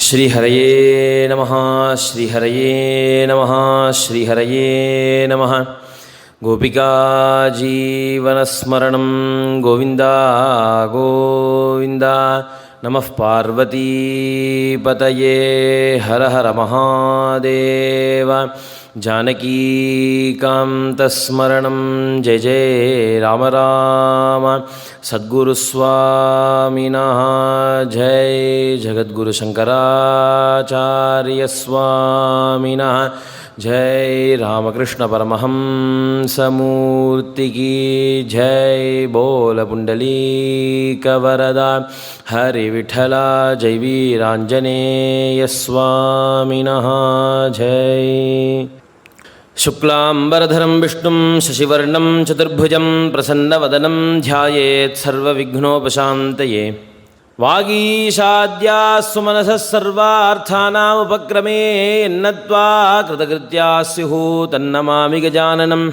श्रीहरये नमः श्रीहरये नमः श्रीहरये नमः। गोपिका जीवनस्मरणं गोविन्द गोविन्द। नमः पार्वतीपतये हर हर महादेव। जानकीकान्तस्मरणं जय जय राम राम। सद्गुरुस्वामिनः जय। जगद्गुरुशङ्कराचार्यस्वामिनः जय। रामकृष्ण परमहंसमूर्ति की जय। बोल पुण्डलीकवरदा हरि विठ्ठला जय। वीराञ्जनेय स्वामिनः जय। शुक्लाम्बरधरं विष्णुं शशिवर्णं चतुर्भुजं प्रसन्नवदनं ध्यायेत् सर्वविघ्नोपशान्तये। वागीशाद्या सुमनसः सर्वार्थानामुपक्रमे यन्नत्वा कृतकृत्या स्युः तन्नमामि गजाननं।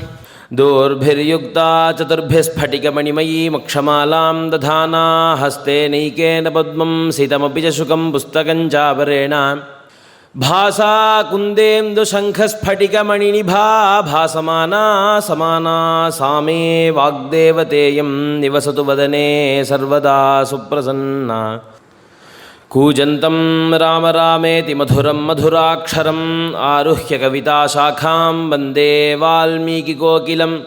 दोर्भिर्युक्ता चतुर्भिस्फटिकमणिमयी मक्षमालां दधाना हस्ते नैकेन पद्मं सितमपि च शुकं पुस्तकं चापरेण। भासा कुन्देन्दुशङ्खस्फटिकमणिनिभा भासमाना समाना सा मे वाग्देवतेयं निवसतु वदने सर्वदा सुप्रसन्ना। कूजन्तं राम रामेति मधुरं मधुराक्षरम् आरुह्य कविताशाखां वन्दे वाल्मीकिकोकिलं।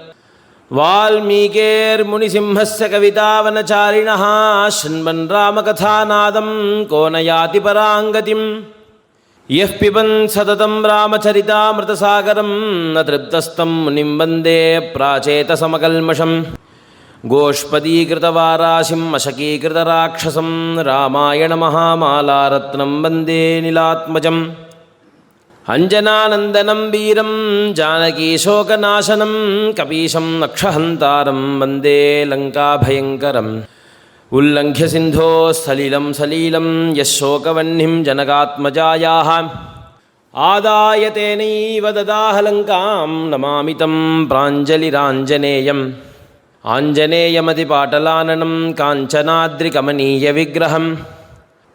वाल्मीकेर्मुनिसिंहस्य कवितावनचारिणः शृण्वन् रामकथानादं को न याति पराङ्गतिम्। यः पिबन् सततं रामचरितामृतसागरं न तृप्तस्तं मुनिं वन्दे प्राचेतसमकल्मषम्। गोष्पदीकृतवाराशिं मशकीकृतराक्षसं रामायणमहामालारत्नं वन्दे नीलात्मजम्। अञ्जनानन्दनं वीरं जानकीशोकनाशनं कपीशं नक्षहन्तारं वन्दे लङ्काभयङ्करम्। उल्लङ्घ्य सिन्धो सलिलं सलीलं यशोकवह्निं जनकात्मजायाः आदाय तेनैव ददाह लङ्कां नमामि तं प्राञ्जलिराञ्जनेयम्। आञ्जनेयमतिपाटलाननं काञ्चनाद्रिकमनीयविग्रहं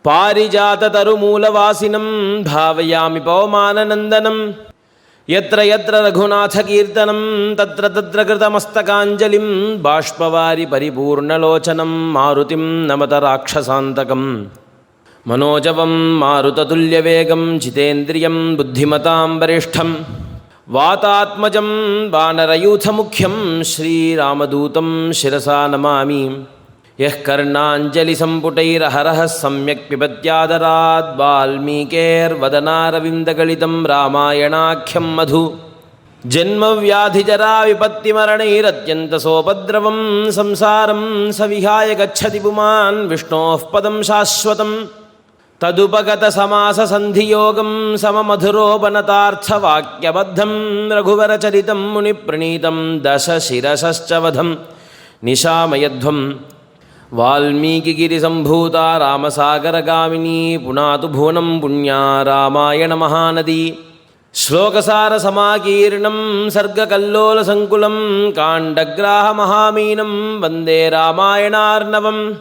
पारिजाततरुमूलवासिनं भावयामि पवमाननन्दनं। यत्र यत्र रघुनाथकीर्तनं तत्र तत्र कृतमस्तकाञ्जलिं बाष्पवारि परिपूर्णलोचनं मारुतिं नमत राक्षसान्तकम्। मनोजवं मारुततुल्यवेगं जितेन्द्रियं बुद्धिमतां वरिष्ठं वातात्मजं वानरयूथमुख्यं श्रीरामदूतं शिरसा नमामि। यः कर्णाञ्जलिसम्पुटैरहरः सम्यक् पिबत्यादरात् वाल्मीकेर्वदनारविन्दगलितं रामायणाख्यं मधु। जन्मव्याधिजराविपत्तिमरणैरत्यन्तसोपद्रवं संसारं सविहाय गच्छति पुमान् विष्णोः पदं शाश्वतम्। तदुपगतसमाससन्धियोगं सममधुरोपनतार्थवाक्यबद्धं रघुवरचरितं मुनिप्रणीतं दशशिरसश्च वधं निशामयध्वम्। वाल्मीकिगिरिसम्भूता रामसागरगामिनी पुनातु भुवनं पुण्या रामायणमहानदी। श्लोकसारसमाकीर्णं सर्गकल्लोलसङ्कुलं काण्डग्राहमहामीनं वन्दे रामायणार्णवम्।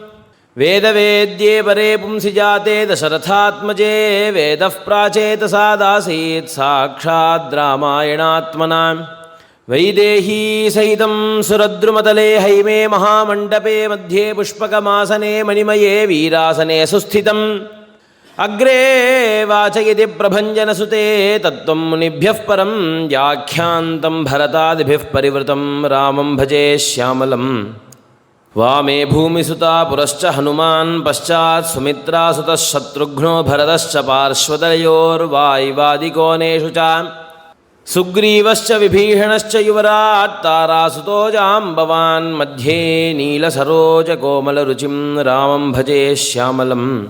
वेदवेद्ये परे पुंसि जाते दशरथात्मजे वेदः प्राचेतसादासीत् साक्षाद् रामायणात्मना। वैदेही सहितं सुरद्रुमतले हैमे महामण्डपे मध्ये पुष्पकमासने मणिमये वीरासने सुस्थितम्। अग्रे वाचयति प्रभञ्जनसुते तत्त्वं मुनिभ्यः परं व्याख्यान्तं भरतादिभिः परिवृतं रामं भजे श्यामलम्। वामे भूमिसुता पुरश्च हनुमान् पश्चात् सुमित्रासुतः शत्रुघ्नो भरतश्च पार्श्वतयोर्वाय्वादिकोणेषु च सुग्रीवश्च विभीषणश्च युवराट् तारासुतो जाम्बवान् मध्ये नीलसरोजकोमलरुचिं रामं भजे श्यामलम्।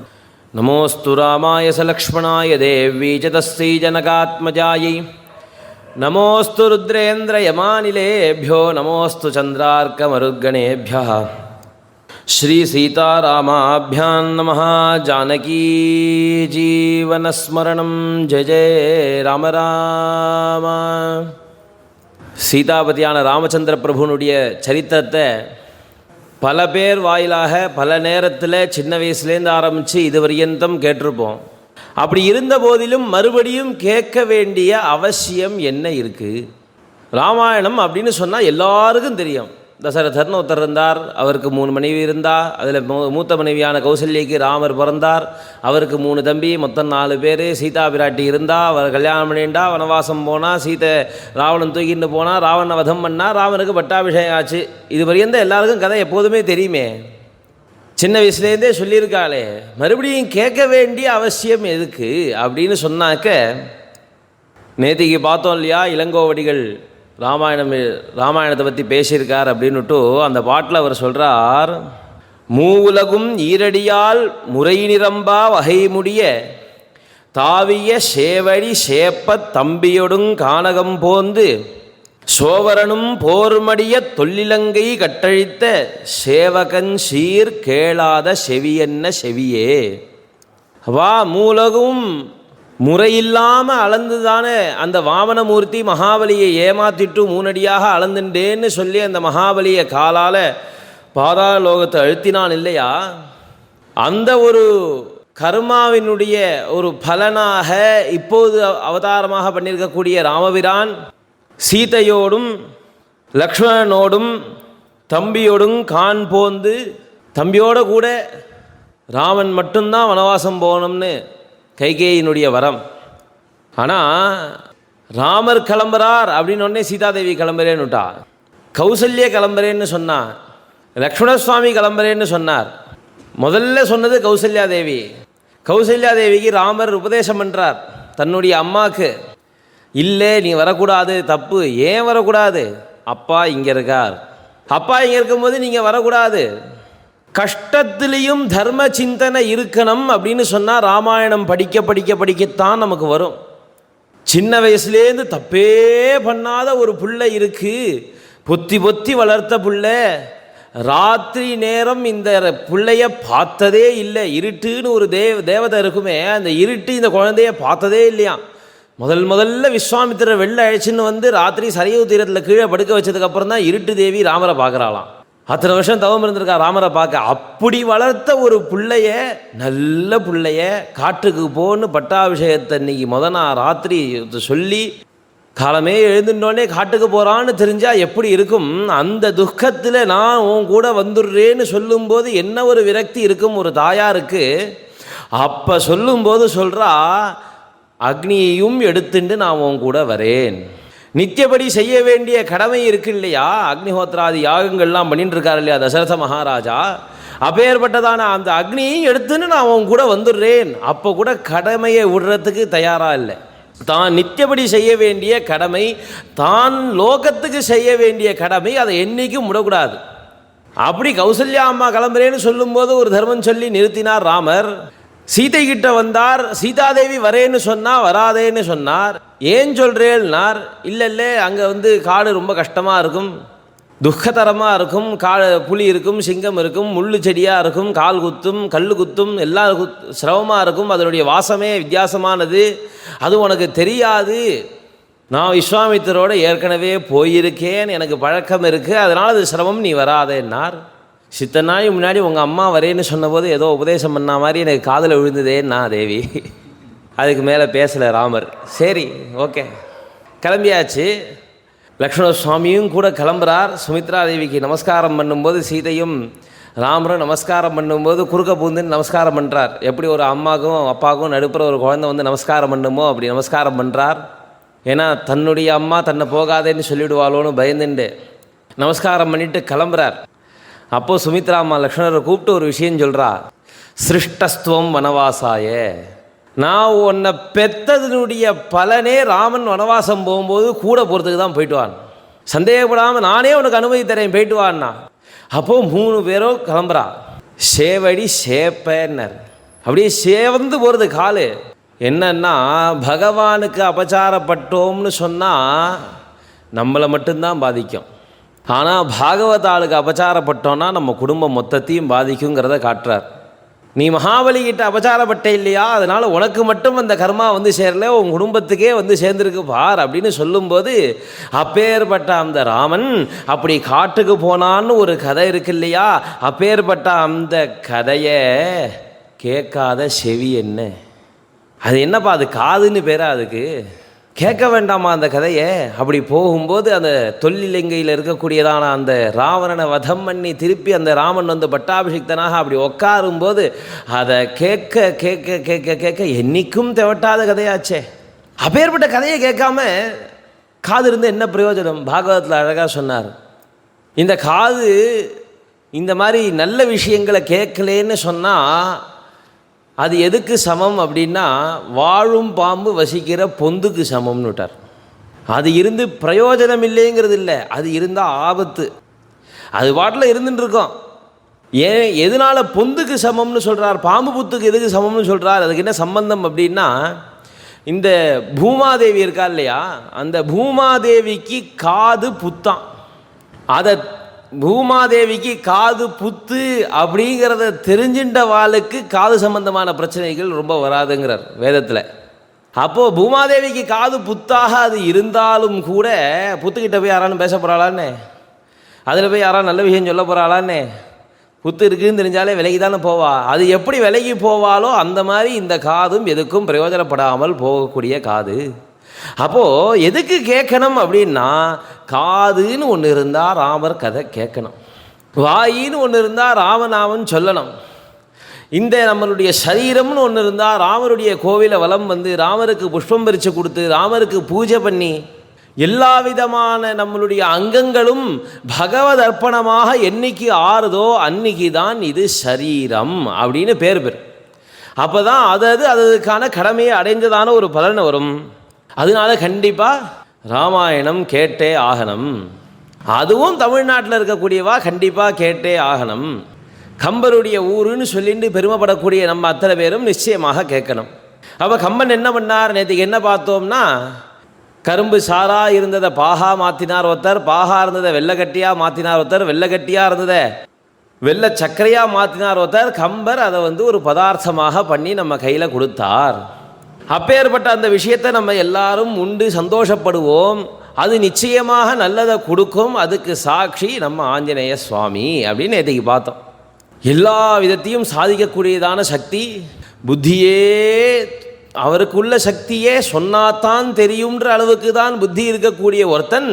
नमोऽस्तु रामाय सलक्ष्मणाय देव्यै च तस्यै जनकात्मजायै। नमोऽस्तु रुद्रेन्द्रयमानिलेभ्यो नमोऽस्तु चन्द्रार्कमरुद्गणेभ्यः। श्रीसीतारामाभ्यां नमः। जानकी जीवनस्मरणं जय जय राम राम। சீதாபதியான ராமச்சந்திர பிரபுனுடைய சரித்திரத்தை பல பேர் வாயிலாக பல நேரத்தில் சின்ன வயசுலேருந்து ஆரம்பித்து இது வரையந்தம் கேட்டிருப்போம். அப்படி இருந்த போதிலும் மறுபடியும் கேட்க வேண்டிய அவசியம் என்ன இருக்குது? ராமாயணம் அப்படின்னு சொன்னால் எல்லாருக்கும் தெரியும். தசரதர்னு ஒருத்தர் இருந்தார், அவருக்கு 3 மனைவி இருந்தார். அதில் மூத்த மனைவியான கௌசல்யக்கு ராமர் பிறந்தார். அவருக்கு 3 தம்பி, மொத்தம் 4 பேர். சீதா பிராட்டி இருந்தா, அவர் கல்யாணம் பண்ணிண்டா, வனவாசம் போனால், சீதை ராவணன் தூக்கிட்டு போனால், ராவண வதம் பண்ணால், ராமனுக்கு பட்டாபிஷேகம் ஆச்சு. இது வரையும் எல்லாருக்கும் கதை எப்போதுமே தெரியுமே, சின்ன வயசுலேருந்தே சொல்லியிருக்காளே. மறுபடியும் கேட்க வேண்டிய அவசியம் எதுக்கு அப்படின்னு சொன்னாக்க, நேத்திக்கு பார்த்தோம் இல்லையா, இளங்கோவடிகள் ராமாயணத்தை பற்றி பேசியிருக்கார் அப்படின்னுட்டு அந்த பாட்டில் அவர் சொல்கிறார், மூவுலகும் ஈரடியால் முறை நிரம்பா வகை முடிய தாவிய சேவடி சேப்பத் தம்பியொடுங் கானகம் போந்து சோவரனும் போர்மடிய தொல்லிலங்கை கட்டழித்த சேவகன் சீர் கேளாத செவியென்ன செவியே. வா, மூலகும் முறையில்லாமல் அளந்து தானே அந்த வாமனமூர்த்தி மகாபலியை ஏமாத்திட்டு 3 அடியாக அளந்துட்டேன்னு சொல்லி அந்த மகாபலியை காலால் பாதாள லோகத்தை அழுத்தினான் இல்லையா? அந்த ஒரு கர்மாவினுடைய ஒரு பலனாக இப்போது அவதாரமாக பண்ணியிருக்கக்கூடிய ராமபிரான் சீதையோடும் லக்ஷ்மணனோடும் தம்பியோடும் கான் போந்து, தம்பியோட கூட ராமன் மட்டும்தான் வனவாசம் போகணும்னு கைகேயினுடைய வரம். ஆனால் ராமர் கிளம்புறார் அப்படின்னு உடனே சீதாதேவி கிளம்புறேன்னுட்டா, கௌசல்ய கிளம்புறேன்னு சொன்னார், லக்ஷ்மணசுவாமி கிளம்புறேன்னு சொன்னார். முதல்ல சொன்னது கௌசல்யாதேவி. கௌசல்யாதேவிக்கு ராமர் உபதேசம் பண்ணுறார் தன்னுடைய அம்மாவுக்கு, இல்லை நீ வரக்கூடாது, தப்பு. ஏன் வரக்கூடாது? அப்பா இங்கே இருக்கார், அப்பா இங்கே இருக்கும்போது நீங்கள் வரக்கூடாது. கஷ்டத்திலையும் தர்ம சிந்தனை இருக்கணும் அப்படின்னு சொன்னால் ராமாயணம் படிக்கத்தான் நமக்கு வரும். சின்ன வயசுலேருந்து தப்பே பண்ணாத ஒரு பிள்ளை இருக்குது, பொத்தி வளர்த்த பிள்ளை. ராத்திரி நேரம் இந்த பிள்ளைய பார்த்ததே இல்லை. இருட்டுன்னு ஒரு தேவதை இருக்குமே, அந்த இருட்டு இந்த குழந்தைய பார்த்ததே இல்லையா. முதல்ல விஸ்வாமித்திரர் வெளில அழைச்சின்னு வந்து ராத்திரி சரையு தீரத்தில் கீழே படுக்க வச்சதுக்கப்புறம் தான் இருட்டு தேவி ராமரை பார்க்குறாளாம். அத்தனை வருஷம் தவம் இருந்திருக்கா ராமரை பார்க்க. அப்படி வளர்த்த ஒரு பிள்ளைய, நல்ல பிள்ளைய காட்டுக்கு போன்னு பட்டாபிஷேகத்தை இன்னைக்கு நாள் ராத்திரி சொல்லி காலமே எழுந்துட்டோடனே காட்டுக்கு போகிறான்னு தெரிஞ்சால் எப்படி இருக்கும்? அந்த துக்கத்தில் நான் உன் கூட வந்துடுறேன்னு சொல்லும்போது என்ன ஒரு விரக்தி இருக்கும் ஒரு தாயாருக்கு. அப்போ சொல்லும்போது சொல்கிறா, அக்னியையும் எடுத்துட்டு நான் உன் கூட வரேன். நித்தியபடி செய்ய வேண்டிய கடமை இருக்கு இல்லையா? அக்னிஹோத்ராதி யாகங்கள்லாம் பண்ணிட்டு இருக்காரு இல்லையா தசரத மகாராஜா? அப்பேற்பட்டதான அந்த அக்னியையும் எடுத்துன்னு நான் உன் கூட வந்துடுறேன். அப்போ கூட கடமையை விடுறதுக்கு தயாராக இல்லை. தான் நித்தியபடி செய்ய வேண்டிய கடமை, தான் லோகத்துக்கு செய்ய வேண்டிய கடமை, அதை என்றைக்கும் விடக்கூடாது. அப்படி கௌசல்யா அம்மா கிளம்புறேன்னு சொல்லும்போது ஒரு தர்மம் சொல்லி நிறுத்தினார் ராமர். சீதை கிட்ட வந்தார். சீதாதேவி வரேன்னு சொன்னால் வராதேன்னு சொன்னார். ஏன் சொல்கிறேன்னார். இல்லை அங்கே காடு ரொம்ப கஷ்டமாக இருக்கும், துக்கதரமாக இருக்கும். புலி இருக்கும், சிங்கம் இருக்கும், முள்ளு செடியாக இருக்கும், கால் குத்தும், கல் குத்தும், எல்லாம் சிரமமாக இருக்கும். அதனுடைய வாசமே வித்தியாசமானது, அது உனக்கு தெரியாது. நான் விஸ்வாமித்திரோடு ஏற்கனவே போயிருக்கேன், எனக்கு பழக்கம் இருக்குது, அதனால் அது சிரமம், நீ வராதேன்னார். சித்த நாள் முன்னாடி உங்கள் அம்மா வரேன்னு சொன்னபோது ஏதோ உபதேசம் பண்ண மாதிரி எனக்கு காதில் விழுந்ததேன்னா தேவி. அதுக்கு மேலே பேசலை ராமர். சரி, ஓகே, கிளம்பியாச்சு. லக்ஷ்மண சுவாமியும் கூட கிளம்புறார். சுமித்ரா தேவிக்கு நமஸ்காரம் பண்ணும்போது சீதையும் ராமரும் நமஸ்காரம் பண்ணும்போது குறுக்க பூந்துன்னு நமஸ்காரம் பண்ணுறார். எப்படி ஒரு அம்மாவுக்கும் அப்பாவுக்கும் நடுப்புற ஒரு குழந்தை வந்து நமஸ்காரம் பண்ணுமோ அப்படி நமஸ்காரம் பண்ணுறார். ஏன்னா தன்னுடைய அம்மா தன்னை போகாதேன்னு சொல்லிவிடுவாளோன்னு பயந்துண்டு நமஸ்காரம் பண்ணிவிட்டு கிளம்புறார். அப்போது சுமித்ரா அம்மா லக்ஷ்மணரை கூப்பிட்டு ஒரு விஷயம் சொல்கிறா. சிருஷ்டஸ்துவம் வனவாசாய, நான் உன்னை பெற்றதுனுடைய பலனே ராமன் வனவாசம் போகும்போது கூட போகிறதுக்கு தான் போயிட்டு வான், சந்தேகப்படாமல் நானே உனக்கு அனுமதி தரேன், போயிட்டு வான்னா. அப்போது 3 பேரும் கிளம்புறா. சேவடி சேப்பன்னர், அப்படியே சேவந்து போகிறது காலு. என்னன்னா பகவானுக்கு அபச்சாரப்பட்டோம்னு சொன்னால் நம்மளை மட்டும்தான் பாதிக்கும். ஆனால் பாகவத ஆளுக்கு அபச்சாரப்பட்டோன்னா நம்ம குடும்பம் மொத்தத்தையும் பாதிக்குங்கிறத காட்டுறார். நீ மகாபலிகிட்ட அபச்சாரப்பட்ட இல்லையா, அதனால் உனக்கு மட்டும் அந்த கர்மா வந்து சேரல, உன் குடும்பத்துக்கே வந்து சேர்ந்துருக்கு பார் அப்படின்னு சொல்லும்போது, அப்பேற்பட்ட அந்த ராமன் அப்படி காட்டுக்கு போனான்னு ஒரு கதை இருக்கு இல்லையா, அப்பேற்பட்ட அந்த கதையை கேட்காத செவி என்ன? அது என்னப்பா அது காதுன்னு பேரா அதுக்கு? கேட்க வேண்டாமா அந்த கதையை? அப்படி போகும்போது அந்த தொல்லிலங்கையில் இருக்கக்கூடியதான அந்த ராவணனை வதம் பண்ணி திருப்பி அந்த ராமன் வந்து பட்டாபிஷிக்தனாக அப்படி உட்காரும்போது அதை கேட்க கேட்க கேட்க கேட்க என்றைக்கும் தெவட்டாத கதையாச்சே. அப்பேற்பட்ட கதையை கேட்காம காது இருந்து என்ன பிரயோஜனம்? பாகவதத்தில் அழகாக சொன்னார், இந்த காது இந்த மாதிரி நல்ல விஷயங்களை கேட்கலேன்னு சொன்னால் அது எதுக்கு சமம் அப்படின்னா, வாழும் பாம்பு வசிக்கிற பொந்துக்கு சமம்னு விட்டார். அது இருந்து பிரயோஜனம் இல்லைங்கிறது இல்லை, அது இருந்தால் ஆபத்து. அது பாட்டில் இருந்துட்டு இருக்கோம். ஏன் எதனால் பொந்துக்கு சமம்னு சொல்கிறார், பாம்பு புத்துக்கு எதுக்கு சமம்னு சொல்கிறார்? அதுக்கு என்ன சம்பந்தம் அப்படின்னா, இந்த பூமாதேவி இருக்கா இல்லையா, அந்த பூமாதேவிக்கு காது புத்தான். அதை பூமாதேவிக்கு காது புத்து அப்படிங்கிறத தெரிஞ்சின்ற வாளுக்கு காது சம்பந்தமான பிரச்சனைகள் ரொம்ப வராதுங்கிறார் வேதத்தில். அப்போது பூமாதேவிக்கு காது புத்தாக அது இருந்தாலும் கூட புத்துக்கிட்ட போய் யாராலும் பேச போகிறாளான்னு, அதில் போய் யாராலும் நல்ல விஷயம் சொல்ல போகிறாளான்னு, புத்து இருக்குதுன்னு தெரிஞ்சாலே விலகி தானே போவா. அது எப்படி விலகி போவாலோ அந்த மாதிரி இந்த காதும் எதுக்கும் பிரயோஜனப்படாமல் போகக்கூடிய காது. அப்போது எதுக்கு கேட்கணும் அப்படின்னா, காதுன்னு ஒன்று இருந்தால் ராமர் கதை கேட்கணும், வாயின்னு ஒன்று இருந்தால் ராமநாமன் சொல்லணும், இந்த நம்மளுடைய சரீரம்னு ஒன்று இருந்தால் ராமருடைய கோவிலை வலம் வந்து ராமருக்கு புஷ்பம் பறித்து கொடுத்து ராமருக்கு பூஜை பண்ணி எல்லா விதமான நம்மளுடைய அங்கங்களும் பகவத் அர்ப்பணமாக என்னைக்கு ஆறுதோ அன்னைக்கு தான் இது சரீரம் அப்படின்னு பேர். அப்போ தான் அதுக்கான கடமையை அடைந்ததான ஒரு பலன் வரும். அதனால கண்டிப்பாக ராமாயணம் கேட்டே ஆகணும். அதுவும் தமிழ்நாட்டில் இருக்கக்கூடியவா கண்டிப்பாக கேட்டே ஆகணும். கம்பருடைய ஊருன்னு சொல்லிட்டு பெருமைப்படக்கூடிய நம்ம அத்தனை பேரும் நிச்சயமாக கேட்கணும். அப்போ கம்பன் என்ன பண்ணார்? நேற்றுக்கு என்ன பார்த்தோம்னா, கரும்பு சாரா இருந்ததை பாகா மாற்றினார் ஒருத்தர், பாகா இருந்ததை வெள்ளைக்கட்டியாக மாற்றினார் ஒருத்தர், வெள்ளைக்கட்டியாக இருந்ததை வெள்ளை சர்க்கரையாக மாற்றினார் ஒருத்தர். கம்பர் அதை வந்து ஒரு பதார்த்தமாக பண்ணி நம்ம கையில் கொடுத்தார். அப்பேற்பட்ட அந்த விஷயத்தை நம்ம எல்லாரும் உண்டு சந்தோஷப்படுவோம். அது நிச்சயமாக நல்லதை கொடுக்கும். அதுக்கு சாட்சி நம்ம ஆஞ்சநேய சுவாமி அப்படின்னு நேற்றுக்கு பார்த்தோம். எல்லா விதத்தையும் சாதிக்கக்கூடியதான சக்தி, புத்தியே அவருக்குள்ள சக்தியே சொன்னாத்தான் தெரியுன்ற அளவுக்கு தான் புத்தி இருக்கக்கூடிய ஒருத்தன்.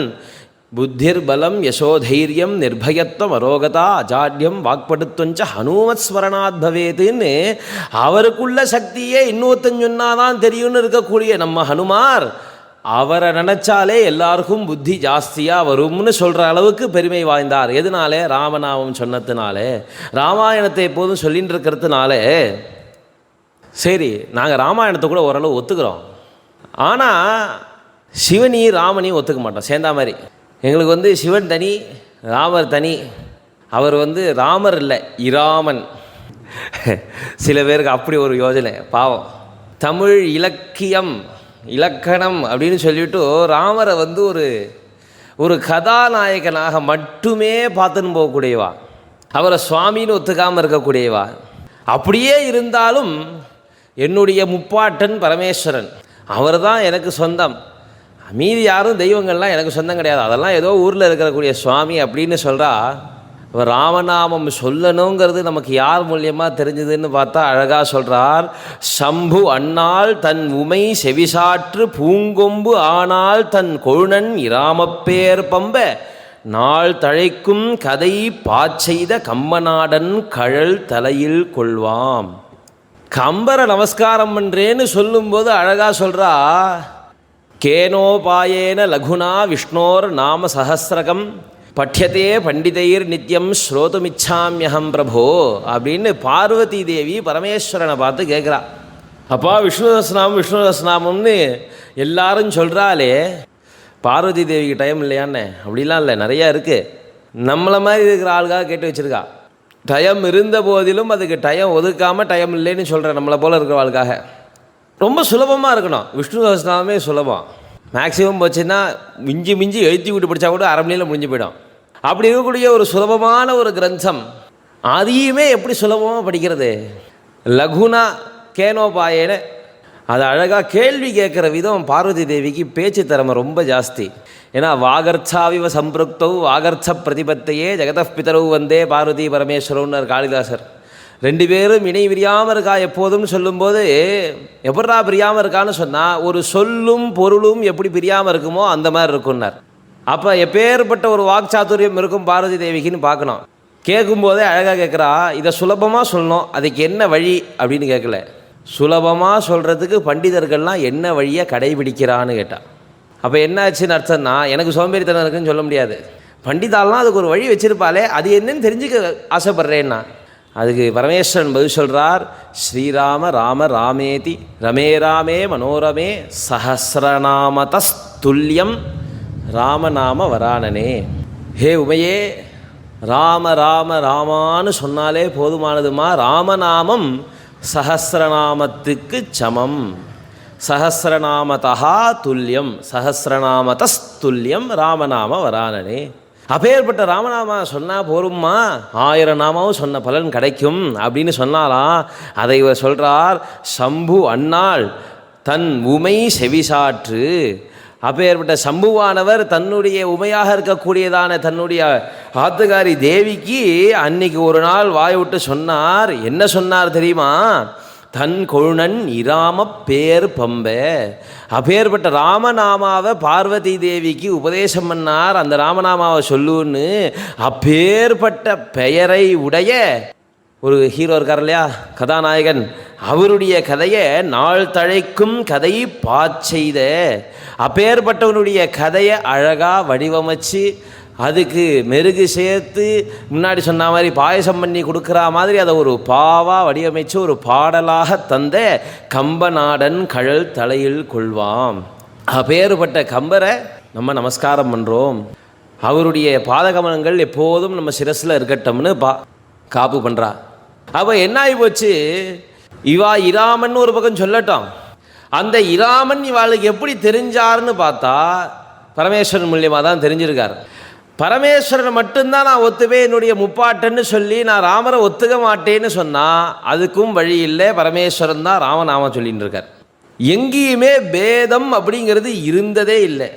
புத்திர் பலம் யசோதைரியம் நிர்பயத்வம் அரோகதா அஜாட்யம் வாக்படுத்துவஞ்ச ஹனுமத் ஸ்மரணாத் பவேதுன்னு அவருக்குள்ள சக்தியே இன்னொருத்தன் சொன்னாதான் தெரியும்னு இருக்கக்கூடிய நம்ம ஹனுமார், அவரை நினச்சாலே எல்லாருக்கும் புத்தி ஜாஸ்தியாக வரும்னு சொல்கிற அளவுக்கு பெருமை வாய்ந்தார். எதனாலே? ராமநாமம் சொன்னதுனாலே, ராமாயணத்தை எப்போதும் சொல்லின்னு இருக்கிறதுனாலே. சரி, நாங்கள் ராமாயணத்தை கூட ஓரளவு ஒத்துக்கிறோம். ஆனால் சிவனி ராமனையும் ஒத்துக்க மாட்டோம் சேர்ந்தா மாதிரி. எங்களுக்கு வந்து சிவன் தனி, ராமர் தனி. அவர் வந்து ராமர் இல்லை, இராமன். சில பேருக்கு அப்படி ஒரு யோஜனை, பாவம். தமிழ் இலக்கியம் இலக்கணம் அப்படின்னு சொல்லிவிட்டு ராமரை வந்து ஒரு கதாநாயகனாக மட்டுமே பார்த்துன்னு போகக்கூடியவா, அவரை சுவாமின்னு ஒத்துக்காமல் இருக்கக்கூடியவா. அப்படியே இருந்தாலும் என்னுடைய முப்பாட்டன் பரமேஸ்வரன் அவர் தான் எனக்கு சொந்தம், மீதி யாரும் தெய்வங்கள்லாம் எனக்கு சொந்தம் கிடையாது, அதெல்லாம் ஏதோ ஊரில் இருக்கக்கூடிய சுவாமி அப்படின்னு சொல்கிறா. ராமநாமம் சொல்லணுங்கிறது நமக்கு யார் மூலியமாக தெரிஞ்சதுன்னு பார்த்தா அழகாக சொல்கிறார். சம்பு அண்ணாள் தன் உமை செவிசாற்று பூங்கொம்பு ஆனால் தன் கொழுனன் இராமப்பேர் பம்ப நாள் தழைக்கும் கதை பாச்செய்த கம்பநாடன் கழல் தலையில் கொள்வாம். கம்பரை நமஸ்காரம் பண்ணுறேன்னு சொல்லும்போது அழகாக சொல்கிறா, கேனோபாயேன லகுனா விஷ்ணோர் நாம சஹஸ்ரகம் பட்யத்தே பண்டிதைர் நித்யம் ஸ்ரோதுமிச்சாமியகம் பிரபோ அப்படின்னு பார்வதி தேவி பரமேஸ்வரனை பார்த்து கேட்குறா. அப்பா விஷ்ணுதஸ்நாமம்னு எல்லாரும் சொல்கிறாளே, பார்வதி தேவிக்கு டைம் இல்லையான்னு? அப்படிலாம் இல்லை, நிறையா இருக்குது. நம்மளை மாதிரி இருக்கிற ஆளுக்காக கேட்டு வச்சுருக்கா. டைம் இருந்த போதிலும் அதுக்கு டைம் ஒதுக்காமல் டைம் இல்லைன்னு சொல்கிறேன். நம்மளை போல் இருக்கிற ஆளுக்காக ரொம்ப சுலபமாக இருக்கணும். விஷ்ணு சஹஸ்ரநாமமே சுலபம். மேக்ஸிமம் போச்சுன்னா மிஞ்சி எழுத்தி விட்டு படித்தா கூட அரை மணியில் முடிஞ்சு போயிடும். அப்படி இருக்கக்கூடிய ஒரு சுலபமான ஒரு கிரந்தம், அதையுமே எப்படி சுலபமாக படிக்கிறது? லகுனா கேனோபாயேன. அது அழகாக கேள்வி கேட்குற விதம் பார்வதி தேவிக்கு பேச்சு திறமை ரொம்ப ஜாஸ்தி. ஏன்னா வாகர்த்தாவிவ சம்பிருக்தௌ வாகர்த்த பிரதிபத்தையே ஜெகத பிதரவு வந்தே பார்வதி பரமேஸ்வரம்னார் காளிதாசர். 2 பேரும் இணை பிரியாமல் இருக்கா எப்போதும் சொல்லும்போது எப்படா பிரியாமல் இருக்கான்னு சொன்னால் ஒரு சொல்லும் பொருளும் எப்படி பிரியாமல் இருக்குமோ அந்த மாதிரி இருக்குன்னார். அப்போ எப்பேற்பட்ட ஒரு வாக்சாத்துரியம் இருக்கும் பார்வதி தேவிக்குன்னு பார்க்கணும். கேட்கும்போதே அழகாக கேட்குறா, இதை சுலபமாக சொல்லணும், அதுக்கு என்ன வழி அப்படின்னு கேட்கல. சுலபமாக சொல்கிறதுக்கு பண்டிதர்கள்லாம் என்ன வழியை கடைபிடிக்கிறான்னு கேட்டால். அப்போ என்ன ஆச்சுன்னு அர்த்தம்னா, எனக்கு சோம்பேறித்தனம் இருக்குன்னு சொல்ல முடியாது. பண்டிதாலாம் அதுக்கு ஒரு வழி வச்சுருப்பாளே, அது என்னன்னு தெரிஞ்சுக்க ஆசைப்பட்றேன்னா அதுக்கு பரமேஸ்வரன் பதில் சொல்கிறார், ஸ்ரீராம ராம ராமேதி ரமே ராமே மனோரமே சஹசிரநாமதஸ்துல்யம் ராமநாம வரானனே. ஹே உமையே, ராம ராம ராமான்னு சொன்னாலே போதுமானதுமா. ராமநாமம் சஹசிரநாமத்துக்கு சமம். சஹசிரநாமதா துல்லியம் சஹசிரநாமதஸ்துல்யம் ராமநாம வரானனே. அப்பேற்பட்ட ராமநாமா சொன்னால் போரும்மா, 1000 நாமாவும் சொன்ன பலன் கிடைக்கும் அப்படின்னு சொன்னாலாம். அதை இவர் சொல்கிறார், சம்பு அன்னாள் தன் உமை செவிசாற்று. அப்பேற்பட்ட சம்புவானவர் தன்னுடைய உமையாக இருக்கக்கூடியதான தன்னுடைய ஆத்துக்காரி தேவிக்கு அன்னைக்கு ஒரு நாள் வாய் விட்டு சொன்னார். என்ன சொன்னார் தெரியுமா? தன் கொழுனன் இராம பேர் பம்ப. அப்பேற்பட்ட ராமநாமாவை பார்வதி தேவிக்கு உபதேசம் பண்ணார். அந்த ராமநாமாவை சொல்லுன்னு அப்பேற்பட்ட பெயரை உடைய ஒரு ஹீரோ இருக்கார் இல்லையா, கதாநாயகன், அவருடைய கதையை நாள் தழைக்கும் கதை பாச்செய்த அப்பேற்பட்டவனுடைய கதையை அழகாக வடிவமைச்சு அதுக்கு மெருகு சேர்த்து முன்னாடி சொன்ன மாதிரி பாயசம் பண்ணி கொடுக்குற மாதிரி அதை ஒரு பாவாக வடிவமைச்சு ஒரு பாடலாக தந்த கம்பநாடன் கழல் தலையில் கொள்வாம். அப்பேற்பட்ட கம்பரை நம்ம நமஸ்காரம் பண்ணுறோம். அவருடைய பாதகமனங்கள் எப்போதும் நம்ம சிரஸில் இருக்கட்டும்னு காப்பு பண்ணுறா. அப்போ என்ன ஆகி போச்சு, இவா இராமன் ஒரு பக்கம் சொல்லட்டும், அந்த இராமன் இவாளுக்கு எப்படி தெரிஞ்சார்னு பார்த்தா பரமேஸ்வரன் மூலியமாக தான் தெரிஞ்சிருக்கார். பரமேஸ்வரனை மட்டும்தான் நான் ஒத்துவேன் என்னுடைய முப்பாட்டன்னு சொல்லி நான் ராமரை ஒத்துக்க மாட்டேன்னு சொன்னால் அதுக்கும் வழி இல்லை. பரமேஸ்வரன் தான் ராமநாமம் சொல்லின்னு இருக்கார். எங்கேயுமே பேதம் அப்படிங்கிறது இருந்ததே இல்லை.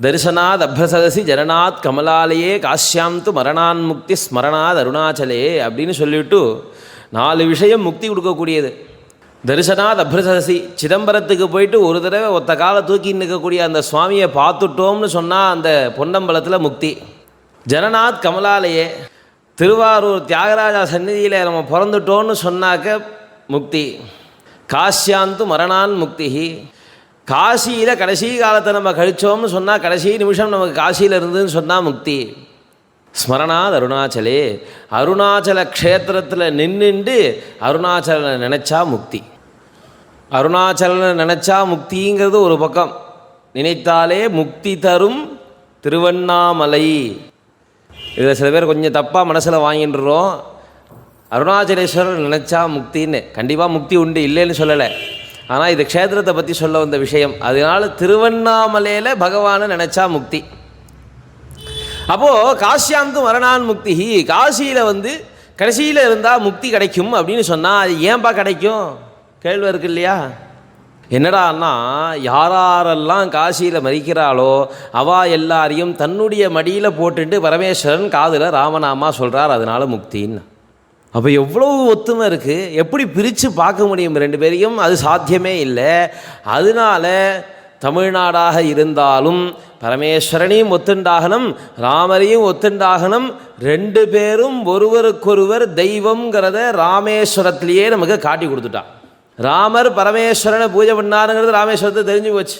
தரிசனாத் அப்ரசதசி ஜனநாத் கமலாலயே காஷ்யாந்து மரணான் முக்தி ஸ்மரணாத் அருணாச்சலே அப்படின்னு சொல்லிவிட்டு 4 விஷயம் முக்தி கொடுக்கக்கூடியது. தரிசனாத் அப்ரசதசி, சிதம்பரத்துக்கு போயிட்டு ஒரு தடவை ஒத்த காலை தூக்கி நிற்கக்கூடிய அந்த சுவாமியை பார்த்துட்டோம்னு சொன்னால் அந்த பொன்னம்பலத்தில் முக்தி. ஜனநாத் கமலாலயே, திருவாரூர் தியாகராஜா சந்நிதியில் நம்ம பிறந்துட்டோன்னு சொன்னாக்க முக்தி. காஷ்யாந்து மரணான் முக்தி, காசியில் கடைசி காலத்தை நம்ம கழித்தோம்னு சொன்னால் கடைசி நிமிஷம் நமக்கு காசியில் இருந்துன்னு சொன்னால் முக்தி. ஸ்மரணாத் அருணாச்சலே, அருணாச்சல க்ஷேத்திரத்தில் நின்றுண்டு அருணாச்சலனை நினச்சா முக்தி. அருணாச்சலனை நினச்சா முக்திங்கிறது ஒரு பக்கம், நினைத்தாலே முக்தி தரும் திருவண்ணாமலை. இதில் சில பேர் கொஞ்சம் தப்பாக மனசில் வாங்கிட்டுறோம். அருணாச்சலேஸ்வரர் நினச்சா முக்தின்னு கண்டிப்பாக முக்தி உண்டு, இல்லைன்னு சொல்லலை. ஆனால் இது க்ஷேத்திரத்தை பற்றி சொல்ல வந்த விஷயம். அதனால் திருவண்ணாமலையில் பகவானை நினச்சா முக்தி. அப்போது காஷ்யாந்து மரணான் முக்தி, காசியில் கடைசியில் இருந்தால் முக்தி கிடைக்கும் அப்படின்னு சொன்னால் அது ஏன்பா கிடைக்கும் கேள்வி இருக்கு இல்லையா? என்னடான்னா, யாரெல்லாம் காசியில் மறிக்கிறாளோ அவா எல்லாரையும் தன்னுடைய மடியில் போட்டுட்டு பரமேஸ்வரன் காதில் ராமநாமா சொல்கிறார், அதனால் முக்தின்னு. அப்போ எவ்வளோ ஒத்துமை இருக்குது, எப்படி பிரித்து பார்க்க முடியும் 2 பேரையும்? அது சாத்தியமே இல்லை. அதனால தமிழ்நாடாக இருந்தாலும் பரமேஸ்வரனையும் ஒத்துண்டாகணும், ராமரையும் ஒத்துண்டாகணும். 2 பேரும் ஒருவருக்கொருவர் தெய்வங்கிறத ராமேஸ்வரத்திலேயே நமக்கு காட்டி கொடுத்துட்டான். ராமர் பரமேஸ்வரனை பூஜை பண்ணாருங்கிறது ராமேஸ்வரத்தை தெரிஞ்சு போச்சு.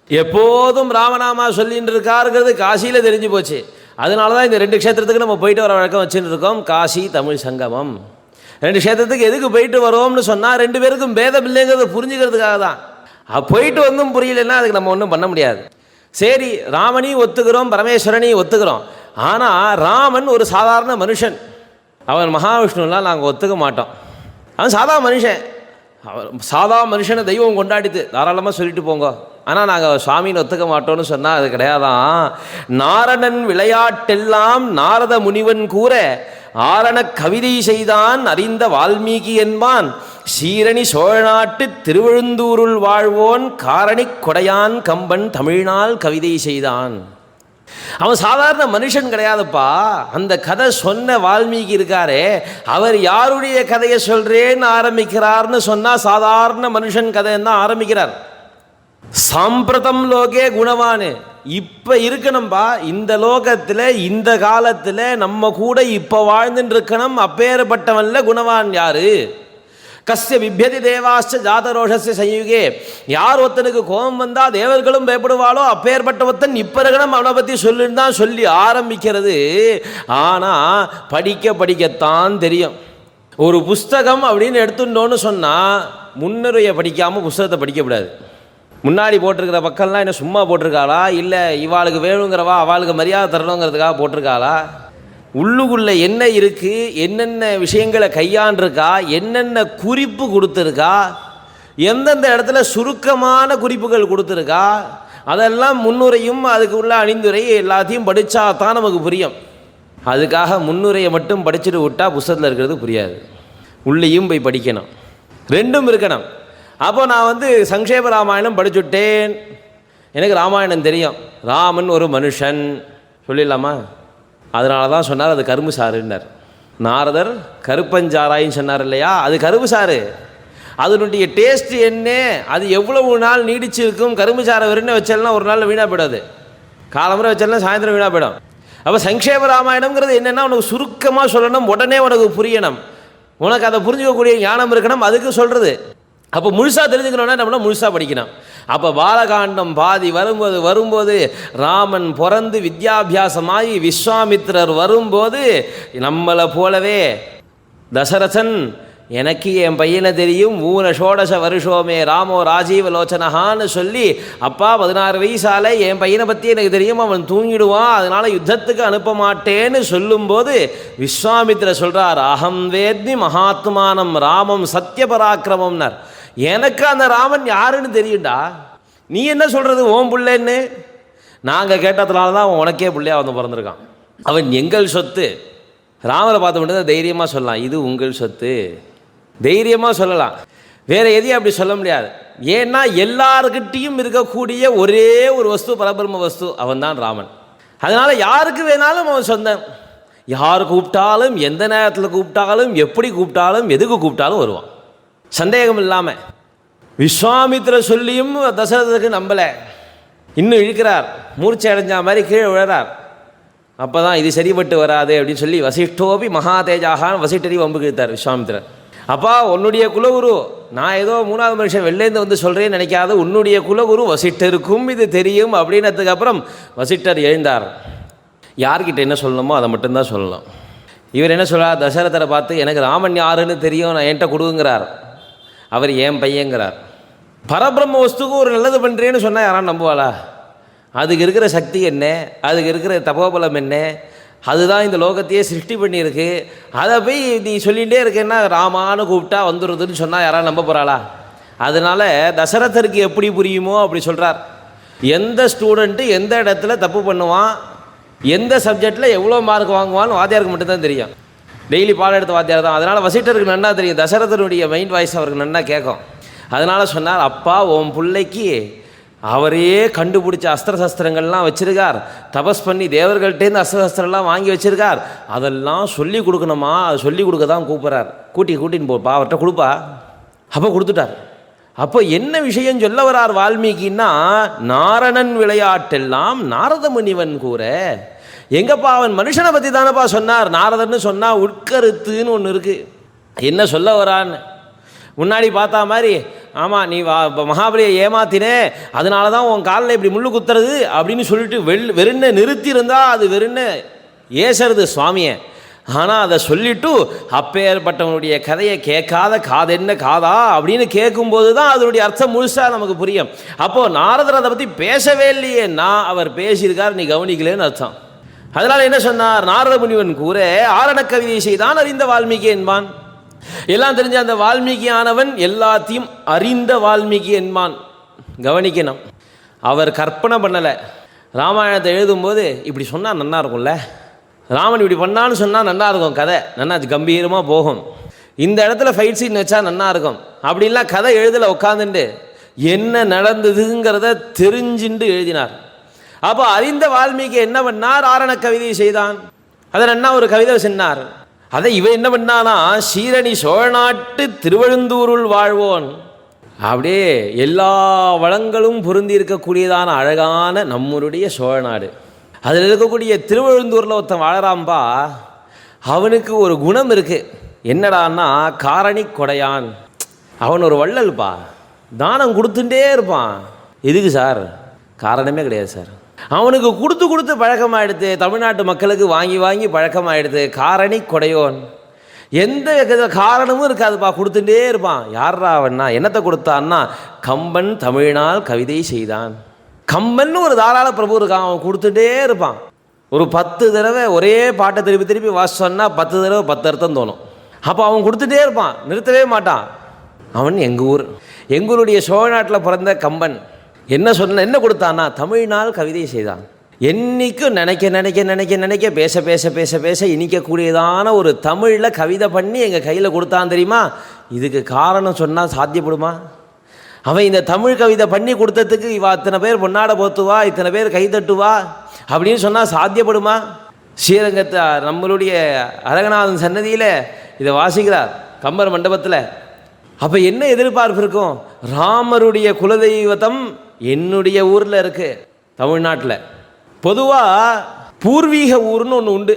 எப்போதும் ராமநாமா சொல்லின்னு இருக்காருங்கிறது காசியில் தெரிஞ்சு போச்சு. அதனால தான் இந்த 2 க்ஷேத்திரத்துக்கு நம்ம போயிட்டு வர வழக்கம் வச்சுன்னு இருக்கோம். காசி தமிழ் சங்கமம் 2 க்ஷேத்திரத்துக்கு எதுக்கு போயிட்டு வரோம்னு சொன்னால் 2 பேருக்கும் பேதம் இல்லைங்கிறத புரிஞ்சுக்கிறதுக்காக தான். போயிட்டு வந்தும் புரியலைன்னா அதுக்கு நம்ம ஒன்றும் பண்ண முடியாது. சரி, ராமனையும் ஒத்துக்கிறோம், பரமேஸ்வரனையும் ஒத்துக்கிறோம். ஆனால் ராமன் ஒரு சாதாரண மனுஷன், அவன் மகாவிஷ்ணுலாம் நாங்கள் ஒத்துக்க மாட்டோம். அவன் சாதா மனுஷன். அவர் சாதா மனுஷனை தெய்வம் கொண்டாடித்து தாராளமாக சொல்லிட்டு போங்க. ஆனால் நாங்கள் சுவாமின்னு ஒத்துக்க மாட்டோம்னு சொன்னால் அது கிடையாதான். நாரணன் விளையாட்டெல்லாம் நாரத முனிவன் கூற ஆரண கவிதை செய்தான் அறிந்த வால்மீகி என்பான் சீரணி சோழநாட்டு திருவழுந்தூருள் வாழ்வோன் காரணி கொடையான் கம்பன் தமிழ்நாள் கவிதை செய்தான். அவன் சாதாரண மனுஷன் கிடையாதுப்பா. அந்த கதை சொன்ன வால்மீகி இருக்காரே, அவர் யாருடைய கதையை சொல்றேன்னு ஆரம்பிக்கிறார்னு சொன்னால் சாதாரண மனுஷன் கதைன்னு தான் ஆரம்பிக்கிறார். சாம்பிரதம் லோகே குணவானு, இப்போ இருக்கணும்பா இந்த லோகத்தில் இந்த காலத்தில் நம்ம கூட இப்போ வாழ்ந்துட்டு இருக்கணும். அப்பேற்பட்டவன்ல குணவான் யாரு? கஸ்ய விப்யதி தேவாஸ்ச ஜாதரோஷஸ்ய சயுகே, யார் ஒருத்தனுக்கு கோபம் வந்தால் தேவர்களும் பயப்படுவாளோ அப்பேற்பட்ட ஒருத்தன் இப்போ இருக்கணும், அவனை பற்றி சொல்லுன்னு தான் சொல்லி ஆரம்பிக்கிறது. ஆனால் படிக்கத்தான் தெரியும். ஒரு புஸ்தகம் அப்படின்னு எடுத்துட்டோன்னு சொன்னால் முன்னுரையை படிக்காமல் புஸ்தகத்தை படிக்கக்கூடாது. முன்னாடி போட்டிருக்கிற மக்கள்லாம் என்ன சும்மா போட்டிருக்காளா, இல்லை இவாளுக்கு வேணுங்கிறவா அவளுக்கு மரியாதை தரணுங்கிறதுக்காக போட்டிருக்காளா, உள்ளுக்குள்ளே என்ன இருக்குது, என்னென்ன விஷயங்களை கையாண்டிருக்கா, என்னென்ன குறிப்பு கொடுத்துருக்கா, எந்தெந்த இடத்துல சுருக்கமான குறிப்புகள் கொடுத்துருக்கா, அதெல்லாம் முன்னுரையும் அதுக்கு உள்ள அணிந்துரை எல்லாத்தையும் படித்தா தான் நமக்கு புரியும். அதுக்காக முன்னுரையை மட்டும் படிச்சுட்டு விட்டால் புஸ்தகத்தில் இருக்கிறது புரியாது. உள்ளேயும் போய் படிக்கணும், ரெண்டும் இருக்கணும். அப்போ நான் சங்கேப ராமாயணம் படிச்சுட்டேன், எனக்கு ராமாயணம் தெரியும். ராமன் ஒரு மனுஷன் சொல்லிடலாமா? அதனால தான் சொன்னார் அது கரும்பு சாறுன்னார். நாரதர் கருப்பஞ்சாராயின்னு சொன்னார் இல்லையா, அது கரும்பு சாறு. அதனுடைய டேஸ்ட் என்ன, அது எவ்வளவு நாள் நீடிச்சு இருக்கும்? கரும்பு சாரை வெறுன்னு வச்சாலும் ஒரு நாள் வீணாக போயிடாது, காலமுறை வச்சாலும் சாயந்தரம் வீணாக போயிடும். அப்போ சங்கேப ராமாயணம்ங்கிறது என்னென்னா உனக்கு சுருக்கமாக சொல்லணும், உடனே உனக்கு புரியணும், உனக்கு அதை புரிஞ்சுக்கக்கூடிய ஞானம் இருக்கணும், அதுக்கு சொல்கிறது. அப்போ முழுசாக தெரிஞ்சுக்கணுன்னா நம்மள முழுசாக படிக்கணும். அப்போ பாலகாண்டம் பாதி வரும்போது ராமன் பிறந்து வித்யாபியாசமாகி விஸ்வாமித்திரர் வரும்போது நம்மளை போலவே தசரதன் எனக்கு என் பையனை தெரியும், 3 ஷோடச வருஷோமே ராமோ ராஜீவ லோச்சனஹான்னு சொல்லி, அப்பா 16 வயசால என் பையனை பற்றி எனக்கு தெரியும், அவன் தூங்கிடுவான், அதனால் யுத்தத்துக்கு அனுப்ப மாட்டேன்னு சொல்லும்போது விஸ்வாமித்திரர் சொல்கிறார், அகம் வேத்மி மகாத்மானம் ராமம் சத்யபராக்கிரமம்னார். எனக்கு அந்த ராமன் யாருன்னு தெரியும்டா, நீ என்ன சொல்கிறது ஓம் பிள்ளைன்னு? நாங்கள் கேட்டதுனால தான் அவன் உனக்கே பிள்ளையாக பிறந்திருக்கான். அவன் எங்கள் சொத்து. ராமரை பார்த்து மட்டும் தைரியமாக சொல்லலாம், இது உங்கள் சொத்து, தைரியமாக சொல்லலாம். வேறு எதையும் அப்படி சொல்ல முடியாது. ஏன்னா எல்லாருக்கிட்டையும் இருக்கக்கூடிய ஒரே ஒரு வஸ்து பரபிரம்ம வஸ்து, அவன் தான் ராமன். அதனால் யாருக்கு வேணாலும் அவன் சொந்தம். யார் கூப்பிட்டாலும், எந்த நேரத்தில் கூப்பிட்டாலும், எப்படி கூப்பிட்டாலும், எதுக்கு கூப்பிட்டாலும் வருவான், சந்தேகம் இல்லாமல். விஸ்வாமித்திர சொல்லியும் தசரதற்கு நம்பலை, இன்னும் இழுக்கிறார், மூர்ச்சை அடைஞ்சா மாதிரி கீழே விழுறார். அப்போ தான் இது சரிபட்டு வராது அப்படின்னு சொல்லி வசிஷ்டோபி மகாதேஜாக வசிஷ்டரி வம்பு கிழித்தார் விஸ்வாமித்திரர். அப்பா உன்னுடைய குலகுரு, நான் ஏதோ 3வது மனுஷன் வெளிலேருந்து சொல்கிறேன்னு நினைக்காது, உன்னுடைய குலகுரு வசிஷ்டருக்கும் இது தெரியும் அப்படின்னதுக்கு அப்புறம் வசிஷ்டர் எழுந்தார். யார்கிட்ட என்ன சொல்லணுமோ அதை மட்டும்தான் சொல்லணும். இவர் என்ன சொல்கிறார், தசரதரை பார்த்து எனக்கு ராமன் யாருன்னு தெரியும், நான் என்கிட்ட கொடுங்கிறார். அவர் என் பையங்கிறார். பரபிரம்ம வஸ்துக்கு ஒரு நல்லது பண்ணுறேன்னு சொன்னால் யாராலும் நம்புவாளா? அதுக்கு இருக்கிற சக்தி என்ன, அதுக்கு இருக்கிற தபோபலம் என்ன, அதுதான் இந்த லோகத்தையே சிருஷ்டி பண்ணியிருக்கு. அதை போய் நீ சொல்லிகிட்டே இருக்கேன்னா ராமானு கூப்பிட்டா வந்துடுறதுன்னு சொன்னால் யாராலும் நம்ப போகிறாளா? அதனால் தசரதருக்கு எப்படி புரியுமோ அப்படி சொல்கிறார். எந்த ஸ்டூடெண்ட்டு எந்த இடத்துல தப்பு பண்ணுவான், எந்த சப்ஜெக்டில் எவ்வளோ மார்க் வாங்குவான்னு வாத்தியாருக்கு மட்டும்தான் தெரியும். டெய்லி பாடம் எடுத்த வாத்தியார் தான். அதனால் வசிஷ்டருக்கு நன்னா தெரியும், தசரதனுடைய மைண்ட் வாய்ஸ் அவருக்கு நன்னா கேட்கும். அதனால் சொன்னார், அப்பா உன் பிள்ளைக்கு அவரையே கண்டுபிடிச்ச அஸ்திரசஸ்திரங்கள்லாம் வச்சுருக்கார், தபஸ் பண்ணி தேவர்கள்ட்டேருந்து அஸ்திரசஸ்திரம்லாம் வாங்கி வச்சுருக்கார், அதெல்லாம் சொல்லி கொடுக்கணுமா, அது சொல்லி கொடுக்க தான் கூப்பிட்றார். கூட்டின்னு போப்பா, அவர்கிட்ட கொடுப்பா. அப்போ கொடுத்துட்டார். அப்போ என்ன விஷயம் சொல்ல வரார் வால்மீகின்னா, நாரணன் விளையாட்டெல்லாம் நாரத முனிவன் கூற. எங்கப்பா அவன் மனுஷனை பற்றி தானப்பா சொன்னார். நாரதன்னு சொன்னால் உட்கருத்துன்னு ஒன்று இருக்குது. என்ன சொல்ல வரான்னு முன்னாடி பார்த்தா மாதிரி, ஆமாம் நீ மகாபலியை ஏமாத்தினே, அதனால தான் உன் காலில் இப்படி முள்ளு குத்துறது அப்படின்னு சொல்லிட்டு வெறுன்னு நிறுத்தியிருந்தா அது வெறுன்னு ஏசுறது சுவாமியை. ஆனால் அதை சொல்லிவிட்டு அப்பேற்பட்டவனுடைய கதையை கேட்காத காதென்ன காதா அப்படின்னு கேட்கும்போது தான் அதனுடைய அர்த்தம் முழுசாக நமக்கு புரியும். அப்போது நாரதர் அதை பற்றி பேசவே இல்லையேன்னா அவர் பேசியிருக்கார், நீ கவனிக்கலேன்னு அர்த்தம். அதனால் என்ன சொன்னார், நாரத முனிவன் கூற ஆரண கவிதை செய்தான் அறிந்த வால்மீகி என்பான். எல்லாம் தெரிஞ்ச அந்த வால்மீகி ஆனவன் எல்லாத்தையும் அறிந்த வால்மீகி என்பான். கவனிக்கணும், அவர் கற்பனை பண்ணலை. ராமாயணத்தை எழுதும்போது இப்படி சொன்னால் நல்லா இருக்கும்ல, ராமன் இப்படி பண்ணான்னு சொன்னால் நல்லா இருக்கும், கதை நல்லா கம்பீரமாக போகும், இந்த இடத்துல ஃபைட் சீன் வச்சா நல்லா இருக்கும் அப்படின்லாம் கதை எழுதலை. உட்காந்துட்டு என்ன நடந்ததுங்கிறத தெரிஞ்சுட்டு எழுதினார். அப்போ அறிந்த வால்மீகி என்ன பண்ணார்? ஆரண கவிதை செய்தான். அதை அண்ணா ஒரு கவிதை சொன்னார். அதை இவன் என்ன பண்ணானா, சீரணி சோழநாட்டு திருவழுந்தூருள் வாழ்வோன், அப்படியே எல்லா வளங்களும் பொருந்தி இருக்கக்கூடியதான அழகான நம்மளுடைய சோழநாடு, அதில் இருக்கக்கூடிய திருவழுந்தூரில் ஒருத்தன் வாழறாம்பா. அவனுக்கு ஒரு குணம் இருக்கு. என்னடான்னா காரணி கொடையான். அவன் ஒரு வள்ளல்பா, தானம் கொடுத்துட்டே இருப்பான். எதுக்கு சார்? காரணமே கிடையாது சார். அவனுக்கு கொடுத்து கொடுத்து பழக்கமாயிடுது, தமிழ்நாட்டு மக்களுக்கு வாங்கி வாங்கி பழக்கமாயிடுது. காரணி கொடையோன், எந்த காரணமும் இருக்காதுப்பா, கொடுத்துட்டே இருப்பான். யாரா அவன்னா? என்னத்தை கொடுத்தான்னா, கம்பன் தமிழ்நாள் கவிதை செய்தான். கம்பன் ஒரு தாராள பிரபு இருக்கான், அவன் கொடுத்துட்டே இருப்பான். ஒரு 10 தடவை ஒரே பாட்டை திருப்பி திருப்பி வாசிச்சோன்னா 10 தடவை 10 அர்த்தம் தோணும். அப்போ அவன் கொடுத்துட்டே இருப்பான், நிறுத்தவே மாட்டான். அவன் எங்களுடைய சோழநாட்டில் பிறந்த கம்பன் என்ன கொடுத்தான்னா, தமிழ்நாள் கவிதை செய்தான். என்னைக்கும் நினைக்க நினைக்க நினைக்க நினைக்க பேச பேச பேச பேச இனிக்கக்கூடியதான ஒரு தமிழில் கவிதை பண்ணி எங்கள் கையில் கொடுத்தான் தெரியுமா? இதுக்கு காரணம் சொன்னால் சாத்தியப்படுமா? அவன் இந்த தமிழ் கவிதை பண்ணி கொடுத்ததுக்கு இத்தனை பேர் பொன்னாட போத்துவா, இத்தனை பேர் கைதட்டுவா அப்படின்னு சொன்னால் சாத்தியப்படுமா? ஸ்ரீரங்கத்தை நம்மளுடைய அரங்கநாதன் சன்னதியில் இதை வாசிக்கிறார், கம்பர் மண்டபத்தில். அப்போ என்ன எதிர்பார்ப்பு இருக்கும்? ராமருடைய குலதெய்வத்தம் என்னுடைய ஊரில் இருக்குது. தமிழ்நாட்டில் பொதுவாக பூர்வீக ஊர்னு ஒன்று உண்டு.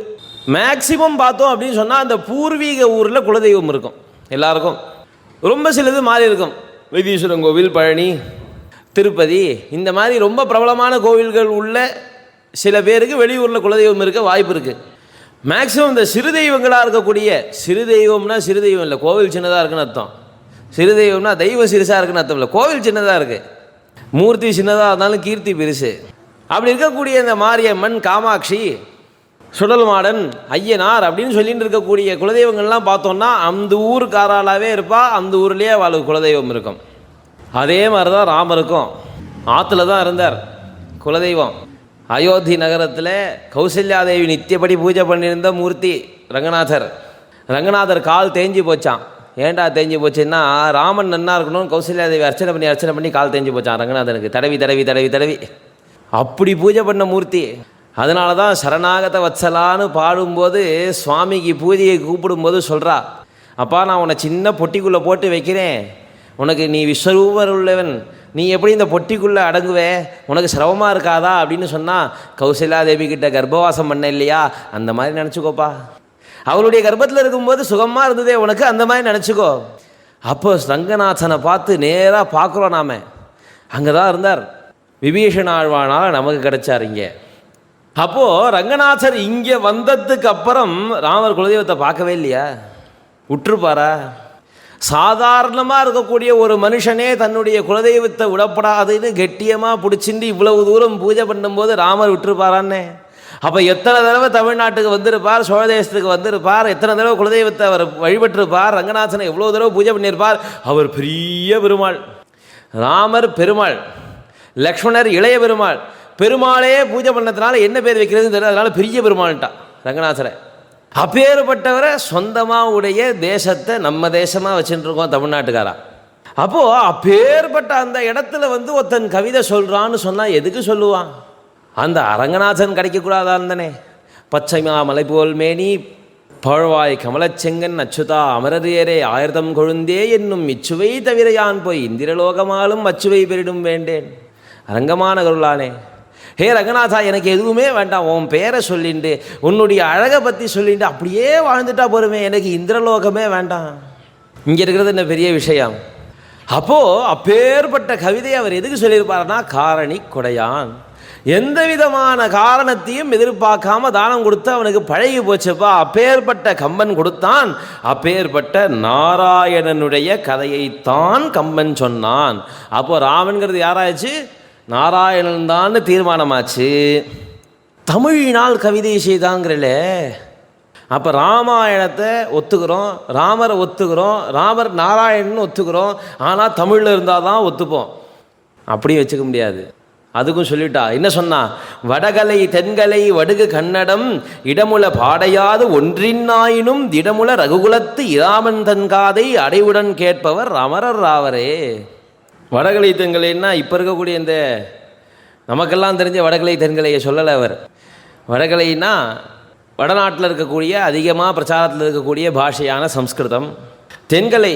மேக்சிமம் பார்த்தோம் அப்படின்னு சொன்னால் அந்த பூர்வீக ஊரில் குலதெய்வம் இருக்கும் எல்லாருக்கும். ரொம்ப சிலது மாறி இருக்கும். வைத்தீஸ்வரன் கோவில், பழனி, திருப்பதி, இந்த மாதிரி ரொம்ப பிரபலமான கோவில்கள் உள்ள சில பேருக்கு வெளியூரில் குலதெய்வம் இருக்க வாய்ப்பு இருக்குது. மேக்சிமம் இந்த சிறு தெய்வங்களாக இருக்கக்கூடிய, சிறு தெய்வம்னா சிறு தெய்வம் இல்லை, கோவில் சின்னதாக இருக்குன்னு அர்த்தம். சிறு தெய்வம்னா தெய்வம் சிறுசாக இருக்குன்னு அர்த்தம் இல்லை, கோவில் சின்னதாக இருக்குது. மூர்த்தி சின்னதாக இருந்தாலும் கீர்த்தி பெருசு. அப்படி இருக்கக்கூடிய இந்த மாரியம்மன், காமாட்சி, சுடல் மாடன், ஐயனார் அப்படின்னு சொல்லிட்டு இருக்கக்கூடிய குலதெய்வங்கள்லாம் பார்த்தோன்னா அந்த ஊருக்காராலாவே இருப்பா, அந்த ஊர்லேயே அவளுக்கு குலதெய்வம் இருக்கும். அதே மாதிரி தான் ராமருக்கும் ஆற்றுல தான் இருந்தார் குலதெய்வம். அயோத்தி நகரத்தில் கௌசல்யாதேவி நித்தியப்படி பூஜை பண்ணியிருந்த மூர்த்தி ரங்கநாதர். ரங்கநாதர் கால் தேஞ்சு போச்சான். ஏன்டா தேஞ்சு போச்சுன்னா, ராமன் நன்னா இருக்கணும், கௌசல்யாதேவி அர்ச்சனை பண்ணி கால் தேஞ்சு போச்சான் ரங்கநாதனுக்கு. தடவி தடவி தடவி தடவி அப்படி பூஜை பண்ண மூர்த்தி. அதனால தான் சரணாகத வத்சலான்னு பாடும்போது சுவாமிக்கு பூஜையை கூப்பிடும்போது சொல்கிறா, அப்பா நான் உன்னை சின்ன பொட்டிக்குள்ளே போட்டு வைக்கிறேன், உனக்கு நீ விஸ்வரூபர் உள்ளவன், நீ எப்படி இந்த பொட்டிக்குள்ளே அடங்குவே, உனக்கு சிரமமாக இருக்காதா அப்படின்னு சொன்னால், கௌசல்யாதேவி கிட்ட கர்ப்பவாசம் பண்ண இல்லையா, அந்த மாதிரி நினச்சிக்கோப்பா. அவளுடைய கர்ப்பத்தில் இருக்கும்போது சுகமாக இருந்ததே உனக்கு, அந்த மாதிரி நினச்சிக்கோ. அப்போ ரங்கநாதனை பார்த்து நேராக பார்க்குறோம் நாம். அங்கே தான் இருந்தார் விபீஷண ஆழ்வானால் நமக்கு கிடைச்சார் இங்கே. அப்போது ரங்கநாதர் இங்கே வந்ததுக்கு அப்புறம் ராமர் குலதெய்வத்தை பார்க்கவே இல்லையா? விட்டுருப்பாரா? சாதாரணமாக இருக்கக்கூடிய ஒரு மனுஷனே தன்னுடைய குலதெய்வத்தை விடப்படாதுன்னு கெட்டியமாக பிடிச்சிட்டு இவ்வளவு தூரம் பூஜை பண்ணும்போது ராமர் விட்டுருப்பாரான்னே. அப்போ எத்தனை தடவை தமிழ்நாட்டுக்கு வந்திருப்பார், சோழ தேசத்துக்கு வந்திருப்பார், எத்தனை தடவை குலதெய்வத்தை அவர் வழிபட்டிருப்பார், ரங்கநாதனை எவ்வளோ தடவை பூஜை பண்ணியிருப்பார். அவர் பெரிய பெருமாள், ராமர் பெருமாள், லக்ஷ்மணர் இளைய பெருமாள். பெருமாளே பூஜை பண்ணதுனால என்ன பேர் வைக்கிறதுன்னு தெரியல, அதனால பெரிய பெருமாள்ட்டான் ரங்கநாதரை. அப்பேற்பட்டவரை சொந்தமாக உடைய தேசத்தை நம்ம தேசமாக வச்சுட்டுருக்கோம் தமிழ்நாட்டுக்காரா. அப்போது அப்பேற்பட்ட அந்த இடத்துல ஒருத்தன் கவிதை சொல்கிறான்னு சொன்னால் எதுக்கு சொல்லுவான்? அந்த அரங்கநாதன் கிடைக்கக்கூடாதான் தானே. பச்சைமா மலை போல் மேனி பழவாய் கமலச்செங்கன் அச்சுதா அமரரேரே ஆயிரதம் கொழுந்தே என்னும் இச்சுவை தவிர யான் போய் இந்திரலோகமாலும் அச்சுவை பெரிடும் வேண்டேன். அரங்கமான கருளானே, ஹே ரங்கநாதா, எனக்கு எதுவுமே வேண்டாம், உன் பேரை சொல்லிண்டு உன்னுடைய அழகை பற்றி சொல்லிட்டு அப்படியே வாழ்ந்துட்டா போருமே, எனக்கு இந்திரலோகமே வேண்டாம். இங்கே இருக்கிறது என்ன பெரிய விஷயம்? அப்போது அப்பேற்பட்ட கவிதையை அவர் எதுக்கு சொல்லியிருப்பாருன்னா, காரணி கொடையான். எந்த விதமான காரணத்தையும் எதிர்பார்க்காம தானம் கொடுத்து அவனுக்கு பழகி போச்சுப்பா. அப்பேற்பட்ட கம்பன் கொடுத்தான். அப்பேற்பட்ட நாராயணனுடைய கதையைத்தான் கம்பன் சொன்னான். அப்போ ராமன்கிறது யாராச்சு? நாராயணன் தான் தீர்மானமாச்சு. தமிழினால் கவிதை செய்தாங்கிறல. அப்போ ராமாயணத்தை ஒத்துக்கிறோம், ராமரை ஒத்துக்கிறோம், ராமர் நாராயணன் ஒத்துக்கிறோம். ஆனால் தமிழில் இருந்தால் தான் ஒத்துப்போம். அப்படியும் வச்சுக்க முடியாது. அதுக்கும் சொல்லிட்டா. என்ன சொன்னா? வடகலை தென்கலை வடுகு கன்னடம் இடமுல பாடையாது ஒன்றின்னாயினும் திடமுல ரகுகுலத்து இராமன் தன்காதை அடைவுடன் கேட்பவர் அமரர் ராவரே. வடகலை தென்கலைன்னா இப்போ இருக்கக்கூடிய இந்த நமக்கெல்லாம் தெரிஞ்ச வடகலை தென்கலையை சொல்லலை அவர். வடகலைன்னா வடநாட்டில் இருக்கக்கூடிய அதிகமாக பிரச்சாரத்தில் இருக்கக்கூடிய பாஷையான சம்ஸ்கிருதம். தென்கலை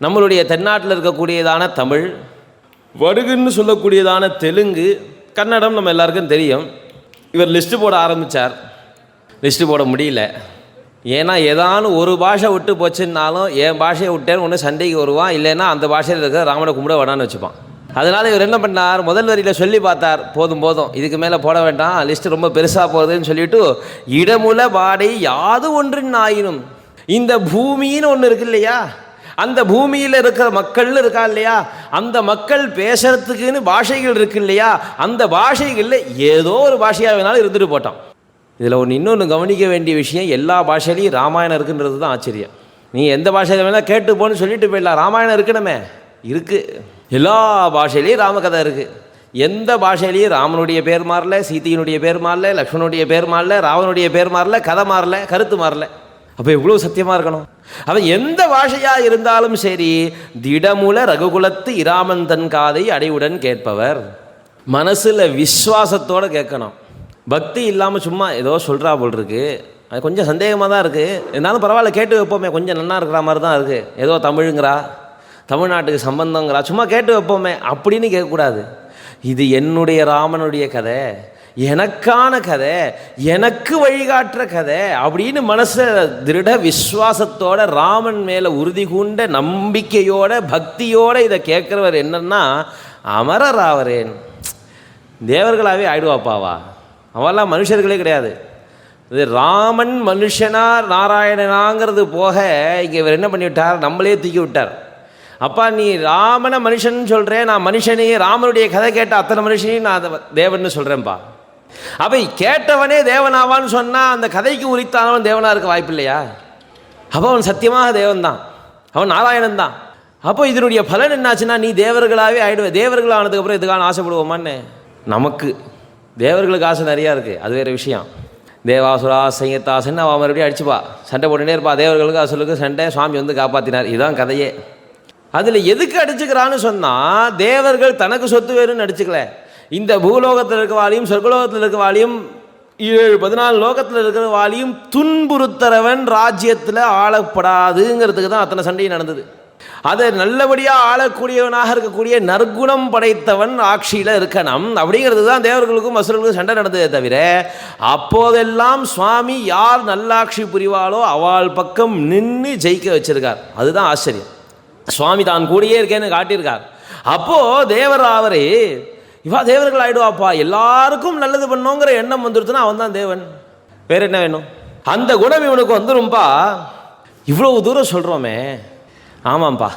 நம்மளுடைய தென்னாட்டில் இருக்கக்கூடியதான தமிழ். வடுகுன்னு சொல்லக்கூடியதான தெலுங்கு, கன்னடம் நம்ம எல்லாருக்கும் தெரியும். இவர் லிஸ்ட்டு போட ஆரம்பித்தார். லிஸ்ட்டு போட முடியல. ஏன்னா ஏதானு ஒரு பாஷை விட்டு போச்சுன்னாலும் என் பாஷையை விட்டேன்னு ஒன்று சண்டைக்கு வருவான், இல்லைன்னா அந்த பாஷையில் இருக்கிற ராமனை கும்பிட வேடான்னு வச்சுப்பான். அதனால் இவர் என்ன பண்ணார், முதல் வரியில் சொல்லி பார்த்தார், போதும் இதுக்கு மேலே போட வேண்டாம், லிஸ்ட்டு ரொம்ப பெருசாக போகுதுன்னு சொல்லிவிட்டு, இடமுல பாடை யாது ஒன்றின் ஆயினும், இந்த பூமின்னு ஒன்று இருக்கு இல்லையா, அந்த பூமியில் இருக்கிற மக்கள் இருக்கா இல்லையா, அந்த மக்கள் பேசுறதுக்குன்னு பாஷைகள் இருக்கு இல்லையா, அந்த பாஷைகளில் ஏதோ ஒரு பாஷையாக வேணாலும் இருந்துட்டு போட்டான். இதில் இன்னொன்று கவனிக்க வேண்டிய விஷயம், எல்லா பாஷையிலையும் ராமாயணம் இருக்குன்றது தான் ஆச்சரியம். நீ எந்த பாஷையில் வேணால் கேட்டு போன்னு சொல்லிட்டு போயிடலாம், ராமாயணம் இருக்கணுமே, இருக்குது. எல்லா பாஷையிலையும் ராமகதை இருக்குது. எந்த பாஷையிலையும் ராமனுடைய பேர் மாறல, சீதையினுடைய பேர் மாறல, லக்ஷ்மணுடைய பேர் மாறல, ராவனுடைய பேர் மாறல, கதை மாறல, கருத்து மாறல. அப்போ எவ்வளோ சத்தியமாக இருக்கணும். அவன் எந்த பாஷையாக இருந்தாலும் சரி, திடமுல ரகுகுலத்து இராமன் தன் காதை அடைவுடன் கேட்பவர். மனசில் விஸ்வாசத்தோடு கேட்கணும். பக்தி இல்லாமல் சும்மா ஏதோ சொல்கிறா போல் இருக்குது, அது கொஞ்சம் சந்தேகமாக தான் இருக்குது. இருந்தாலும் பரவாயில்ல, கேட்டு வைப்போமே, கொஞ்சம் நன்னா இருக்கிற மாதிரி தான் இருக்குது. ஏதோ தமிழுங்கிறா, தமிழ்நாட்டுக்கு சம்பந்தங்கிறா, சும்மா கேட்டு வைப்போமே அப்படின்னு கேட்கக்கூடாது. இது என்னுடைய ராமனுடைய கதை, எனக்கான கதை, எனக்கு வழிகாட்டுற கதை அப்படின்னு மனசை திருட விஸ்வாசத்தோட, ராமன் மேலே உறுதி கொண்ட நம்பிக்கையோட, பக்தியோட இதை கேட்குறவர் என்னன்னா அமரராவரேன். தேவர்களாகவே ஆயிடுவாப்பாவா, அவெல்லாம் மனுஷர்களே கிடையாது. இது ராமன் மனுஷனா நாராயணனாங்கிறது போக இங்கே இவர் என்ன பண்ணிவிட்டார், நம்மளே தூக்கி விட்டார். அப்பா நீ ராமனை மனுஷன் சொல்கிறேன், நான் மனுஷனையே ராமனுடைய கதை கேட்ட அத்தனை மனுஷனையும் நான் தேவன்னு சொல்கிறேன்ப்பா. அப்போ கேட்டவனே தேவனாவான்னு சொன்னால் அந்த கதைக்கு உரித்தானவன் தேவனாக இருக்க வாய்ப்பு இல்லையா? அப்போ அவன் சத்தியமாக தேவன் தான், அவன் நாராயணன் தான். அப்போ இதனுடைய பலன் என்னாச்சுன்னா, நீ தேவர்களாகவே ஆகிடுவேன். தேவர்கள் ஆனதுக்கப்புறம் இதுக்கான ஆசைப்படுவோமான்னு, நமக்கு தேவர்களுக்கு ஆசை நிறையா இருக்குது, அது வேறு விஷயம். தேவாசுரா சையத்தாசன்னு அவன் மறுபடியும் அடிச்சுப்பா, சண்டை போட்டுனே இருப்பா. தேவர்களுக்கு அசுலுக்கு சண்டை, சுவாமி வந்து காப்பாற்றினார், இதுதான் கதையே. அதில் எதுக்கு அடிச்சுக்கிறான்னு சொன்னால், தேவர்கள் தனக்கு சொத்து வேணும்னு அடிச்சுக்கல, இந்த பூலோகத்தில் இருக்க வாலியும் சொர்க்கலோகத்தில் இருக்க வாலியும் 14 லோகத்தில் இருக்கிற வாலியும் துன்புறுத்தரவன் ராஜ்யத்தில் ஆளப்படாதுங்கிறதுக்கு தான் அத்தனை சண்டையும் நடந்தது. அதை நல்லபடியாக ஆளக்கூடியவனாக இருக்கக்கூடிய நற்குணம் படைத்தவன் ஆட்சியில் இருக்கணும் அப்படிங்கிறது தான் தேவர்களுக்கும் அசுரர்களுக்கும் சண்டை நடந்ததே தவிர, அப்போதெல்லாம் சுவாமி யார் நல்லாட்சி புரிவாளோ அவள் பக்கம் நின்று ஜெயிக்க வச்சிருக்கார். அதுதான் ஆச்சரியம். சுவாமி தான் கூடியே இருக்கேன்னு காட்டியிருக்கார். அப்போது தேவர் அவரே இவா தேவர்கள் ஆகிடுவாப்பா, எல்லாருக்கும் நல்லது பண்ணோங்கிற எண்ணம் வந்துடுச்சுன்னா அவன் தான் தேவன், வேற என்ன வேணும்? அந்த குணம் இவனுக்கு வந்துரும்பா. இவ்வளவு தூரம் சொல்கிறோமே, ஆமாம்ப்பா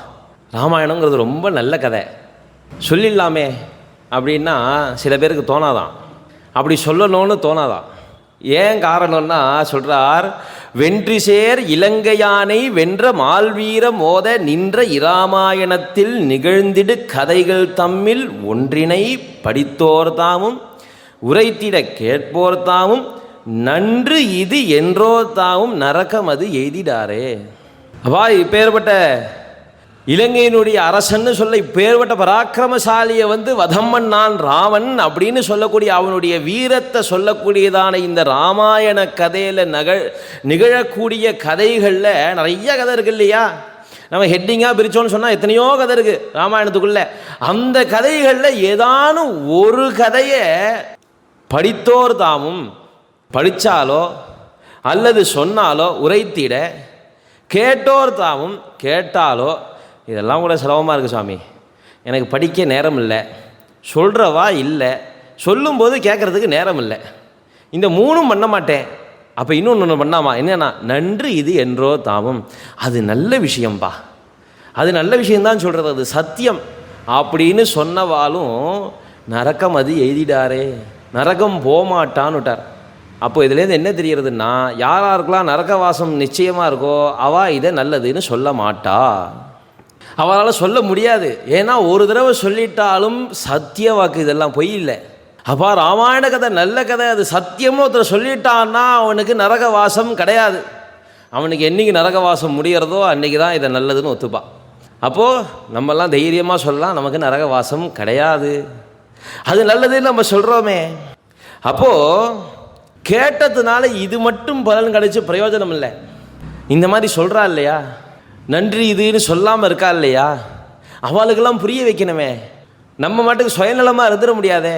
ராமாயணங்கிறது ரொம்ப நல்ல கதை சொல்லிடலாமே அப்படின்னா சில பேருக்கு தோணாதான், அப்படி சொல்லணும்னு தோணாதான். ஏன் காரணம்னா சொல்கிறார், வென்றி சேர் இலங்கையானை வென்ற மால்வீர மோத நின்ற இராமாயணத்தில் நிகழ்ந்திடு கதைகள் தம்மில் ஒன்றினை படித்தோர் தாமும் உரைத்திட கேட்போர் தாமும் நன்று இது என்றோ தாமும் நரகம் அது எய்திடாரே. அப்பா இப்பேற்பட்ட இலங்கையினுடைய அரசன்னு சொல்ல இப்பேற்பட்ட பராக்கிரமசாலியை வந்து வதம் பண்ணான் ராமன் அப்படின்னு சொல்லக்கூடிய அவனுடைய வீரத்தை சொல்லக்கூடியதான இந்த ராமாயண கதையில் நிகழக்கூடிய கதைகளில் நிறைய கதை இருக்கு இல்லையா? நம்ம ஹெட்டிங்காக பிரித்தோன்னு சொன்னால் எத்தனையோ கதை இருக்குது ராமாயணத்துக்குள்ளே. அந்த கதைகளில் ஏதானும் ஒரு கதையை படித்தோர் தாமும் படித்தாலோ அல்லது சொன்னாலோ உரைத்திட கேட்டோர் தாமும் கேட்டாலோ, இதெல்லாம் கூட சிரமமாக இருக்குது சுவாமி, எனக்கு படிக்க நேரம் இல்லை, சொல்கிறவா இல்லை, சொல்லும்போது கேட்குறதுக்கு நேரம் இல்லை, இந்த 3ம் பண்ண மாட்டேன். அப்போ இன்னொன்று பண்ணாமா, என்னன்னா நன்று இது என்றோ தாமும். அது நல்ல விஷயம்பா, அது நல்ல விஷயந்தான் சொல்கிறது, அது சத்தியம் அப்படின்னு சொன்னவாலும் நரக்கம் அது எய்திடாரே, நரகம் போமாட்டான்னு விட்டார். அப்போ இதுலேருந்து என்ன தெரிகிறதுன்னா, யாராருக்கெல்லாம் நரகவாசம் நிச்சயமாக இருக்கோ அவள் இதை நல்லதுன்னு சொல்ல மாட்டா, அவளால் சொல்ல முடியாது. ஏன்னா ஒரு தடவை சொல்லிட்டாலும் சத்திய வாக்கு, இதெல்லாம் பொய் இல்லை. அப்பா ராமாயண கதை நல்ல கதை, அது சத்தியம்னு ஒருத்தர் சொல்லிட்டான்னா அவனுக்கு நரகவாசம் கிடையாது. அவனுக்கு என்றைக்கு நரகவாசம் முடிகிறதோ அன்றைக்கி தான் இதை நல்லதுன்னு ஒத்துப்பான். அப்போது நம்மெல்லாம் தைரியமாக சொல்லலாம், நமக்கு நரகவாசம் கிடையாது. அது நல்லதுன்னு நம்ம சொல்கிறோமே. அப்போது கேட்டதுனால இது மட்டும் பலன் கிடைச்சி பிரயோஜனம் இல்லை. இந்த மாதிரி சொல்கிறா இல்லையா, நன்றி இதுன்னு சொல்லாமல் இருக்கா இல்லையா, அவளுக்கெல்லாம் புரிய வைக்கணுமே. நம்ம மட்டுக்கு சுயநலமாக இருந்துட முடியாதே,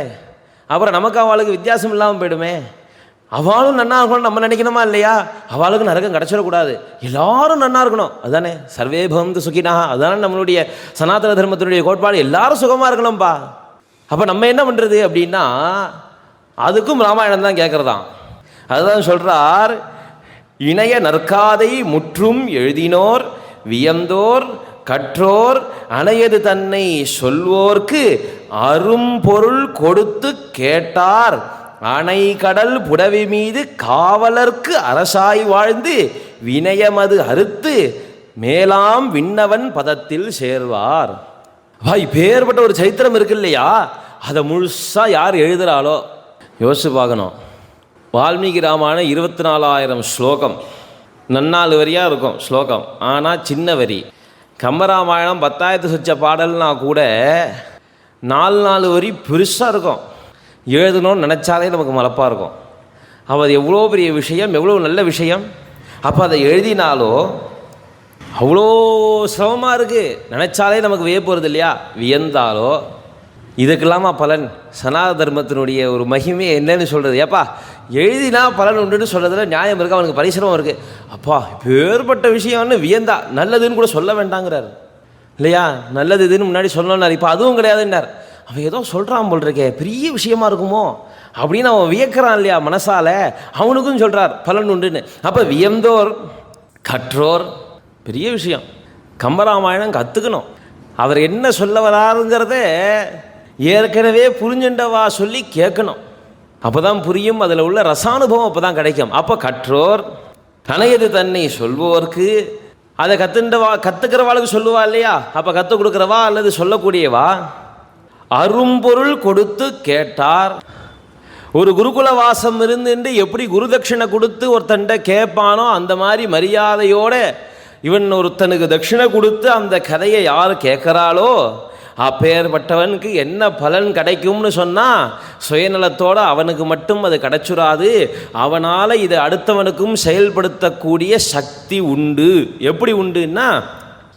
அப்புறம் நமக்கு அவளுக்கு வித்தியாசம் இல்லாமல் போயிடுமே. அவளும் நன்னா இருக்கணும் நம்ம நினைக்கணுமா இல்லையா, அவளுக்கு நரகம் கிடச்சிடக்கூடாது, எல்லாரும் நன்னா இருக்கணும். அதுதானே சர்வே பவந்து சுகினா, அதுதானே நம்மளுடைய சனாதன தர்மத்தினுடைய கோட்பாடு. எல்லாரும் சுகமாக இருக்கணும்ப்பா. அப்போ நம்ம என்ன பண்ணுறது அப்படின்னா, அதுக்கும் ராமாயணம் தான் கேட்குறதான். அதுதான் சொல்கிறார், இணைய நற்காதை முற்றும் எழுதினோர் வியந்தோர் கற்றோர் அணையது தன்னை சொல்வோர்க்கு அரும்பொருள் கொடுத்து கேட்டார் அணை கடல் புடவி மீது காவலர்க்கு அரசாய் வாழ்ந்து வினயமது அறுத்து மேலாம் விண்ணவன் பதத்தில் சேர்வார். பேர்பட்ட ஒரு சரித்திரம் இருக்கு இல்லையா, அதை முழுசாக யார் எழுதுகிறாளோ யோசிச்சு பார்க்கணும். வால்மீகி ராமாயணம் 24,000 ஸ்லோகம், 4 வரியாக இருக்கும் ஸ்லோகம், ஆனால் சின்ன வரி. கம்பராமாயணம் 10,000 சொச்ச பாடல்னா கூட 4 வரி பெருசாக இருக்கும். எழுதணும்னு நினச்சாலே நமக்கு மலப்பாக இருக்கும். அப்போ அது எவ்வளோ பெரிய விஷயம், எவ்வளோ நல்ல விஷயம். அப்போ அதை எழுதினாலோ அவ்வளோ சிரமமாக இருக்குது, நினச்சாலே நமக்கு வியப்புறது இல்லையா. வியந்தாலோ இதுக்கெல்லாமா பலன்? சனாத தர்மத்தினுடைய ஒரு மகிமை என்னன்னு சொல்கிறது. ஏப்பா எழுதினா பலன் உண்டுன்னு சொல்கிறதுல நியாயம் இருக்குது, அவனுக்கு பரிசிரமம் இருக்குது. அப்பா பேர்பட்ட விஷயம்னு வியந்தா நல்லதுன்னு கூட சொல்ல வேண்டாங்கிறார் இல்லையா. நல்லது இதுன்னு முன்னாடி சொல்லணும்னார், இப்போ அதுவும் கிடையாதுன்னார். அவன் ஏதோ சொல்கிறான் போல் இருக்கே, பெரிய விஷயமா இருக்குமோ அப்படின்னு அவன் வியக்கிறான் இல்லையா மனசால, அவனுக்கும் சொல்கிறார் பலன் உண்டுன்னு. அப்போ வியந்தோர் கற்றோர் பெரிய விஷயம். கம்பராமாயணம் கற்றுக்கணும். அவர் என்ன சொல்ல வராருங்கிறத ஏற்கனவே புரிஞ்சுண்டவா சொல்லி கேட்கணும், அப்போ தான் புரியும். அதில் உள்ள ரசானுபவம் அப்போ தான் கிடைக்கும். அப்போ கற்றோர் தனையது தன்னை சொல்வோர்க்கு, அதை கற்றுக்கிறவாளுக்கு சொல்லுவா இல்லையா, அப்போ கற்றுக் கொடுக்குறவா அல்லது சொல்லக்கூடியவா அரும்பொருள் கொடுத்து கேட்டார். ஒரு குருகுல வாசம் இருந்துட்டு எப்படி குருதட்சிணை கொடுத்து ஒருத்தன்ட்ட கேட்பானோ அந்த மாதிரி மரியாதையோட இவன் ஒருத்தனுக்கு தட்சிணை கொடுத்து அந்த கதையை யார் கேட்குறாளோ அப்பேற்பட்டவனுக்கு என்ன பலன் கிடைக்கும்னு சொன்னால், சுயநலத்தோடு அவனுக்கு மட்டும் அது கிடைச்சுராது, அவனால் இதை அடுத்தவனுக்கும் செயல்படுத்தக்கூடிய சக்தி உண்டு. எப்படி உண்டுன்னா,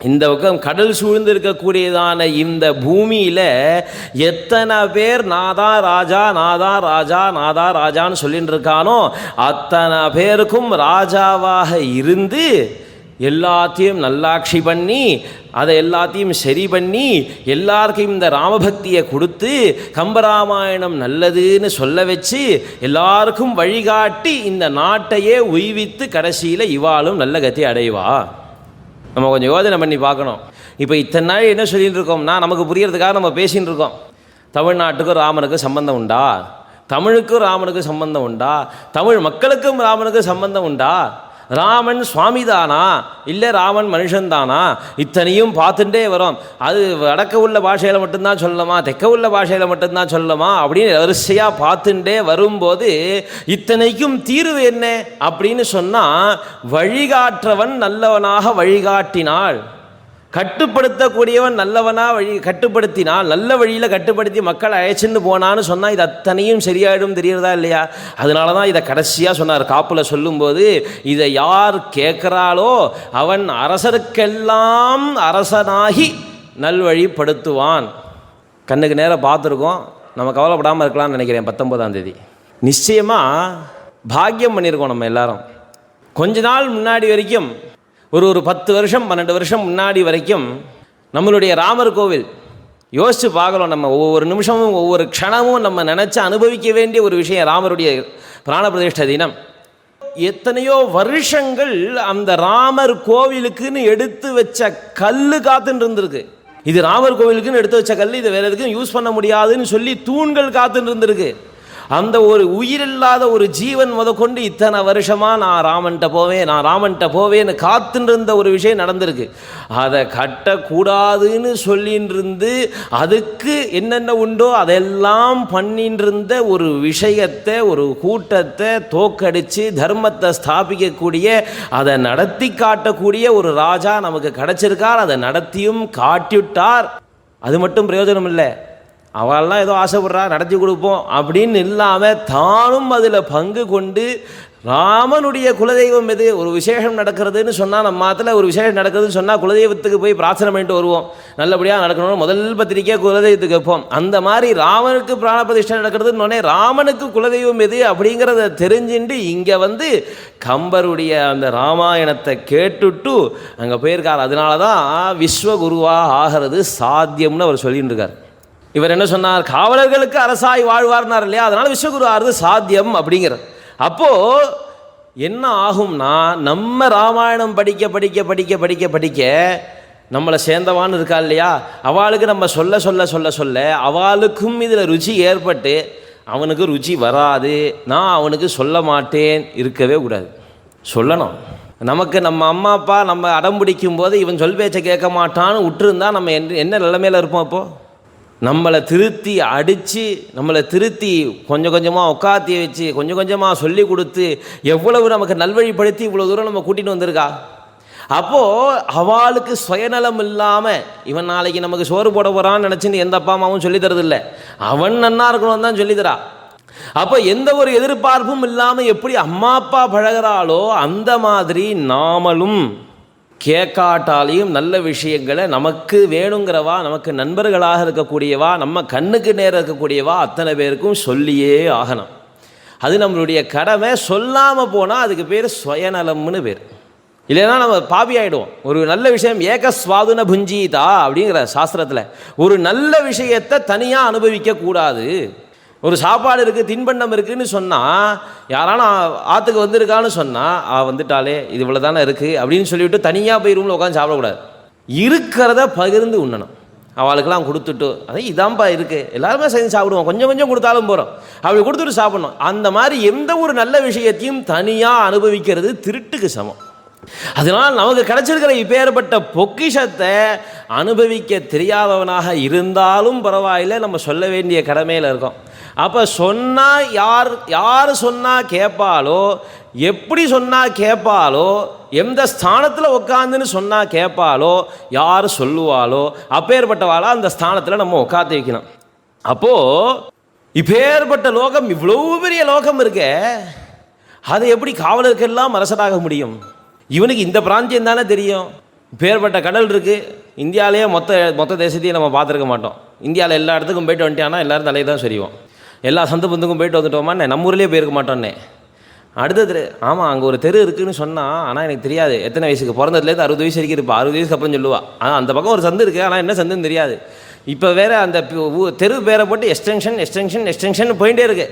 இந்த பக்கம் கடல் சூழ்ந்து இருக்கக்கூடியதான இந்த பூமியில் எத்தனை பேர் நாதா ராஜா நாதா ராஜா நாதா ராஜான்னு சொல்லிட்டு இருக்கானோ அத்தனை பேருக்கும் ராஜாவாக இருந்து எல்லாத்தையும் நல்லாட்சி பண்ணி அதை எல்லாத்தையும் சரி பண்ணி எல்லாருக்கும் இந்த ராமபக்தியை கொடுத்து கம்பராமாயணம் நல்லதுன்னு சொல்ல வச்சு எல்லாருக்கும் வழிகாட்டி இந்த நாட்டையே உய்வித்து கடைசியில் இவாளும் நல்ல கதி அடைவா. நம்ம கொஞ்சம் யோசனை பண்ணி பார்க்கணும். இப்போ இத்தனை நாள் என்ன சொல்லிட்டு இருக்கோம்னா, நமக்கு புரியறதுக்காக நம்ம பேசின்னு இருக்கோம். தமிழ்நாட்டுக்கும் ராமனுக்கும் சம்பந்தம் உண்டா, தமிழுக்கும் ராமனுக்கும் சம்பந்தம் உண்டா, தமிழ் மக்களுக்கும் ராமனுக்கும் சம்பந்தம் உண்டா, ராமன் சுவாமி தானா இல்லை ராமன் மனுஷன்தானா, இத்தனையும் பார்த்துட்டே வரோம். அது வடக்க உள்ள பாஷையில் மட்டும்தான் சொல்லணுமா, தெற்க உள்ள பாஷையில் மட்டும்தான் சொல்லணுமா அப்படின்னு வரிசையாக பார்த்துட்டே வரும்போது இத்தனைக்கும் தீர்வு என்ன அப்படின்னு சொன்னால், வழிகாற்றவன் நல்லவனாக வழிகாட்டினாள், கட்டுப்படுத்தக்கூடியவன் நல்லவனா கட்டுப்படுத்தினால், நல்ல வழியில் கட்டுப்படுத்தி மக்களை அழைச்சின்னு போனான்னு சொன்னால் இது அத்தனையும் சரியாயிடும். தெரியறதா இல்லையா? அதனால தான் இதை கடைசியாக சொன்னார் காப்பில் சொல்லும்போது, இதை யார் கேட்குறாளோ அவன் அரசருக்கெல்லாம் அரசனாகி நல்வழிப்படுத்துவான். கண்ணுக்கு நேரம் பார்த்துருக்கோம், நம்ம கவலைப்படாமல் இருக்கலாம்னு நினைக்கிறேன். 19ஆம் தேதி நிச்சயமாக பாக்கியம் பண்ணியிருக்கோம் நம்ம எல்லாரும். கொஞ்ச நாள் முன்னாடி வரைக்கும் ஒரு 10 வருஷம் 12 வருஷம் முன்னாடி வரைக்கும் நம்மளுடைய ராமர் கோவில் யோசித்து பார்க்கலாம். நம்ம ஒவ்வொரு நிமிஷமும் ஒவ்வொரு க்ஷணமும் நம்ம நினச்சி அனுபவிக்க வேண்டிய ஒரு விஷயம் ராமருடைய பிராண பிரதிஷ்டை தினம். எத்தனையோ வருஷங்கள் அந்த ராமர் கோவிலுக்குன்னு எடுத்து வச்ச கல் காத்துன்னு இருந்திருக்கு. இது ராமர் கோவிலுக்குன்னு எடுத்து வச்ச கல், இது வேறு எதுக்கும் யூஸ் பண்ண முடியாதுன்னு சொல்லி தூண்கள் காத்துன்னு இருந்திருக்கு. அந்த ஒரு உயிரில்லாத ஒரு ஜீவன் முதற்கொண்டு இத்தனை வருஷமாக நான் ராமன்கிட்ட போவேன்னு காத்துன்னு இருந்த ஒரு விஷயம் நடந்திருக்கு. அதை கட்டக்கூடாதுன்னு சொல்லின்னு இருந்து அதுக்கு என்னென்ன உண்டோ அதெல்லாம் பண்ணின்னு இருந்த ஒரு விஷயத்தை, ஒரு கூட்டத்தை தோக்கடித்து தர்மத்தை ஸ்தாபிக்கக்கூடிய, அதை நடத்தி காட்டக்கூடிய ஒரு ராஜா நமக்கு கிடச்சிருக்கார். அதை நடத்தியும் காட்டிவிட்டார். அது மட்டும் பிரயோஜனம் இல்லை, அவள்லாம் ஏதோ ஆசைப்படுறா நடத்தி கொடுப்போம் அப்படின்னு இல்லாமல் தானும் அதில் பங்கு கொண்டு ராமனுடைய குலதெய்வம் எது, ஒரு விசேஷம் நடக்கிறதுன்னு சொன்னால் நம்ம மாத்தில் ஒரு விசேஷம் நடக்கிறதுன்னு சொன்னால் குலதெய்வத்துக்கு போய் பிரார்த்தனை பண்ணிட்டு வருவோம், நல்லபடியாக நடக்கணும்னு முதல் பத்திரிக்கையே குலதெய்வத்துக்கு வைப்போம். அந்த மாதிரி ராமனுக்கு பிராண பிரதிஷ்டை நடக்கிறதுன்னு ராமனுக்கு குலதெய்வம் எது அப்படிங்கிறத தெரிஞ்சுட்டு இங்கே வந்து கம்பருடைய அந்த ராமாயணத்தை கேட்டுட்டு அங்கே போயிருக்கார். அதனால தான் விஸ்வகுருவாக ஆகிறது சாத்தியம்னு அவர் சொல்லிட்டு இருக்கார். இவர் என்ன சொன்னார், காவலர்களுக்கு அரசாய் வாழ்வார்னார் இல்லையா, அதனால் விஸ்வகுரு ஆகிறது சாத்தியம் அப்படிங்கிறார். அப்போது என்ன ஆகும்னா, நம்ம ராமாயணம் படிக்க படிக்க படிக்க படிக்க படிக்க நம்மளை சேர்ந்தவான்னு இருக்கா இல்லையா, அவளுக்கு நம்ம சொல்ல சொல்ல சொல்ல சொல்ல அவளுக்கும் இதில் ருச்சி ஏற்பட்டு அவனுக்கு ருச்சி வராது, நான் அவனுக்கு சொல்ல மாட்டேன், இருக்கவே கூடாது, சொல்லணும். நமக்கு நம்ம அம்மா அப்பா நம்ம அடம் பிடிக்கும் போது இவன் சொல் பேச்சை கேட்க மாட்டான்னு விட்டுருந்தா நம்ம என்ன நிலைமையில் இருப்போம்? அப்போது நம்மளை திருத்தி அடித்து நம்மளை திருத்தி கொஞ்சம் கொஞ்சமாக உட்காத்தி வச்சு கொஞ்சம் கொஞ்சமாக சொல்லி கொடுத்து எவ்வளவு நமக்கு நல்வழிப்படுத்தி இவ்வளோ தூரம் நம்ம கூட்டிகிட்டு வந்திருக்கா. அப்போது அவளுக்கு சுயநலம் இல்லாமல் இவன் நாளைக்கு நமக்கு சோறு போட போகிறான்னு நினச்சின்னு எந்த அப்பா அம்மாவும் சொல்லி தரதில்லை, அவன் நன்னா இருக்கணும்னு தான் சொல்லித்தரா. அப்போ எந்த ஒரு எதிர்பார்ப்பும் இல்லாமல் எப்படி அம்மா அப்பா பழகிறாளோ அந்த மாதிரி நாமளும் கேட்காட்டாலையும் நல்ல விஷயங்களை நமக்கு வேணுங்கிறவா, நமக்கு நண்பர்களாக இருக்கக்கூடியவா, நம்ம கண்ணுக்கு நேரம் இருக்கக்கூடியவா அத்தனை பேருக்கும் சொல்லியே ஆகணும். அது நம்மளுடைய கடமை. சொல்லாமல் போனால் அதுக்கு பேர் சுயநலம்னு பேர். இல்லைன்னா நம்ம பாவி ஆகிடுவோம். ஒரு நல்ல விஷயம் ஏகஸ்வாதுன புஞ்சீதா அப்படிங்கிற சாஸ்திரத்தில் ஒரு நல்ல விஷயத்தை தனியாக அனுபவிக்கக்கூடாது. ஒரு சாப்பாடு இருக்குது, தின்பண்டம் இருக்குதுன்னு சொன்னால், யாரான ஆற்றுக்கு வந்திருக்கான்னு சொன்னால் வந்துட்டாலே இது இவ்வளோ தானே இருக்குது அப்படின்னு சொல்லிவிட்டு தனியாக போய் ரூமில் உட்காந்து சாப்பிடக்கூடாது. இருக்கிறத பகிர்ந்து உண்ணணும். அவளுக்கெல்லாம் கொடுத்துட்டு அதே இதான்ப்பா இருக்குது எல்லாருமே சேர்ந்து சாப்பிடுவோம், கொஞ்சம் கொஞ்சம் கொடுத்தாலும் போகிறோம், அப்படி கொடுத்துட்டு சாப்பிடணும். அந்த மாதிரி எந்த ஒரு நல்ல விஷயத்தையும் தனியாக அனுபவிக்கிறது திருட்டுக்கு சமம். அதனால் நமக்கு கிடைச்சிருக்கிற இப்பேற்பட்ட பொக்கிஷத்தை அனுபவிக்க தெரியாதவனாக இருந்தாலும் பரவாயில்லை, நம்ம சொல்ல வேண்டிய கடமையில் இருக்கோம். அப்போ சொன்னால் யார் சொன்னால் கேட்பாளோ, எப்படி சொன்னால் கேட்பாளோ, எந்த ஸ்தானத்தில் உட்காந்துன்னு சொன்னால் கேட்பாளோ, யார் சொல்லுவாளோ அப்பேற்பட்டவாளா அந்த ஸ்தானத்தில் நம்ம உட்காந்து வைக்கணும். அப்போது இப்பேற்பட்ட லோகம், இவ்வளோ பெரிய லோகம் இருக்க, அது எப்படி காவலருக்கெல்லாம் அரசராக முடியும்? இவனுக்கு இந்த பிராந்தியம் தானே தெரியும். பேர்பட்ட கடல் இருக்குது, இந்தியாவிலேயே மொத்த தேசத்தையும் நம்ம பார்த்துருக்க மாட்டோம். இந்தியாவில் எல்லா இடத்துக்கும் போய்ட்டு வந்துட்டான்னா எல்லோரும் தலையை தான் சொல்லுவோம். எல்லா சந்து பந்துக்கும் போய்ட்டு வந்துட்டோமான்னு நம்ம ஊர்லேயே போயிருக்க மாட்டோன்னே. அடுத்த ஆமாம் அங்கே ஒரு தெரு இருக்குதுன்னு சொன்னால், ஆனால் எனக்கு தெரியாது எத்தனை வயசுக்கு, பிறந்ததுலேருந்து 60 வயசு வரைக்கும் இருப்பா, 60 வயசுக்கு அப்புறம் சொல்லுவா. ஆனால் அந்த பக்கம் ஒரு சந்து இருக்குது, ஆனால் என்ன சந்துன்னு தெரியாது. இப்போ வேறு அந்த தெரு பேரை போட்டு எக்ஸ்டென்ஷன் எக்ஸ்டென்ஷன் எக்ஸ்டென்ஷன் போயிட்டே இருக்குது.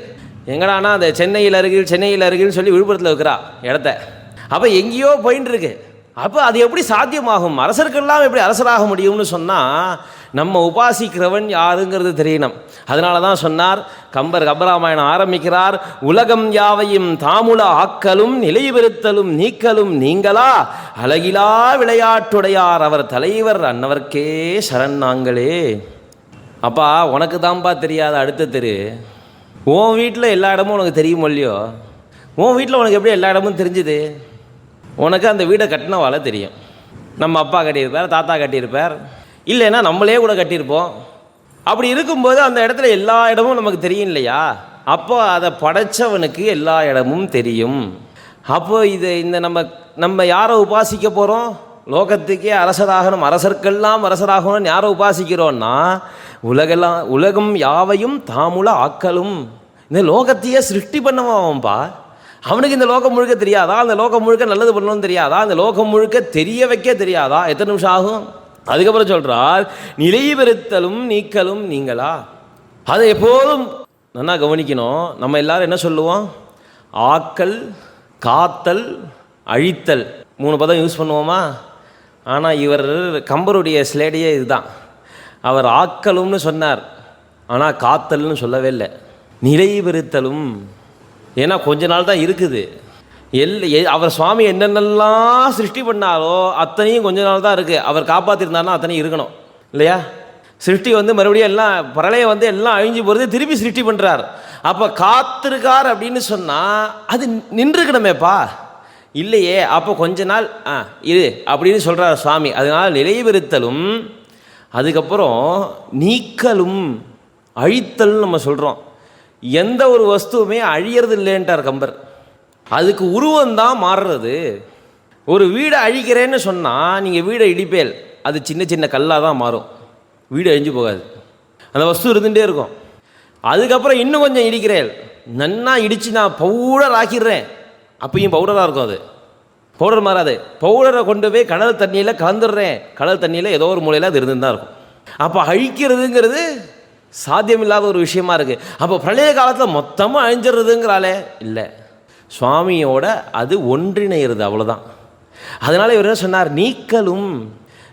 எங்கடானா அந்த சென்னையில் அருகில் சொல்லி விழுப்புரத்தில் இருக்கிறா இடத்த. அப்போ எங்கேயோ போயின்னு இருக்கு. அப்போ அது எப்படி சாத்தியமாகும்? அரசருக்கெல்லாம் எப்படி அரசராக முடியும்னு சொன்னால் நம்ம உபாசிக்கிறவன் யாருங்கிறது தெரியணும். அதனால தான் சொன்னார் கம்பர், கம்பராமாயணம் ஆரம்பிக்கிறார், உலகம் யாவையும் தாமுல ஆக்கலும் நிலைபெறுத்தலும் நீக்கலும் நீங்களா அழகிலா விளையாட்டுடையார் அவர் தலைவர் அன்னவர்க்கே சரண் நாங்களே. அப்பா உனக்கு தான்ப்பா தெரியாத அடுத்த தெரு, உன் வீட்டில் எல்லா இடமும் உனக்கு தெரியுமோ இல்லையோ? உன் வீட்டில் உனக்கு எப்படி எல்லா இடமும் தெரிஞ்சுது? உனக்கு அந்த வீடை கட்டினவால தெரியும். நம்ம அப்பா கட்டியிருப்பார், தாத்தா கட்டியிருப்பார், இல்லைன்னா நம்மளே கூட கட்டியிருப்போம். அப்படி இருக்கும்போது அந்த இடத்துல எல்லா இடமும் நமக்கு தெரியும் இல்லையா? அப்போ அதை படைச்சவனுக்கு எல்லா இடமும் தெரியும். அப்போது இந்த நம்ம யாரை உபாசிக்க போகிறோம்? லோகத்துக்கே அரசராகணும், அரசர்க்கெல்லாம் அரசராகணும்னு யாரை உபாசிக்கிறோன்னா, உலகம் யாவையும் தாமுல ஆக்கலும், இந்த லோகத்தையே சிருஷ்டி பண்ணவான்ப்பா. அவனுக்கு இந்த லோகம் முழுக்க தெரியாதா? அந்த லோகம் முழுக்க நல்லது பண்ணணும்னு தெரியாதா? அந்த லோகம் முழுக்க தெரிய வைக்க தெரியாதா? எத்தனை நிமிஷம் ஆகும்? அதுக்கப்புறம் சொல்கிறார், நிலைபெறுத்தலும் நீக்கலும் நீங்களா. அதை எப்போதும் நல்லா கவனிக்கணும். நம்ம எல்லாரும் என்ன சொல்லுவோம்? ஆக்கல், காத்தல், அழித்தல் 3 பதம் யூஸ் பண்ணுவோமா? ஆனால் இவர் கம்பருடைய ஸ்லேடியே இதுதான். அவர் ஆக்கலும்னு சொன்னார், ஆனால் காத்தல்னு சொல்லவே இல்லை. நிலைபெறுத்தலும், ஏன்னா கொஞ்ச நாள் தான் இருக்குது. அவர் சுவாமி என்னென்னலாம் சிருஷ்டி பண்ணாரோ அத்தனையும் கொஞ்ச நாள் தான் இருக்குது. அவர் காப்பாற்றிருந்தாருன்னா அத்தனையும் இருக்கணும் இல்லையா? சிருஷ்டி மறுபடியும் எல்லாம் பிரளயம் எல்லாம் அழிஞ்சு போகிறது, திருப்பி சிருஷ்டி பண்ணுறார். அப்போ காத்திருக்கார் அப்படின்னு சொன்னால் அது நின்றுக்கணுமேப்பா, இல்லையே. அப்போ கொஞ்ச நாள் இது அப்படின்னு சொல்கிறார் சுவாமி. அதனால் நிலைபெறுத்தலும், அதுக்கப்புறம் நீக்கலும். அழித்தல்னு நம்ம சொல்கிறோம். எந்த ஒரு வஸ்துவுமே அழியறது இல்லைன்ட்டார் கம்பர். அதுக்கு உருவந்தான் மாறுறது. ஒரு வீடை அழிக்கிறேன்னு சொன்னால் நீங்கள் வீடை இடிப்பேல், அது சின்ன சின்ன கல்லாக தான் மாறும், வீடு அழிஞ்சு போகாது, அந்த வஸ்து இருந்துகிட்டே இருக்கும். அதுக்கப்புறம் இன்னும் கொஞ்சம் இடிக்கிறேன், நன்னா இடித்து நான் பவுடர் ஆக்கிடுறேன், அப்பயும் பவுடராக இருக்கும், அது பவுடர் மாறாது. பவுடரை கொண்டு போய் கடல் தண்ணியில் கலந்துடுறேன், கடல் தண்ணியில் ஏதோ ஒரு மூலையில் அது இருந்து தான் இருக்கும். அப்போ அழிக்கிறதுங்கிறது சாத்தியமில்லாத ஒரு விஷயமா இருக்குது. அப்போ பிரளய காலத்தில் மொத்தமாக அழிஞ்சிடுறதுங்கிறாலே இல்லை, சுவாமியோட அது ஒன்றிணைகிறது, அவ்வளோதான். அதனால் இவர் என்ன சொன்னார், நீக்கலும்.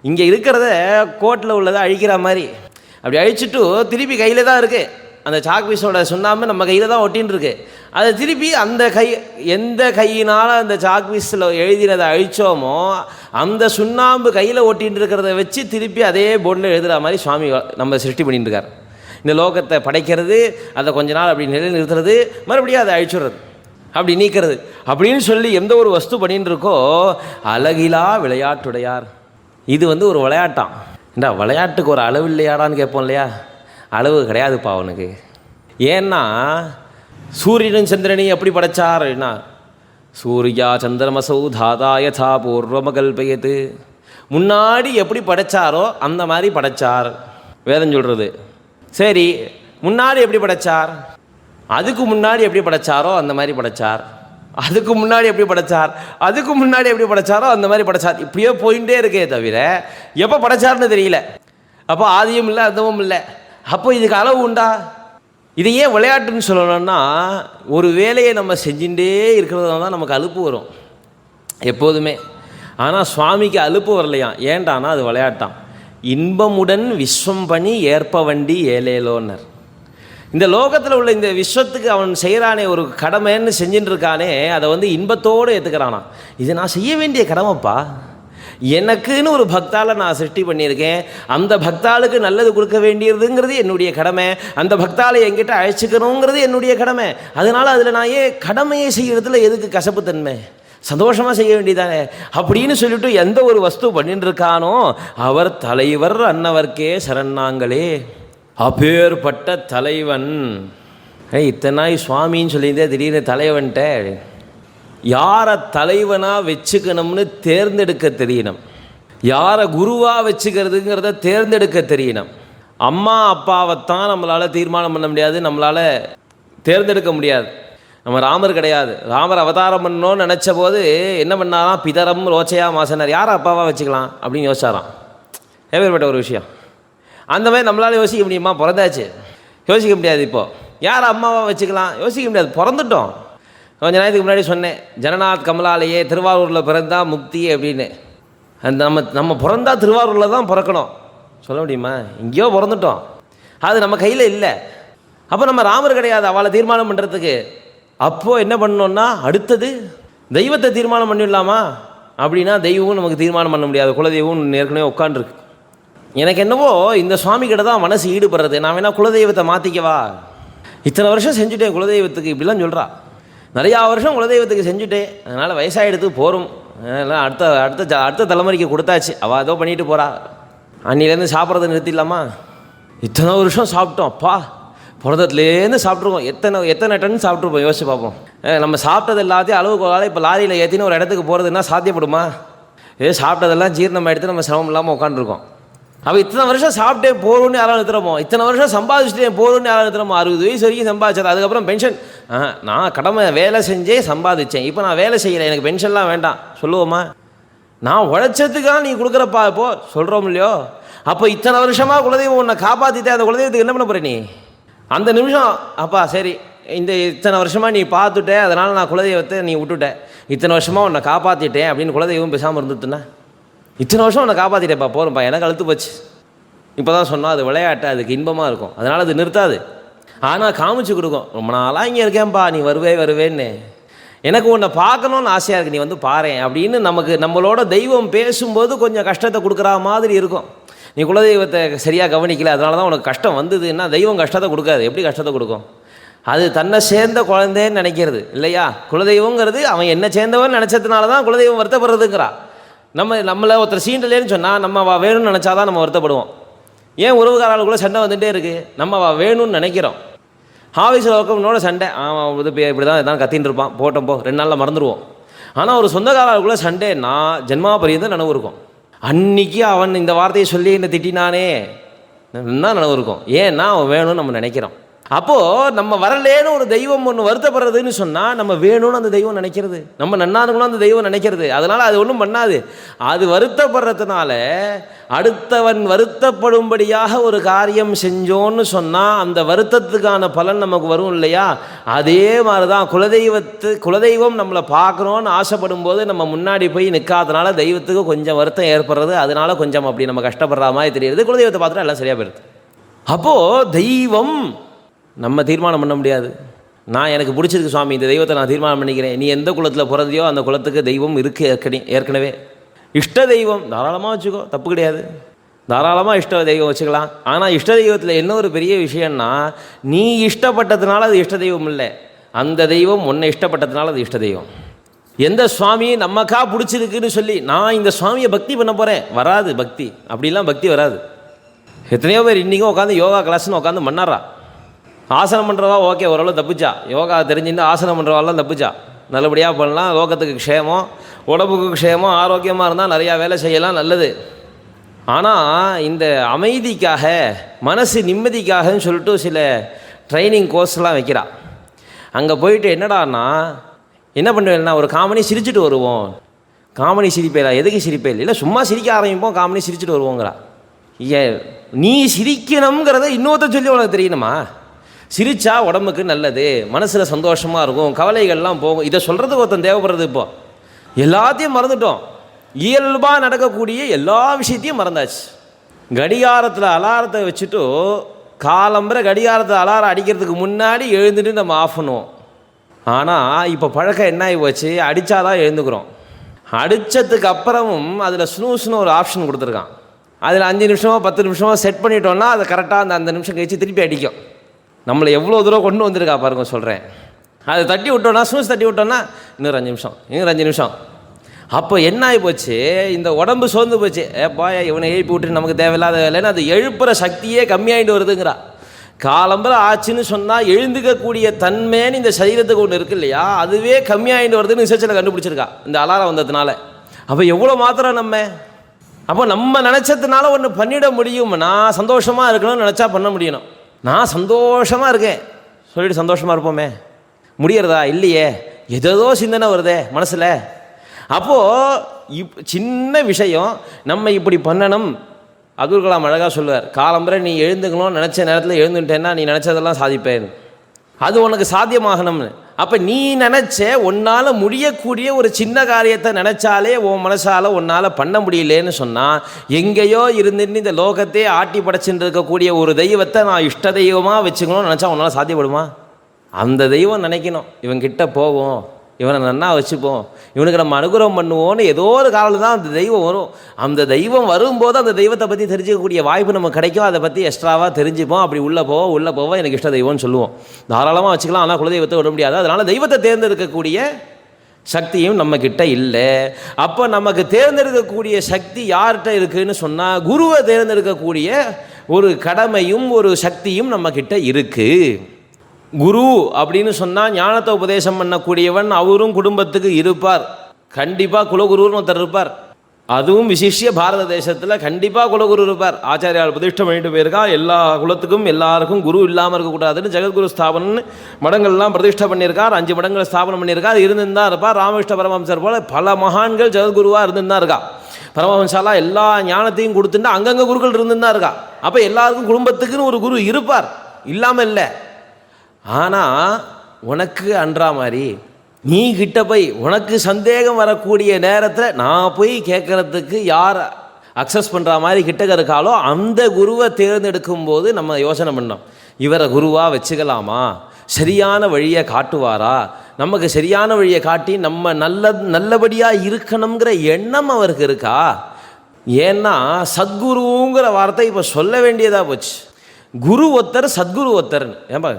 இங்கே இருக்கிறத கோட்டில் உள்ளதை அழிக்கிற மாதிரி அப்படி அழிச்சிட்டு திருப்பி கையில் தான் இருக்குது, அந்த சாக் பீஸோட சுண்ணாம்பு நம்ம கையில் தான் ஒட்டின்னு இருக்கு. அதை திருப்பி அந்த எந்த கையினால் அந்த சாக் பீஸில் எழுதினதை அழித்தோமோ அந்த சுண்ணாம்பு கையில் ஒட்டின்னு இருக்கிறத வச்சு திருப்பி அதே போர்டில் எழுதுகிற மாதிரி சுவாமி நம்ம சிருஷ்டி பண்ணிட்டு இருக்கார். இந்த லோகத்தை படைக்கிறது, அதை கொஞ்ச நாள் அப்படி நிலைநிறுத்துறது, மறுபடியும் அதை அழிச்சுடுறது, அப்படி நீக்கிறது அப்படின்னு சொல்லி எந்த ஒரு வஸ்து பண்ணின்னு இருக்கோ அழகிலா விளையாட்டுடையார். இது ஒரு விளையாட்டான். ஏண்டா விளையாட்டுக்கு ஒரு அளவு இல்லையாடான்னு கேட்போம் இல்லையா, அளவு கிடையாதுப்பா அவனுக்கு. ஏன்னா சூரியனும் சந்திரனையும் எப்படி படைச்சார்னா, சூர்யா சந்திரமசௌ தாதா யதா பூர்வமகல்பயத்து, முன்னாடி எப்படி படைச்சாரோ அந்த மாதிரி படைச்சார் வேதம் சொல்கிறது. சரி, முன்னாடி எப்படி படைச்சார், அதுக்கு முன்னாடி எப்படி படைச்சாரோ அந்த மாதிரி படைச்சார், அதுக்கு முன்னாடி எப்படி படைச்சார், அதுக்கு முன்னாடி எப்படி படைச்சாரோ அந்த மாதிரி படைச்சார். இப்படியே போயிட்டே இருக்கே தவிர எப்போ படைச்சார்னு தெரியல. அப்போ ஆதியும் இல்லை அந்தமும் இல்லை. அப்போ இதுக்கு அளவு உண்டா? இதையே விளையாட்டுன்னு சொல்லணும்னா, ஒரு வேலையை நம்ம செஞ்சுட்டே இருக்கிறதுனால தான் நமக்கு அலுப்பு வரும் எப்போதுமே. ஆனால் சுவாமிக்கு அலுப்பு வரலையாம். ஏண்டானா அது விளையாட்டான். இன்பமுடன் விஸ்வம் பண்ணி ஏற்ப வண்டி ஏலேலோன்னர். இந்த லோகத்தில் உள்ள இந்த விஸ்வத்துக்கு அவன் செய்கிறானே ஒரு கடமைன்னு செஞ்சுட்டு இருக்கானே, அதை இன்பத்தோடு ஏற்றுக்கிறானா. இது நான் செய்ய வேண்டிய கடமைப்பா, எனக்குன்னு ஒரு பக்தாளை நான் சிருஷ்டி பண்ணியிருக்கேன், அந்த பக்தாளுக்கு நல்லது கொடுக்க வேண்டியதுங்கிறது என்னுடைய கடமை, அந்த பக்தாளை என்கிட்ட அழைச்சிக்கணுங்கிறது என்னுடைய கடமை. அதனால் அதில் நான் கடமையை செய்கிறதுல எதுக்கு கசப்புத்தன்மை, சந்தோஷமாக செய்ய வேண்டியதானே அப்படின்னு சொல்லிட்டு எந்த ஒரு வஸ்து பண்ணிட்டு இருக்கானோ அவர் தலைவர் அன்னவர்க்கே சரணாங்களே. அப்பேற்பட்ட தலைவன். இத்தனை நாய் சுவாமின்னு சொல்லியிருந்தே திடீர்னு தலைவன்ட்ட யாரை தலைவனாக வச்சுக்கணும்னு தேர்ந்தெடுக்க தெரியணும், யாரை குருவாக வச்சுக்கிறதுங்கிறத தேர்ந்தெடுக்க தெரியணும். அம்மா அப்பாவைத்தான் நம்மளால் தீர்மானம் பண்ண முடியாது, நம்மளால் தேர்ந்தெடுக்க முடியாது. நம்ம ராமர் கிடையாது. ராமர் அவதாரம் பண்ணணும்னு நினச்ச போது என்ன பண்ணாராம், பிதரம் ரோச்சையா மாசனார், யாரை அப்பாவாக வச்சுக்கலாம் அப்படின்னு யோசிச்சாராம். ஏற்பட்ட ஒரு விஷயம். அந்த மாதிரி நம்மளால் யோசிக்க முடியுமா? பிறந்தாச்சு, யோசிக்க முடியாது. இப்போது யார் அம்மாவாக வச்சுக்கலாம், யோசிக்க முடியாது, பிறந்துட்டோம். கொஞ்ச நேரத்துக்கு முன்னாடி சொன்னேன், ஜனநாத் கமலாலேயே திருவாரூரில் பிறந்தா முக்தி அப்படின்னு. அந்த நம்ம பிறந்தா திருவாரூரில் தான் பிறக்கணும் சொல்ல முடியுமா? எங்கேயோ பிறந்துட்டோம், அது நம்ம கையில் இல்லை. அப்போ நம்ம ராமர் கிடையாது அவளை தீர்மானம் பண்ணுறதுக்கு. அப்போது என்ன பண்ணோன்னா, அடுத்தது தெய்வத்தை தீர்மானம் பண்ணிடலாமா அப்படின்னா தெய்வமும் நமக்கு தீர்மானம் பண்ண முடியாது. குலதெய்வம் ஏற்கனவே உட்காண்டிருக்கு. எனக்கு என்னவோ இந்த சுவாமி கிட்ட தான் மனசு ஈடுபடுறது. நான் வேணா குலதெய்வத்தை மாற்றிக்கவா, இத்தனை வருஷம் செஞ்சுட்டேன் குலதெய்வத்துக்கு, இப்படிலாம் சொல்கிறா. நிறையா வருஷம் குலதெய்வத்துக்கு செஞ்சுட்டேன், அதனால் வயசாகிடுத்து போகிறோம், அதனால் அடுத்த தலைமுறைக்கு கொடுத்தாச்சு, அவள் ஏதோ பண்ணிட்டு போகிறா. அன்னிலேருந்து சாப்பிட்றத நிறுத்திடலாமா? இத்தனை வருஷம் சாப்பிட்டோம், அப்பா பிறந்தத்துலேருந்து சாப்பிட்ருக்கோம், எத்தனை டன் சாப்பிட்ருப்போம், யோசிச்சு பார்ப்போம். நம்ம சாப்பிட்டது எல்லாத்தையும் அளவுக்கு இப்போ லாரியில் ஏற்றின்னு ஒரு இடத்துக்கு போகிறதுனா சாத்தியப்படுமா? சாப்பிட்டதெல்லாம் ஜீரணம் எடுத்து நம்ம சிரமம் இல்லாமல் உட்காந்துருக்கோம். அப்போ இத்தனை வருஷம் சாப்பிட்டே போகணுன்னு யாராவது நிறுத்துறோமோ, இத்தனை வருஷம் சம்பாதிச்சுட்டே போகணுன்னு யாராவது நிறுத்துறோமோ, 60 வயசு வரைக்கும் சம்பாதிச்சது, அதுக்கப்புறம் பென்ஷன். நான் கடமை வேலை செஞ்சே சம்பாதிச்சேன், இப்போ நான் வேலை செய்யலை, எனக்கு பென்ஷன்லாம் வேண்டாம் சொல்லுவோமா? நான் உழைச்சதுக்காக நீ கொடுக்குறப்பா இப்போ சொல்கிறோம் இல்லையோ? அப்போ இத்தனை வருஷமாக குலதெய்வம் உன்னை காப்பாற்றிட்டேன், அந்த குலதெய்வத்துக்கு என்ன பண்ண போகிற நீ? அந்த நிமிஷம் அப்பா சரி, இத்தனை வருஷமாக நீ பார்த்துட்டேன், அதனால் நான் குலதெய்வத்தை நீ விட்டுட்டேன், இத்தனை வருஷமாக உன்னை காப்பாற்றிட்டேன் அப்படின்னு குலதெய்வம் பேசாமல் இருந்துட்டுன்னா, இத்தனை வருஷம் உன்னை காப்பாற்றிட்டேப்பா போகிறப்பா, எனக்கு அழுத்து போச்சு. இப்போ தான் சொன்னால் அது விளையாட்டு, அதுக்கு இன்பமாக இருக்கும், அதனால் அது நிறுத்தாது. ஆனால் காமிச்சு கொடுக்கும், ரொம்ப நாளாக இங்கே இருக்கேன்ப்பா, நீ வருவேன்னு, எனக்கு உன்னை பார்க்கணுன்னு ஆசையாக இருக்குது, நீ வந்து பாரேன் அப்படின்னு நம்மளோட தெய்வம் பேசும்போது கொஞ்சம் கஷ்டத்தை கொடுக்குற மாதிரி இருக்கும். நீ குலதெய்வத்தை சரியாக கவனிக்கல, அதனால தான் உனக்கு கஷ்டம் வந்ததுன்னா தெய்வம் கஷ்டத்தை கொடுக்காது. எப்படி கஷ்டத்தை கொடுக்கும்? அது தன்னை சேர்ந்த குழந்தைன்னு நினைக்கிறது இல்லையா? குலதெய்வங்கிறது அவன் என்ன சேர்ந்தவன் நினச்சதுனால தான் குலதெய்வம் வருத்தப்படுறதுங்கிறா. நம்மளை ஒருத்தர் சீண்டலேன்னு சொன்னால் நம்ம வேணும்னு நினச்சாதான் நம்ம வருத்தப்படுவோம். ஏன் உறவுக்காரர்களுக்குள்ளே சண்டை வந்துகிட்டே இருக்குது? நம்ம வேணும்னு நினைக்கிறோம். ஆஃபீஸில் ஒர்க்கவனோட சண்டை, அவன் இது இப்படி தான் எதாவது கத்தின்னு இருப்பான், போட்டோம் போ, 2 நாளில் மறந்துடுவோம். ஆனால் ஒரு சொந்தக்காரர்களுக்குள்ளே சண்டேன்னா ஜென்மா பரியந்த நினைவு இருக்கும். அன்றைக்கி அவன் இந்த வார்த்தையை சொல்லி என்னை திட்டினானே தான் நினைவு இருக்கும். ஏன்னா அவன் வேணும்னு நம்ம நினைக்கிறோம். அப்போது நம்ம வரலேன்னு ஒரு தெய்வம் ஒன்று வருத்தப்படுறதுன்னு சொன்னால் நம்ம வேணும்னு அந்த தெய்வம் நினைக்கிறது, நம்ம நன்னாருங்களும் அந்த தெய்வம் நினைக்கிறது. அதனால் அது ஒன்றும் பண்ணாது. அது வருத்தப்படுறதுனால அடுத்தவன் வருத்தப்படும்படியாக ஒரு காரியம் செஞ்சோன்னு சொன்னால் அந்த வருத்தத்துக்கான பலன் நமக்கு வரும் இல்லையா? அதே மாதிரி தான் குலதெய்வம் நம்மளை பார்க்கணுன்னு ஆசைப்படும் போது நம்ம முன்னாடி போய் நிற்காதனால தெய்வத்துக்கு கொஞ்சம் வருத்தம் ஏற்படுறது. அதனால கொஞ்சம் அப்படி நம்ம கஷ்டப்படுற மாதிரி தெரியுது. குலதெய்வத்தை பார்த்துட்டா எல்லாம் சரியாக போயிடுது. அப்போது தெய்வம் நம்ம தீர்மானம் பண்ண முடியாது. நான் எனக்கு பிடிச்சிருக்கு சுவாமி, இந்த தெய்வத்தை நான் தீர்மானம் பண்ணிக்கிறேன். நீ எந்த குலத்தில் பிறந்தியோ அந்த குலத்துக்கு தெய்வம் இருக்குது ஏற்கனவே. இஷ்ட தெய்வம் தாராளமாக வச்சுக்கோ, தப்பு கிடையாது. தாராளமாக இஷ்ட தெய்வம் வச்சுக்கலாம். ஆனால் இஷ்ட தெய்வத்தில் என்ன ஒரு பெரிய விஷயம்னா, நீ இஷ்டப்பட்டதுனால அது இஷ்ட தெய்வம் இல்லை, அந்த தெய்வம் உன்னை இஷ்டப்பட்டதுனால அது இஷ்ட தெய்வம். எந்த சுவாமியை நமக்கா பிடிச்சிருக்குன்னு சொல்லி நான் இந்த சுவாமியை பக்தி பண்ண போகிறேன், வராது பக்தி. அப்படிலாம் பக்தி வராது. எத்தனையோ பேர் இன்றைக்கும் உட்காந்து யோகா கிளாஸ்ன்னு உட்காந்து மன்னாரா. ஆசனம் பண்ணுறவா ஓகே, ஓரளவு தப்பிச்சா. யோகா தெரிஞ்சுட்டு ஆசனம் பண்ணுறவாலாம் தப்பிச்சா. நல்லபடியாக பண்ணலாம், லோகத்துக்கு க்ஷேமம், உடம்புக்கு க்ஷேமம், ஆரோக்கியமாக இருந்தால் நிறையா வேலை செய்யலாம், நல்லது. ஆனால் இந்த அமைதிக்காக, மனசு நிம்மதிக்காகன்னு சொல்லிட்டு சில ட்ரைனிங் கோர்ஸ்லாம் வைக்கிறா. அங்கே போயிட்டு என்னடான்னா, என்ன பண்ணுவேன்னா, ஒரு காமெடி சிரிச்சுட்டு வருவோம். காமெடி சிரிப்பேலா? எதுக்கு சிரிப்பேல்? இல்லை சும்மா சிரிக்க ஆரம்பிப்போம், காமெடி சிரிச்சுட்டு வருவோங்கிறா. ஏன் நீ சிரிக்கணுங்கிறத இன்னொருத்த சொல்லி உனக்கு தெரியணுமா? சிரிச்சா உடம்புக்கு நல்லது, மனசில் சந்தோஷமாக இருக்கும், கவலைகள்லாம் போகும். இதை சொல்கிறதுக்கு ஒருத்தன் தேவைப்படுறது. இப்போ எல்லாத்தையும் மறந்துட்டோம். இயல்பாக நடக்கக்கூடிய எல்லா விஷயத்தையும் மறந்தாச்சு. கடிகாரத்தில் அலாரத்தை வச்சுட்டு காலம்பரை கடிகாரத்தில் அலாரம் அடிக்கிறதுக்கு முன்னாடி எழுந்துட்டு நம்ம ஆஃப் பண்ணுவோம். ஆனால் இப்போ பழக்கம் என்ன ஆகி போச்சு, அடித்தாதான் எழுந்துக்கிறோம். அடித்ததுக்கு அப்புறமும் அதில் ஸ்னூஸ்னு ஒரு ஆப்ஷன் கொடுத்துருக்கான். அதில் 5 நிமிஷமோ 10 நிமிஷமோ செட் பண்ணிட்டோன்னா அது கரெக்டாக அந்த நிமிஷம் கழிச்சு திருப்பி அடிக்கும். நம்மளை எவ்வளோ தூரம் கொண்டு வந்திருக்கா பாருங்க சொல்கிறேன். அதை தட்டி விட்டோன்னா, ஸ்னூஸ் தட்டி விட்டோன்னா இன்னொரு 5 நிமிஷம், இன்னொரு 5 நிமிஷம். அப்போ என்ன ஆகி போச்சு, இந்த உடம்பு சோர்ந்து போச்சு. ஏப்பாயா இவனை எழுப்பி விட்டு நமக்கு தேவையில்லாத வேலைன்னு அது எழுப்புகிற சக்தியே கம்மியாகிட்டு வருதுங்கிறா. காலம்பரை ஆச்சுன்னு சொன்னால் எழுந்துக்கக்கூடிய தன்மைன்னு இந்த சரீரத்துக்கு ஒன்று இருக்குது இல்லையா, அதுவே கம்மியாகிட்டு வருதுன்னு ரிசர்ச்சில் கண்டுபிடிச்சிருக்கா இந்த அலாரம் வந்ததுனால. அப்போ எவ்வளோ மாத்திரம் அப்போ நம்ம நினச்சதுனால ஒன்று பண்ணிட முடியும்னா, சந்தோஷமாக இருக்கணும்னு நினச்சா பண்ண முடியணும். நான் சந்தோஷமாக இருக்கேன் சொல்லிட்டு சந்தோஷமாக இருப்போமே, முடியறதா? இல்லையே, ஏதோ சிந்தனை வருதே மனசில். அப்போது சின்ன விஷயம் நம்ம இப்படி பண்ணணும். அப்துல் கலாம் அழகாக சொல்லுவார், காலம்பரை நீ எழுந்துக்கணும், நினச்ச நேரத்தில் எழுந்துட்டேன்னா நீ நினச்சதெல்லாம் சாதிப்பேன், அது உனக்கு சாத்தியமாகணும்னு. அப்போ நீ நினச்ச உன்னால் முடியக்கூடிய ஒரு சின்ன காரியத்தை நினச்சாலே உன் மனசால் உன்னால் பண்ண முடியலேன்னு சொன்னால், எங்கேயோ இருந்துட்டு இந்த லோகத்தையே ஆட்டி படைச்சுட்டு இருக்கக்கூடிய ஒரு தெய்வத்தை நான் இஷ்ட தெய்வமாக வச்சுக்கணும்னு நினச்சா உன்னால் சாத்தியப்படுமா? அந்த தெய்வம் நினைக்கணும், இவன்கிட்ட போவோம், இவனை நன்னா வச்சுப்போம், இவனுக்கு நம்ம அனுகிரகம் பண்ணுவோன்னு ஏதோ ஒரு காலத்தில் தான் அந்த தெய்வம் வரும். அந்த தெய்வம் வரும்போது அந்த தெய்வத்தை பற்றி தெரிஞ்சிக்கக்கூடிய வாய்ப்பு நமக்கு கிடைக்கும். அதை பற்றி எக்ஸ்ட்ராவாக தெரிஞ்சுப்போம். அப்படி உள்ளே போவோம் எனக்கு இஷ்ட தெய்வம்னு சொல்லுவோம். தாராளமாக வச்சுக்கலாம். ஆனால் குலதெய்வத்தை விட முடியாது. அதனால் தெய்வத்தை தேர்ந்தெடுக்கக்கூடிய சக்தியும் நம்மக்கிட்ட இல்லை. அப்போ நமக்கு தேர்ந்தெடுக்கக்கூடிய சக்தி யார்கிட்ட இருக்குதுன்னு சொன்னால், குருவை தேர்ந்தெடுக்கக்கூடிய ஒரு கடமையும் ஒரு சக்தியும் நம்மக்கிட்ட இருக்குது. குரு அப்படின்னு சொன்னால் ஞானத்தை உபதேசம் பண்ணக்கூடியவன், அவரும் குடும்பத்துக்கு இருப்பார். கண்டிப்பாக குலகுருன்னு ஒருத்தர் இருப்பார். அதுவும் விசிஷ்ய பாரத தேசத்தில் கண்டிப்பாக குலகுரு இருப்பார். ஆச்சாரியால் பிரதிஷ்டை பண்ணிட்டு போயிருக்கா. எல்லா குலத்துக்கும் எல்லாருக்கும் குரு இல்லாமல் இருக்கக்கூடாதுன்னு ஜெகத்குரு ஸ்தாபனம்னு மடங்கள்லாம் பிரதிஷ்டை பண்ணியிருக்கார். 5 மடங்கள் ஸ்தாபனம் பண்ணியிருக்கார். இருந்துன்னு தான் இருப்பார். ராமகிருஷ்ண பரமஹம்சர் போல் பல மகான்கள் ஜெகத்குருவாக இருந்துன்னு தான் இருக்கா. பரமஹம்சாலாம் எல்லா ஞானத்தையும் கொடுத்துட்டு அங்கங்கே குருக்கள் இருந்துன்னு தான் இருக்கா. அப்போ எல்லாருக்கும் குடும்பத்துக்குன்னு ஒரு குரு இருப்பார், இல்லாமல் இல்லை. ஆனால் உனக்கு அன்றா மாதிரி நீ கிட்ட போய் உனக்கு சந்தேகம் வரக்கூடிய நேரத்தில் நான் போய் கேட்குறதுக்கு யார் அக்சஸ் பண்ணுற மாதிரி கிட்டக்க இருக்காலோ அந்த குருவை தேர்ந்தெடுக்கும் போது நம்ம யோசனை பண்ணோம், இவரை குருவாக வச்சுக்கலாமா, சரியான வழியை காட்டுவாரா, நமக்கு சரியான வழியை காட்டி நம்ம நல்லபடியாக இருக்கணுங்கிற எண்ணம் அவருக்கு இருக்கா. ஏன்னா சத்குருங்கிற வார்த்தை இப்போ சொல்ல வேண்டியதாக போச்சு. குரு ஒருத்தர், சத்குரு ஒருத்தர்னு. ஏன்பா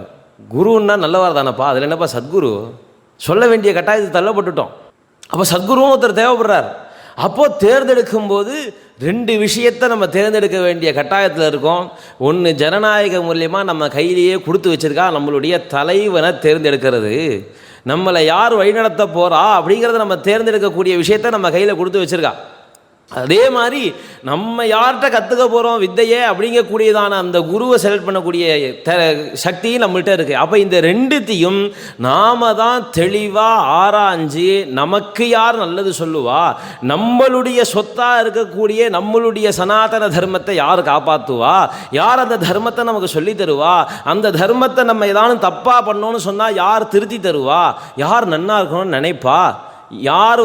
குருன்னா நல்லவார் தானப்பா, அதில் என்னப்பா சத்குரு சொல்ல வேண்டிய கட்டாயத்துக்கு தள்ளப்பட்டுட்டோம். அப்போ சத்குருவும் ஒருத்தர் தேவைப்படுறார். அப்போது தேர்ந்தெடுக்கும் போது 2 விஷயத்தை நம்ம தேர்ந்தெடுக்க வேண்டிய கட்டாயத்தில் இருக்கோம். ஒன்று, ஜனநாயக மூலியமாக நம்ம கையிலேயே கொடுத்து வச்சுருக்கா நம்மளுடைய தலைவனை தேர்ந்தெடுக்கிறது. நம்மளை யார் வழிநடத்த போகிறா அப்படிங்கிறத நம்ம தேர்ந்தெடுக்கக்கூடிய விஷயத்தை நம்ம கையில் கொடுத்து வச்சுருக்கா. அதே மாதிரி நம்ம யார்கிட்ட கற்றுக்க போகிறோம் வித்தையே அப்படிங்கக்கூடியதான அந்த குருவை செலக்ட் பண்ணக்கூடிய சக்தியும் நம்மள்கிட்ட இருக்குது. அப்போ இந்த 2த்தையும் நாம் தான் தெளிவாக ஆராய்ஞ்சு நமக்கு யார் நல்லது சொல்லுவா, நம்மளுடைய சொத்தாக இருக்கக்கூடிய நம்மளுடைய சனாதன தர்மத்தை யார் காப்பாற்றுவா, யார் அந்த தர்மத்தை நமக்கு சொல்லி தருவா, அந்த தர்மத்தை நம்ம ஏதாவது தப்பாக பண்ணோன்னு சொன்னால் யார் திருத்தி தருவா, யார் நன்னா இருக்கணும்னு நினைப்பா, யார்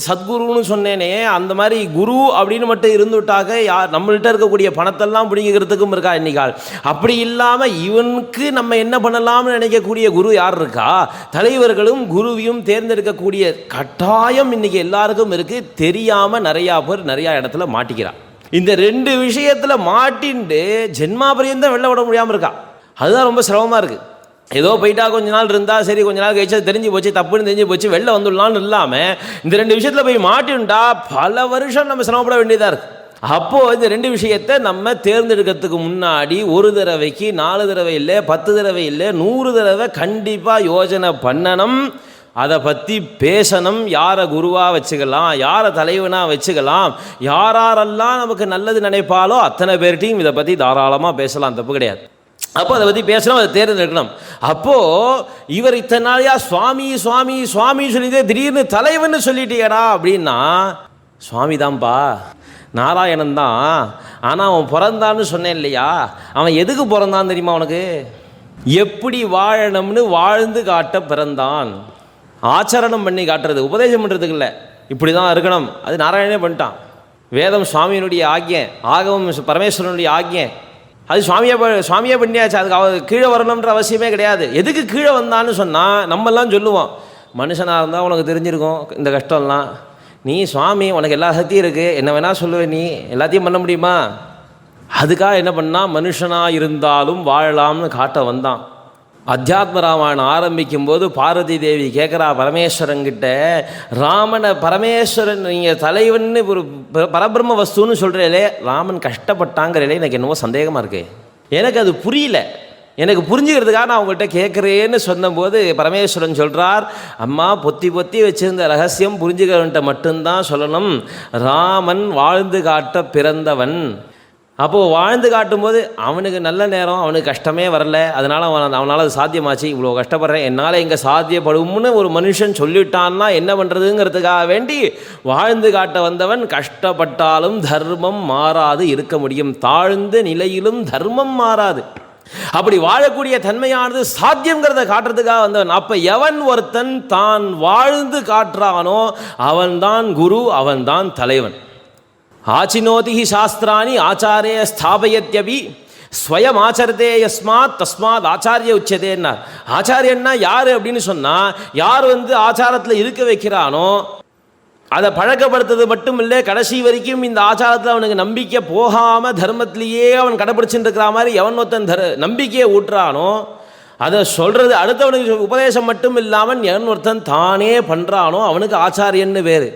சத்குருன்னு சொன்னேனே அந்த மாதிரி குரு அப்படின்னு மட்டும் இருந்துவிட்டாக்க யார் நம்மள்கிட்ட இருக்கக்கூடிய பணத்தெல்லாம் பிடிங்கிறதுக்கும் இருக்கா இன்னைக்கால். அப்படி இல்லாமல் இவனுக்கு நம்ம என்ன பண்ணலாம்னு நினைக்கக்கூடிய குரு யார் இருக்கா? தலைவர்களும் குருவையும் தேர்ந்தெடுக்கக்கூடிய கட்டாயம் இன்னைக்கு எல்லாருக்கும் இருக்குது. தெரியாமல் நிறையா பேர் நிறையா இடத்துல மாட்டிக்கிறான். இந்த 2 விஷயத்தில் மாட்டின்ட்டு ஜென்மா பரியந்தம் வெளில விட முடியாமல் இருக்கா. அதுதான் ரொம்ப சிரமமாக இருக்குது. ஏதோ போயிட்டா கொஞ்ச நாள் இருந்தால் சரி, கொஞ்ச நாள் கழிச்சா தெரிஞ்சு போச்சு, தப்புன்னு தெரிஞ்சு போச்சு, வெளில வந்துடலான்னு இல்லாமல் இந்த 2 விஷயத்தில் போய் மாட்டின்ட்டா பல வருஷம் நம்ம சிரமப்பட வேண்டியதாக இருக்குது. அப்போது இந்த 2 விஷயத்தை நம்ம தேர்ந்தெடுக்கிறதுக்கு முன்னாடி 1 தடவைக்கு 4 தடவை இல்லை, 10 தடவை இல்லை, 100 தடவை கண்டிப்பாக யோசனை பண்ணணும். அதை பற்றி பேசணும். யாரை குருவாக வச்சுக்கலாம், யாரை தலைவனாக வச்சுக்கலாம், யாரெல்லாம் நமக்கு நல்லது நினைப்பாலோ அத்தனை பேர்கிட்டையும் இதை பற்றி தாராளமாக பேசலாம், தப்பு கிடையாது. அப்போ அதை பற்றி பேசணும், அதை தேர்ந்தெடுக்கணும். அப்போது இவர் இத்தனை நாளையா சுவாமி சுவாமி சுவாமி சொல்லிதே திடீர்னு தலைவன்னு சொல்லிட்டீங்கடா அப்படின்னா, சுவாமி தான்ப்பா, நாராயணன் தான். ஆனால் அவன் பிறந்தான்னு சொன்னேன் இல்லையா, அவன் எதுக்கு பிறந்தான் தெரியுமா உனக்கு? எப்படி வாழணும்னு வாழ்ந்து காட்ட பிறந்தான். ஆச்சரணம் பண்ணி காட்டுறது, உபதேசம் பண்ணுறதுக்கு இல்லை. இப்படி தான் இருக்கணும், அது நாராயணனே பண்ணிட்டான். வேதம் சுவாமியினுடைய ஆக்ஞை, ஆகவம் பரமேஸ்வரனுடைய ஆக்ஞை, அது சுவாமியே பண்ணியாச்சு. அதுக்கு அவர் கீழே வரணுன்ற அவசியமே கிடையாது. எதுக்கு கீழே வந்தான்னு சொன்னால் நம்மெல்லாம் சொல்லுவோம், மனுஷனாக இருந்தால் உனக்கு தெரிஞ்சிருக்கும் இந்த கஷ்டம்லாம், நீ சுவாமி உனக்கு எல்லா சக்தியும் இருக்குது, என்ன வேணால் சொல்லுவேன், நீ எல்லாத்தையும் பண்ண முடியுமா? அதுக்காக என்ன பண்ணால் மனுஷனாக இருந்தாலும் வாழலாம்னு காட்ட வந்தான். அத்தியாத்ம ராமாயணம் ஆரம்பிக்கும் போது பார்வதி தேவி கேட்குறா பரமேஸ்வரங்கிட்ட, ராமனை பரமேஸ்வரன் நீங்கள் தலைவன்னு ஒரு பரபிரம்ம வஸ்துன்னு சொல்கிறீங்களே, ராமன் கஷ்டப்பட்டாங்கிறீங்களே, எனக்கு என்னவோ சந்தேகமாக இருக்கு, எனக்கு அது புரியல, எனக்கு புரிஞ்சுக்கிறதுக்காக நான் அவங்கள்ட்ட கேட்குறேன்னு சொன்னபோது பரமேஸ்வரன் சொல்கிறார், அம்மா பொத்தி பொத்தி வச்சுருந்த ரகசியம் புரிஞ்சுக்கிறவன்ட்ட மட்டும்தான் சொல்லணும். ராமன் வாழ்ந்து காட்ட பிறந்தவன். அப்போது வாழ்ந்து காட்டும்போது அவனுக்கு நல்ல நேரம், அவனுக்கு கஷ்டமே வரல, அதனால் அவனால் அது சாத்தியமாச்சு. இவ்வளோ கஷ்டப்படுறேன், என்னால் இங்கே சாத்தியப்படும்னு ஒரு மனுஷன் சொல்லிட்டான்னா என்ன பண்ணுறதுங்கிறதுக்காக வேண்டி வாழ்ந்து காட்ட வந்தவன். கஷ்டப்பட்டாலும் தர்மம் மாறாது இருக்க முடியும், தாழ்ந்த நிலையிலும் தர்மம் மாறாது. அப்படி வாழக்கூடிய தன்மையானது சாத்தியங்கிறத காட்டுறதுக்காக வந்தவன். அப்போ எவன் ஒருத்தன் தான் வாழ்ந்து காட்டுறானோ அவன்தான் குரு, அவன்தான் தலைவன். ஆச்சினோதி சாஸ்திராணி ஆச்சாரே ஸ்தாபயத்யபி ஸ்வயம் ஆச்சரதே யஸ்மாத் தஸ்மாத் ஆச்சாரிய உச்சதேன்னார். ஆச்சாரியன்னா யார் அப்படின்னு சொன்னால், யார் ஆச்சாரத்தில் இருக்க வைக்கிறானோ, அதை பழக்கப்படுத்துறது மட்டும் இல்லை, கடைசி வரைக்கும் இந்த ஆச்சாரத்தில் அவனுக்கு நம்பிக்கை போகாமல் தர்மத்திலேயே அவன் கடைப்பிடிச்சுட்டு இருக்கிற மாதிரி எவன் ஒருத்தன் நம்பிக்கையை ஊட்டுறானோ, அதை சொல்கிறது அடுத்தவனுக்கு உபதேசம் மட்டும் இல்லாமல் எவன் ஒருத்தன் தானே பண்ணுறானோ அவனுக்கு ஆச்சாரியன்னு பேர்.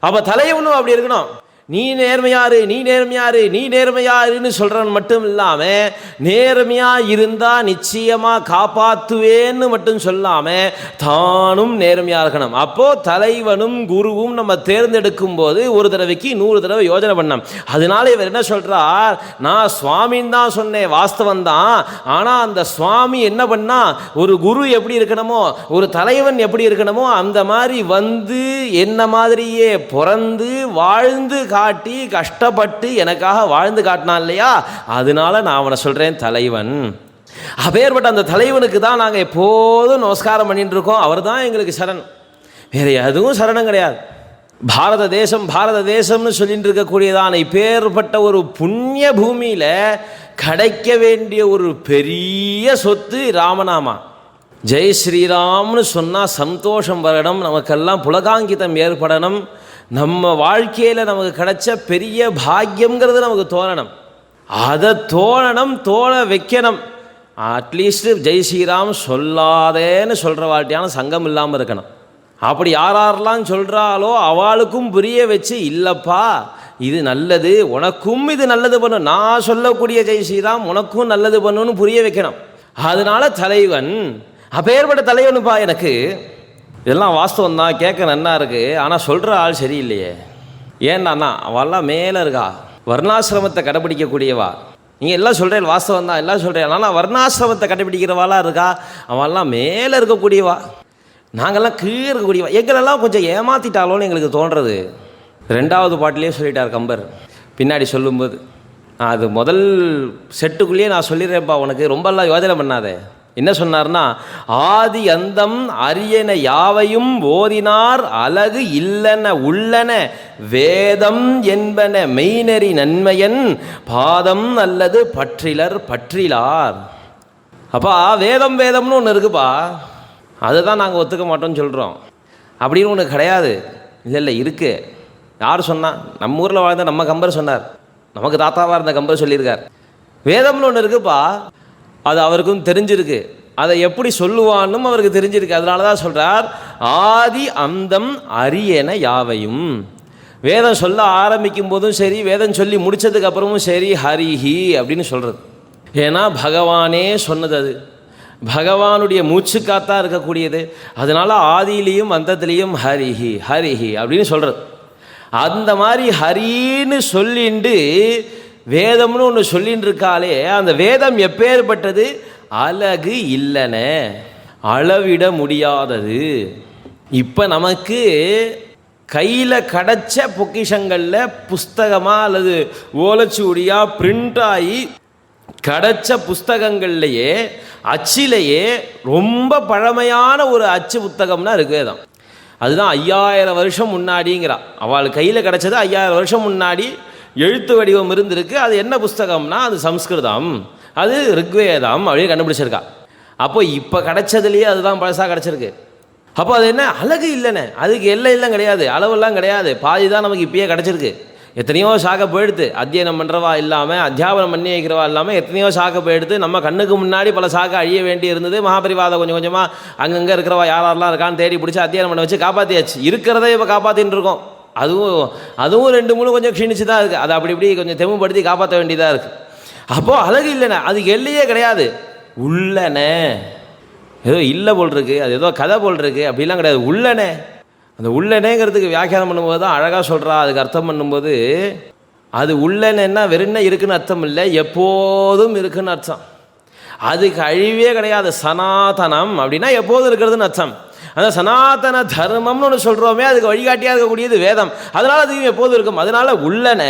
அப்போ தலைவனும் அப்படி இருக்கணும். நீ நேர்மையாரு, நீ நேர்மையாரு, நீ நேர்மையாருன்னு சொல்கிறவன் மட்டும் இல்லாமல் நேர்மையாக இருந்தால் நிச்சயமாக காப்பாற்றுவேன்னு மட்டும் சொல்லாமல் தானும் நேர்மையாக இருக்கணும். அப்போது தலைவனும் குருவும் நம்ம தேர்ந்தெடுக்கும் போது 1 தடவைக்கு 100 தடவை யோஜனை பண்ணோம். அதனால இவர் என்ன சொல்கிறார், நான் சுவாமின்னு தான் சொன்னேன், வாஸ்தவம் தான். ஆனால் அந்த சுவாமி என்ன பண்ணா, ஒரு குரு எப்படி இருக்கணுமோ, ஒரு தலைவன் எப்படி இருக்கணுமோ அந்த மாதிரி என்ன மாதிரியே பிறந்து வாழ்ந்து காட்டி கஷ்டப்பட்டு எனக்காக வாழ்ந்து காட்டினான் இல்லையா, அதனால நான் அவனை சொல்கிறேன் தலைவன். அப்பேற்பட்ட அந்த தலைவனுக்கு தான் நாங்கள் எப்போதும் நமஸ்காரம் பண்ணிட்டு இருக்கோம். அவர் தான் எங்களுக்கு சரண், வேறு எதுவும் சரணம் கிடையாது. பாரத தேசம்னு சொல்லிட்டு இருக்கக்கூடியதான இப்பேற்பட்ட ஒரு புண்ணிய பூமியில் கிடைக்க வேண்டிய ஒரு பெரிய சொத்து ராமநாமா. ஜெய் ஸ்ரீராம்னு சொன்னால் சந்தோஷம் வரணும், நமக்கெல்லாம் புலகாங்கிதம் ஏற்படணும், நம்ம வாழ்க்கையில் நமக்கு கிடைச்ச பெரிய பாக்கியங்கிறது நமக்கு தோணணும். அதை தோண வைக்கணும். அட்லீஸ்ட் ஜெய் ஸ்ரீராம் சொல்லாதேன்னு சொல்கிற வாழ்க்கையான சங்கம் இல்லாமல் இருக்கணும். அப்படி யாரெல்லாம் சொல்கிறாலோ அவளுக்கும் புரிய வச்சு, இல்லைப்பா இது நல்லது, உனக்கும் இது நல்லது பண்ணும், நான் சொல்லக்கூடிய ஜெய் ஸ்ரீராம் உனக்கும் நல்லது பண்ணுன்னு புரிய வைக்கணும். அதனால தலைவன் அப்பேற்பட்ட தலைவனுப்பா. எனக்கு இதெல்லாம் வாஸ்தவம் தான், கேட்க நன்னா இருக்கு. ஆனால் சொல்கிற ஆள் சரியில்லையே. ஏன்னாண்ணா அவெல்லாம் மேலே இருக்கா, வர்ணாசிரமத்தை கடைப்பிடிக்கக்கூடியவா. நீங்கள் எல்லாம் சொல்கிறேன் வாஸ்தவம் தான், எல்லாம் சொல்கிறேன். ஆனால் வர்ணாசிரமத்தை கடைப்பிடிக்கிறவாளாக இருக்கா, அவெல்லாம் மேலே இருக்கக்கூடியவா, நாங்கள்லாம் கீழே இருக்கக்கூடியவா. எங்களெல்லாம் கொஞ்சம் ஏமாற்றிட்டாலோன்னு எங்களுக்கு தோன்றது. 2வது பாட்டிலே சொல்லிட்டார் கம்பர் பின்னாடி சொல்லும்போது. அது முதல் செட்டுக்குள்ளேயே நான் சொல்லிடுறேன்ப்பா, உனக்கு ரொம்பலாம் யோஜனை பண்ணாதே. என்ன சொன்னார்னா, ஆதி அந்தம் அரியன யாவையும் ஓதினார் அழகு இல்லன உள்ளன வேதம் என்பன மெய்நெறி நன்மையன் பாதம் அல்லது பற்றிலர் பற்றிலார். அப்பா வேதம் வேதம்னு ஒன்று இருக்குப்பா, அதுதான் நாங்கள் ஒத்துக்க மாட்டோம்னு சொல்கிறோம். அப்படின்னு ஒன்று கிடையாது. இல்லை இருக்குது. யார் சொன்னால்? நம்ம ஊரில் வாழ்ந்த நம்ம கம்பர் சொன்னார். நமக்கு தாத்தாவாக இருந்த கம்பர் சொல்லியிருக்கார். வேதம்னு ஒன்று இருக்குப்பா, அது அவருக்கும் தெரிஞ்சிருக்கு. அதை எப்படி சொல்லுவான்னு அவருக்கு தெரிஞ்சிருக்கு. அதனால தான் சொல்கிறார், ஆதி அந்தம் அரியன யாவையும். வேதம் சொல்ல ஆரம்பிக்கும் போதும் சரி, வேதம் சொல்லி முடித்ததுக்கு அப்புறமும் சரி, ஹரிஹி அப்படின்னு சொல்கிறது. ஏன்னா பகவானே சொன்னது, அது பகவானுடைய மூச்சு காத்தா இருக்கக்கூடியது. அதனால் ஆதியிலையும் அந்தத்திலையும் ஹரிஹி ஹரிஹி அப்படின்னு சொல்கிறது. அந்த மாதிரி ஹரின்னு சொல்லிண்டு வேதம்னு ஒன்று சொல்லின்னு இருக்காலே, அந்த வேதம் எப்பேற்பட்டது? அழகு இல்லன, அளவிட முடியாதது. இப்போ நமக்கு கையில் கிடைச்ச பொக்கிஷங்களில் புஸ்தகமாக அல்லது ஓலைச்சுவடியாக பிரிண்ட் ஆகி கிடைச்ச புஸ்தகங்கள்லையே அச்சிலேயே ரொம்ப பழமையான ஒரு அச்சு புத்தகம்னா இருக்கு வேதம். அதுதான் 5000 வருஷம் முன்னாடிங்கிறா. அவள் கையில் கிடச்சது 5000 வருஷம் முன்னாடி எழுத்து வடிவம் இருந்திருக்கு. அது என்ன புஸ்தகம்னா அது சம்ஸ்கிருதம், அது ரிக்வேதம் அப்படியே கண்டுபிடிச்சிருக்கா. அப்போ இப்போ கிடச்சதுலேயே அதுதான் பழசாக கிடச்சிருக்கு. அப்போ அது என்ன அழகு இல்லைன்னு, அதுக்கு எல்லாம் கிடையாது, அளவெல்லாம் கிடையாது, பாதி தான் நமக்கு இப்பயே கிடச்சிருக்கு. எத்தனையோ சாக்க போயிடுத்து, அத்தியனம் பண்ணுறவா இல்லாமல் அத்தியாபனம் பண்ணி வைக்கிறவா இல்லாமல் எத்தனையோ சாக்க போயிடுத்து. நம்ம கண்ணுக்கு முன்னாடி பல சாக்க அழிய வேண்டி இருந்தது. மகாபரிவாதை கொஞ்சம் கொஞ்சமாக அங்கங்கே இருக்கிறவா யாரெல்லாம் இருக்கான்னு தேடி பிடிச்சி அத்தியனம் பண்ண வச்சு காப்பாற்றியாச்சு. இருக்கிறதே இப்போ காப்பாற்றின்னு இருக்கோம். அதுவும் 2-3 கொஞ்சம் க்ஷீணிச்சு தான் இருக்குது. அதை அப்படி இப்படி கொஞ்சம் தெம்புப்படுத்தி காப்பாற்ற வேண்டியதாக இருக்குது. அப்போது அழகு இல்லைண்ணே, அதுக்கு எல்லையே கிடையாது. உள்ளனே ஏதோ இல்லை போல் இருக்கு, அது ஏதோ கதை போல் இருக்கு அப்படிலாம் கிடையாது. உள்ளனே, அந்த உள்ளனேங்கிறதுக்கு வியாக்கியானம் பண்ணும்போது தான் அழகாக சொல்கிறா. அதுக்கு அர்த்தம் பண்ணும்போது அது உள்ளனேன்னா வெறும்னா இருக்குன்னு அர்த்தம் இல்லை, எப்போதும் இருக்குன்னு அர்த்தம். அதுக்கு அழிவே கிடையாது. சனாதனம் அப்படின்னா எப்போதும் இருக்கிறதுன்னு அர்த்தம். அந்த சனாதன தர்மம்னு ஒன்று சொல்கிறோமே, அதுக்கு வழிகாட்டியாக இருக்கக்கூடியது வேதம். அதனால் அதுவும் எப்போதும் இருக்கும். அதனால் உள்ளன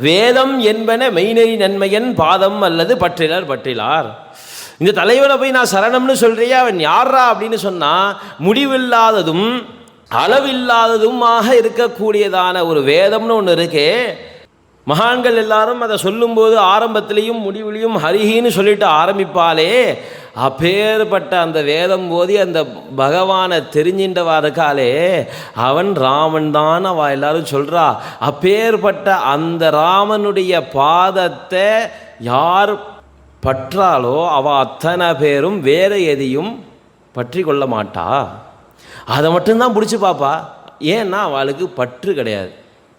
வேதம் என்பன மெய்நெறி நன்மையன் பாதம் அல்லது பற்றிலார் பற்றிலார். இந்த தலைவனை போய் நான் சரணம்னு சொல்கிறியா, அவன் யாரா அப்படின்னு சொன்னால் முடிவில்லாததும் அளவில்லாததுமாக இருக்கக்கூடியதான ஒரு வேதம்னு ஒன்று இருக்கே. மகான்கள் எல்லாரும் அதை சொல்லும்போது ஆரம்பத்திலையும் முடிவிலையும் ஹரிஹின்னு சொல்லிட்டு ஆரம்பிப்பாலே, அப்பேற்பட்ட அந்த வேதம் போதி அந்த பகவானை தெரிஞ்சின்றவா இருக்காளே, அவன் ராமன் தான் அவ எல்லாரும் சொல்கிறா. அப்பேற்பட்ட அந்த ராமனுடைய பாதத்தை யார் பற்றாலோ அவள் அத்தனை பேரும் வேறு எதையும் பற்றி கொள்ள மாட்டா. அதை மட்டும்தான் பிடிச்சி பாப்பா. ஏன்னா அவளுக்கு பற்று கிடையாது,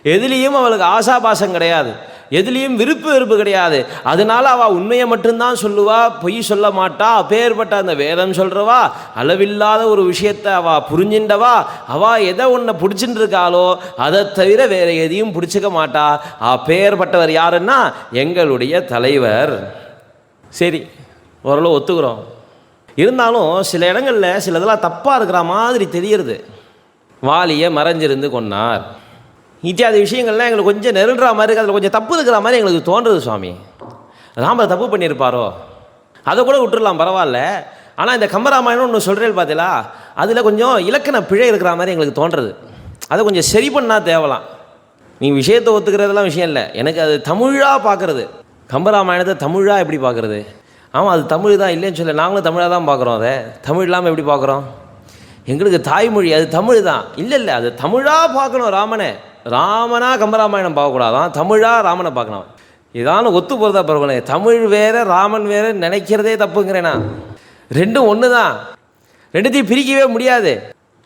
எதுலேயும் அவளுக்கு ஆசாபாசம் கிடையாது, எதுலேயும் விருப்பு வெறுப்பு கிடையாது. அதனால அவள் உண்மையை மட்டும்தான் சொல்லுவா, பொய் சொல்ல மாட்டா. அப்பேற்பட்ட அந்த வேதம் சொல்கிறவா, அளவில்லாத ஒரு விஷயத்தை அவள் புரிஞ்சின்றவா, அவள் எதை ஒன்றை பிடிச்சிட்டு இருக்காளோ அதை தவிர வேறு எதையும் பிடிச்சிக்க மாட்டா. அப்பேற்பட்டவர் யாருன்னா எங்களுடைய தலைவர். சரி, ஓரளவு ஒத்துக்கிறோம். இருந்தாலும் சில இடங்களில் சில இதெல்லாம் தப்பாக இருக்கிற மாதிரி தெரியுறது. வாலியை மறைஞ்சிருந்து கொன்னார் இத்தியாதி விஷயங்கள்லாம் எங்களுக்கு கொஞ்சம் நெருடுற மாதிரி இருக்குது. அதில் கொஞ்சம் தப்பு இருக்கிற மாதிரி எங்களுக்கு தோன்றுறது. சுவாமி ராமர் தப்பு பண்ணியிருப்பாரோ, அதை கூட விட்டுடலாம், பரவாயில்ல. ஆனால் இந்த கம்பராமாயணம் ஒன்று சொல்கிறேன் பார்த்தீங்களா, அதில் கொஞ்சம் இலக்கண பிழை இருக்கிற மாதிரி எங்களுக்கு தோன்றுறது. அதை கொஞ்சம் சரி பண்ணால் தேவலாம். நீ விஷயத்தை ஒத்துக்கிறதெல்லாம் விஷயம் இல்லை, எனக்கு அது தமிழாக பார்க்குறது. கம்பராமாயணத்தை தமிழாக எப்படி பார்க்குறது? ஆமாம், அது தமிழ் தான், இல்லைன்னு சொல்ல. நாங்களும் தமிழாக தான் பார்க்குறோம். அதை தமிழ் இல்லாமல் எப்படி பார்க்குறோம்? எங்களுக்கு தாய்மொழி அது தமிழ் தான். இல்லை, அது தமிழாக பார்க்கணும். ராமனாக கம்பராமாயணம் பார்க்கக்கூடாதான், தமிழாக ராமனை பார்க்கணும். இதான ஒத்து போகிறதா பார்க்கணும். தமிழ் வேறு ராமன் வேறு நினைக்கிறதே தப்புங்கிறேனா? ரெண்டும் ஒன்று தான், ரெண்டுத்தையும் பிரிக்கவே முடியாது.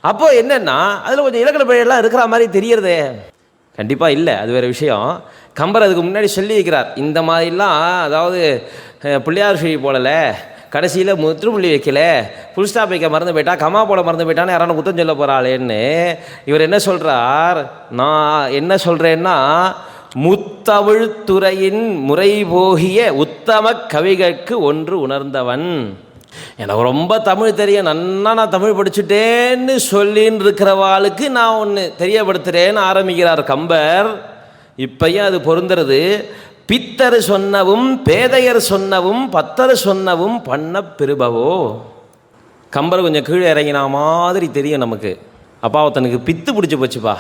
அப்போது என்னென்னா அதில் கொஞ்சம் இலக்கண பிழையெல்லாம் இருக்கிற மாதிரி தெரியறதே. கண்டிப்பாக இல்லை, அது வேறு விஷயம். கம்பர் அதுக்கு முன்னாடி சொல்லி வைக்கிறார், இந்த மாதிரிலாம் அதாவது பிள்ளையார் சுழி போடலை, கடைசியில் முற்றுப்புள்ளி வைக்கல, ஃபுல் ஸ்டாப் வைக்க மறந்து போயிட்டா, கமா போட மறந்து போயிட்டான்னு யாரான குத்தம் சொல்ல போகிறாளேன்னு இவர் என்ன சொல்கிறார், நான் என்ன சொல்கிறேன்னா, முத்தமிழ் துறையின் முறை போகிய உத்தம கவிகளுக்கு ஒன்று உணர்ந்தவன். எனக்கு ரொம்ப தமிழ் தெரியும், நன்னா நான் தமிழ் படிச்சுட்டேன்னு சொல்லின்னு இருக்கிறவாளுக்கு நான் ஒன்று தெரியப்படுத்துகிறேன்னு ஆரம்பிக்கிறார் கம்பர். இப்பையும் அது பொருந்துறது. பித்தர் சொன்னவும் பேதையர் சொன்னவும் பத்தர் சொன்னவும் பண்ண பெறுபவோ. கம்பர் கொஞ்சம் கீழே இறங்கினா மாதிரி தெரியும் நமக்கு. அப்பா ஒருத்தனுக்கு பித்து பிடிச்சி போச்சுப்பா,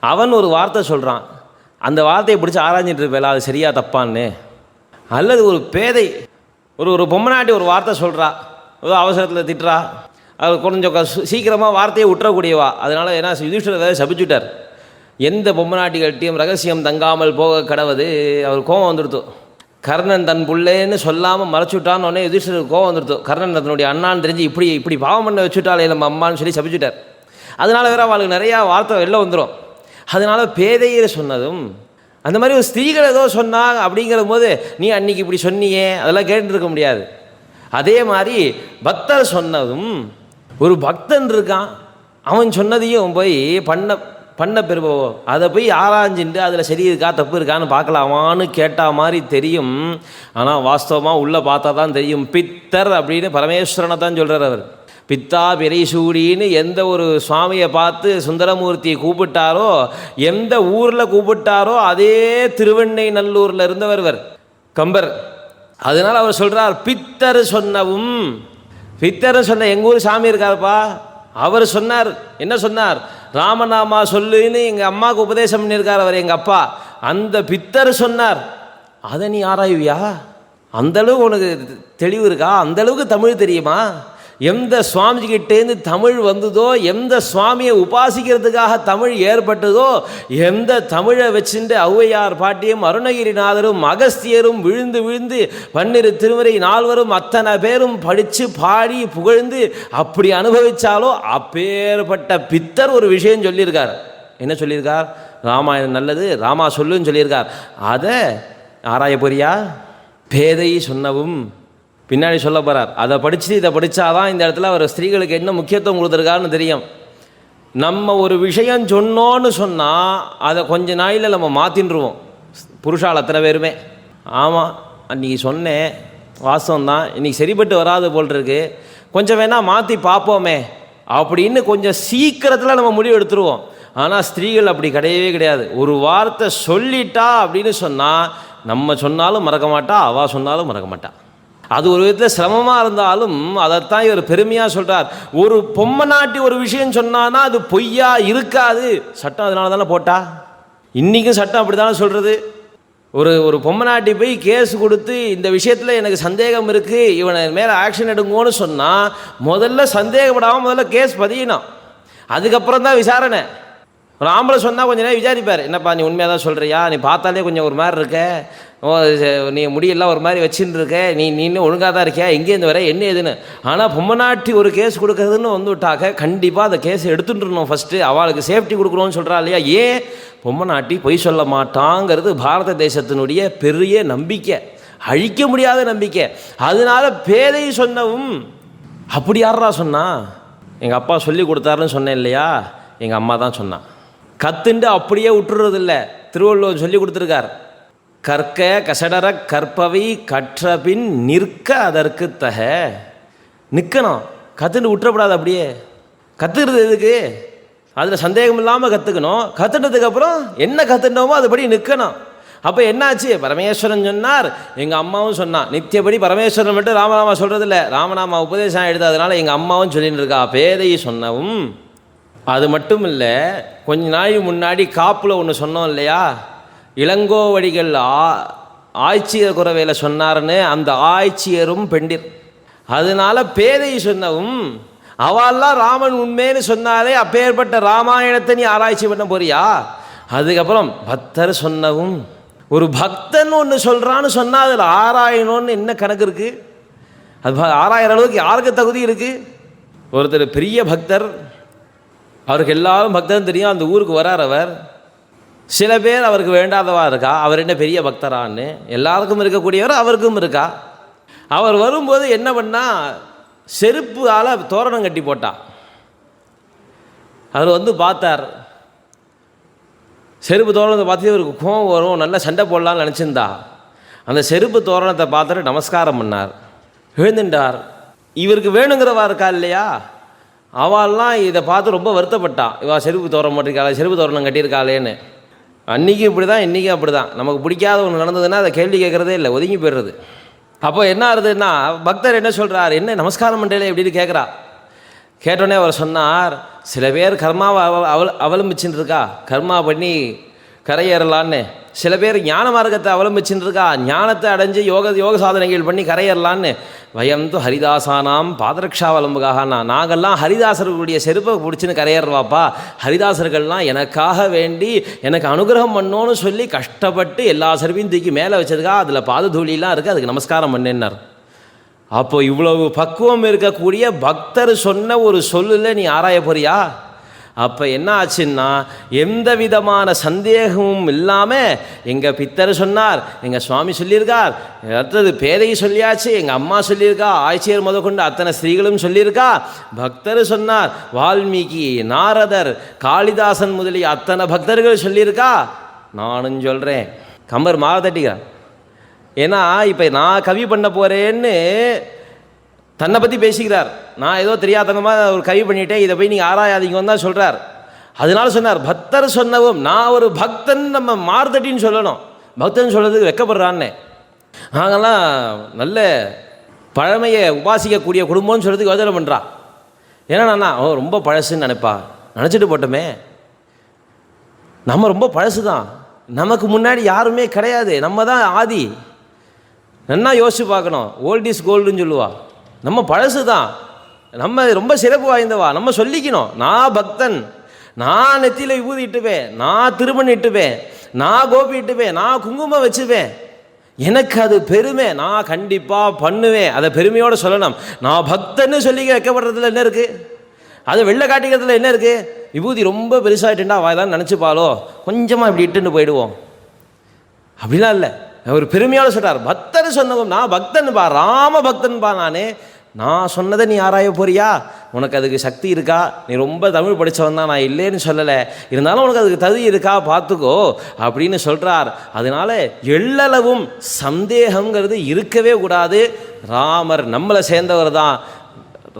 அவன் ஒரு வார்த்தை சொல்கிறான், அந்த வார்த்தையை பிடிச்சி ஆராய்ஞ்சிட்டு இருப்பேல அது சரியா தப்பான்னு. அல்லது ஒரு பேதை ஒரு பொம்மநாட்டி ஒரு வார்த்தை சொல்கிறா, ஏதோ அவசரத்தில் திட்டுறா, அது கொஞ்சம் சீக்கிரமாக வார்த்தையை விட்டுறக்கூடியவா. அதனால் ஏன்னா யுதிஷ்டர் வேறு சபிச்சுட்டார், எந்த பொம்மநாட்டிகள்கிட்டையும் ரகசியம் தங்காமல் போக கடவுது. அவர் கோவம் வந்துடுத்து. கர்ணன் தன் புள்ளேன்னு சொல்லாமல் மறைச்சுட்டான்னு உடனே யுதிஷ்டருக்கு கோவம் வந்துடுத்து. கர்ணன் தன்னுடைய அண்ணான்னு தெரிஞ்சு இப்படி பாவம் பண்ண வச்சுட்டாலே நம்ம அம்மான்னு சொல்லி சபிச்சுட்டார். அதனால் வேறு அவளுக்கு நிறையா வார்த்தை வெளில வந்துடும். அதனால் பேதையர் சொன்னதும் அந்த மாதிரி ஒரு ஸ்திரீகள் ஏதோ சொன்னாங்க அப்படிங்கிற போது நீ அன்றைக்கி இப்படி சொன்னியே அதெல்லாம் கேட்டுருக்க முடியாது. அதே மாதிரி பக்தர் சொன்னதும், ஒரு பக்தன் இருக்கான், அவன் சொன்னதையும் போய் பண்ண பெறுபவோ, அதை போய் ஆராய்ஞ்சிட்டு அதில் சரி இருக்கா தப்பு இருக்கான்னு பார்க்கலாமான்னு கேட்டால் மாதிரி தெரியும். ஆனால் வாஸ்தவமாக உள்ளே பார்த்தா தான் தெரியும். பித்தர் அப்படின்னு பரமேஸ்வரனை தான் சொல்கிறார் அவர். பித்தா பிறைசூடின்னு எந்த ஒரு சுவாமியை பார்த்து சுந்தரமூர்த்தியை கூப்பிட்டாரோ, எந்த ஊரில் கூப்பிட்டாரோ அதே திருவெண்ணை நல்லூரில் இருந்தவர் கம்பர். அதனால் அவர் சொல்கிறார், பித்தர் சொன்னவும். பித்தர் சொன்ன எங்கள் ஊர் சாமி இருக்காருப்பா, அவர் சொன்னார். என்ன சொன்னார்? ராமநாமா சொல்லுன்னு எங்கள் அம்மாவுக்கு உபதேசம் பண்ணியிருக்கார் அவர், எங்கள் அப்பா. அந்த பித்தர் சொன்னார். அதை நீ ஆராய்வியா? அந்தளவுக்கு உனக்கு தெளிவு இருக்கா? அந்தளவுக்கு தமிழ் தெரியுமா? எந்த சுவாமிகிட்டேருந்து தமிழ் வந்ததோ, எந்த சுவாமியை உபாசிக்கிறதுக்காக தமிழ் ஏற்பட்டதோ, எந்த தமிழை வச்சுட்டு ஔவையார் பாட்டியும் அருணகிரிநாதரும் அகஸ்தியரும் விழுந்து விழுந்து 12 திருமுறை 4வரும் அத்தனை பேரும் படித்து பாடி புகழ்ந்து அப்படி அனுபவித்தாலோ அப்பேற்பட்ட பித்தர் ஒரு விஷயம் சொல்லியிருக்கார். என்ன சொல்லியிருக்கார்? ராமாயணம் நல்லது, ராமா சொல்லுன்னு சொல்லியிருக்கார். அதை ஆராய போறியா? பேதை சொன்னவும் பின்னாடி சொல்ல போகிறார். அதை படித்து இதை படித்தாதான் இந்த இடத்துல அவர் ஸ்திரீகளுக்கு என்ன முக்கியத்துவம் கொடுத்துருக்காருன்னு தெரியும். நம்ம ஒரு விஷயம் சொன்னோன்னு சொன்னால் அதை கொஞ்ச நாளில் நம்ம மாற்றின்றுவோம். புருஷால் அத்தனை பேருமே, ஆமாம் அன்றைக்கி சொன்னேன் வாஸ்தவம் தான், இன்றைக்கி சரிப்பட்டு வராது போல் இருக்கு, கொஞ்சம் வேணால் மாற்றி பார்ப்போமே அப்படின்னு கொஞ்சம் சீக்கிரத்தில் நம்ம முடிவு எடுத்துருவோம். ஆனால் ஸ்திரீகள் அப்படி கிடையவே கிடையாது. ஒரு வார்த்தை சொல்லிட்டா அப்படின்னு சொன்னால் நம்ம சொன்னாலும் மறக்க மாட்டா, அவள் சொன்னாலும் மறக்க மாட்டா. அது ஒரு விதத்தில் சிரமமாக இருந்தாலும் அதைத்தான் இவர் பெருமையாக சொல்கிறார். ஒரு பொம்மநாட்டி ஒரு விஷயம் சொன்னான்னா அது பொய்யா இருக்காது. சட்டம் அதனால தானே போட்டா. இன்றைக்கும் சட்டம் அப்படி தானே சொல்கிறது. ஒரு பொம்மநாட்டி போய் கேஸ் கொடுத்து இந்த விஷயத்தில் எனக்கு சந்தேகம் இருக்குது, இவனை மேலே ஆக்ஷன் எடுங்கோன்னு சொன்னால் முதல்ல சந்தேகப்படாமல் முதல்ல கேஸ் பதியணும், அதுக்கப்புறம் தான் விசாரணை. ஒரு ஆம்பளை சொன்னால் கொஞ்சம் நேரம் விசாரிப்பார், என்னப்பா நீ உண்மையாக தான் சொல்கிறியா, நீ பார்த்தாலே கொஞ்சம் ஒரு மாதிரி இருக்க, நீ முடியெல்லாம் ஒரு மாதிரி வச்சுன்னு இருக்க, நீ இன்னும் ஒழுங்காக தான் இருக்கியா, எங்கேருந்து வர என்ன ஏதுன்னு. ஆனால் பொம்மநாட்டி ஒரு கேஸ் கொடுக்குறதுன்னு வந்து விட்டாக்க கண்டிப்பாக அந்த கேஸை எடுத்துட்டுருணும். ஃபஸ்ட்டு அவளுக்கு சேஃப்டி கொடுக்கணும்னு சொல்கிறா இல்லையா. ஏன்? பொம்மநாட்டி பொய் சொல்ல மாட்டாங்கிறது பாரத தேசத்தினுடைய பெரிய நம்பிக்கை, அழிக்க முடியாத நம்பிக்கை. அதனால பேதை சொன்னவும். அப்படி யாரா சொன்னா? எங்கள் அப்பா சொல்லி கொடுத்தாருன்னு சொன்னேன் இல்லையா, எங்கள் அம்மா தான் சொன்னான். கத்துண்டு அப்படியே விட்டுறதில்ல. திருவள்ளுவர் சொல்லி கொடுத்துருக்கார், கற்க கசடர கற்பவை கற்றபின் நிற்க அதற்கு தக. நிற்கணும், கற்றுட்டு விட்டுறப்படாது. அப்படியே கற்றுக்கிறது எதுக்கு? அதில் சந்தேகம் இல்லாமல் கற்றுக்கணும். கற்றுட்டதுக்கப்புறம் என்ன கற்றுட்டோமோ அதுபடி நிற்கணும். அப்போ என்னாச்சு? பரமேஸ்வரன் சொன்னார், எங்கள் அம்மாவும் சொன்னான். நித்தியபடி பரமேஸ்வரன் மட்டும் ராமநாமா சொல்கிறதில்ல, ராமநாமா உபதேசம் எடுத்ததுனால எங்கள் அம்மாவும் சொல்லின்னு இருக்கா. பேதை சொன்னவும். அது மட்டும் இல்லை, கொஞ்ச நாளைக்கு முன்னாடி காப்பில் ஒன்று சொன்னோம் இல்லையா, இளங்கோவடிகள் ஆய்ச்சியர் குறவையில் சொன்னார்னு. அந்த ஆய்ச்சியரும் பெண்டிர். அதனால பேதை சொன்னவும். அவெல்லாம் ராமன் உண்மைன்னு சொன்னாலே அப்பேற்பட்ட ராமாயணத்தை நீ ஆராய்ச்சி பண்ண போறியா? அதுக்கப்புறம் பக்தர் சொன்னவும். ஒரு பக்தன் ஒன்று சொல்கிறான்னு சொன்னால் அதில் ஆராயணும்னு என்ன கணக்கு இருக்குது? அது ஆராயிற அளவுக்கு யாருக்கு தகுதி இருக்குது? ஒருத்தர் பெரிய பக்தர், அவருக்கு எல்லாரும் பக்தன் தெரியும். அந்த ஊருக்கு வரார். அவர் சில பேர் அவருக்கு வேண்டாதவா இருக்கா, அவர் என்ன பெரிய பக்தரான்னு. எல்லாருக்கும் இருக்கக்கூடியவர் அவருக்கும் இருக்கா. அவர் வரும்போது என்ன பண்ணால் செருப்பால் தோரணம் கட்டி போட்டா. அவர் வந்து பார்த்தார், செருப்பு தோரணத்தை பார்த்து இவருக்கு கோவம் வரும், நல்லா சண்டை போடலான்னு நினச்சிருந்தா. அந்த செருப்பு தோரணத்தை பார்த்துட்டு நமஸ்காரம் பண்ணார், எழுந்துட்டார். இவருக்கு வேணுங்கிறவா இருக்கா இல்லையா, அவள்லாம் இதை பார்த்து ரொம்ப வருத்தப்பட்டான். இவா செருப்பு தோரணம் போட்டிருக்காளே, செருப்பு தோரணம் கட்டியிருக்காளேன்னு. அன்றைக்கும் இப்படி தான், இன்றைக்கும் அப்படி தான். நமக்கு பிடிக்காத ஒன்று நடந்ததுன்னா அதை கேள்வி கேட்குறதே இல்லை, ஒதுங்கி போயிடுறது. அப்போ என்ன ஆகுதுன்னா, பக்தர் என்ன சொல்கிறார், என்ன நமஸ்காரம் பண்ணுறேன் எப்படின்னு கேட்குறா. கேட்டோடனே அவர் சொன்னார், சில பேர் கர்மாவை அவலம்பிச்சுன்னு இருக்கா, கர்மா பண்ணி கரையேறலான்னு. சில பேர் ஞான மார்க்கத்தை அவலம்பிச்சுன்னு இருக்கா, ஞானத்தை அடைஞ்சு யோக சாதனைகள் பண்ணி கரையேறலான்னு. வயம்து ஹரிதாசானாம் பாதரக்ஷாவலம்புகாகனா, நாங்கள்லாம் ஹரிதாசர்களுடைய செருப்பை பிடிச்சின்னு கரையேறவாப்பா. ஹரிதாசர்கள்லாம் எனக்காக வேண்டி எனக்கு அனுகிரகம் பண்ணோன்னு சொல்லி கஷ்டப்பட்டு எல்லா செருப்பையும் தூக்கி மேலே வச்சதுக்கா, அதில் பாததூளிலாம் இருக்குது, அதுக்கு நமஸ்காரம் பண்ணேன்னார். அப்போ இவ்வளவு பக்குவம் இருக்கக்கூடிய பக்தர் சொன்ன ஒரு சொல்லில் நீ ஆராய போறியா? அப்போ என்ன ஆச்சுன்னா, எந்த விதமான சந்தேகமும் இல்லாமல் எங்கள் பித்தர் சொன்னார், எங்கள் சுவாமி சொல்லியிருக்கார், அடுத்தது பேதை சொல்லியாச்சு, எங்கள் அம்மா சொல்லியிருக்கா, ஆய்ச்சியர் முதற்கொண்டு அத்தனை ஸ்திரீகளும் சொல்லியிருக்கா, பக்தர் சொன்னார், வால்மீகி, நாரதர், காளிதாசன் முதலிய அத்தனை பக்தர்கள் சொல்லியிருக்கா, நானும் சொல்கிறேன். கம்பர் மாலை தட்டிக்கிறார். ஏன்னா இப்போ நான் கவி பண்ண போகிறேன்னு தன்னை பற்றி பேசிக்கிறார். நான் ஏதோ தெரியாதனமாக ஒரு கவி பண்ணிட்டேன், இதை போய் நீங்கள் ஆராயாதீங்கன்னு தான் சொல்கிறார். அதனால சொன்னார், பக்தர் சொன்னவும் நான் ஒரு பக்தன் நம்ம மார்தட்டின்னு சொல்லணும். பக்தன் சொல்கிறதுக்கு வெக்கப்படுறான்னு. நாங்கள்லாம் நல்ல பழமையை உபாசிக்கக்கூடிய குடும்பம்னு சொல்கிறதுக்கு யோசனை பண்ணுறா. ஏன்னா அவன் ரொம்ப பழசுன்னு நினைப்பா. நினச்சிட்டு போட்டோமே, நம்ம ரொம்ப பழசு தான், நமக்கு முன்னாடி யாருமே கிடையாது, நம்ம தான் ஆதி. நல்லா யோசிச்சு பார்க்கணும். ஓல்ட் இஸ் கோல்டுன்னு சொல்லுவா. நம்ம பழசு தான், நம்ம ரொம்ப சிறப்பு வாய்ந்தவா. நம்ம சொல்லிக்கணும், நான் பக்தன், நான் நெத்தியில் விபூதி இட்டுவேன், நான் திருமணம் இட்டுவேன், நான் கோபி இட்டுவேன், நான் குங்குமம் வச்சுவேன், எனக்கு அது பெருமை, நான் கண்டிப்பாக பண்ணுவேன். அதை பெருமையோடு சொல்லணும். நான் பக்தன்னு சொல்லி வைக்கப்படுறதுல என்ன இருக்குது? அதை வெளில காட்டிக்கிறதுல என்ன இருக்குது? விபூதி ரொம்ப பெருசாகிட்டுண்டா வாய்தான் நினச்சிப்பாலோ, கொஞ்சமாக இப்படி இட்டுன்னு போயிடுவோம். அப்படிலாம் இல்லை. அவர் பெருமையோடு சொல்கிறார், பக்தர் சொன்னவன் நான் பக்தன் பா, ராம பக்தன் பா. நான் சொன்னதை நீ ஆராய போறியா? உனக்கு அதுக்கு சக்தி இருக்கா? நீ ரொம்ப தமிழ் படித்தவன் தான், நான் இல்லைன்னு சொல்லலை, இருந்தாலும் உனக்கு அதுக்கு தகுதி இருக்கா பார்த்துக்கோ அப்படின்னு சொல்கிறார். அதனால் எள்ளளவும் சந்தேகங்கிறது இருக்கவே கூடாது. ராமர் நம்மளை சேர்ந்தவர் தான்,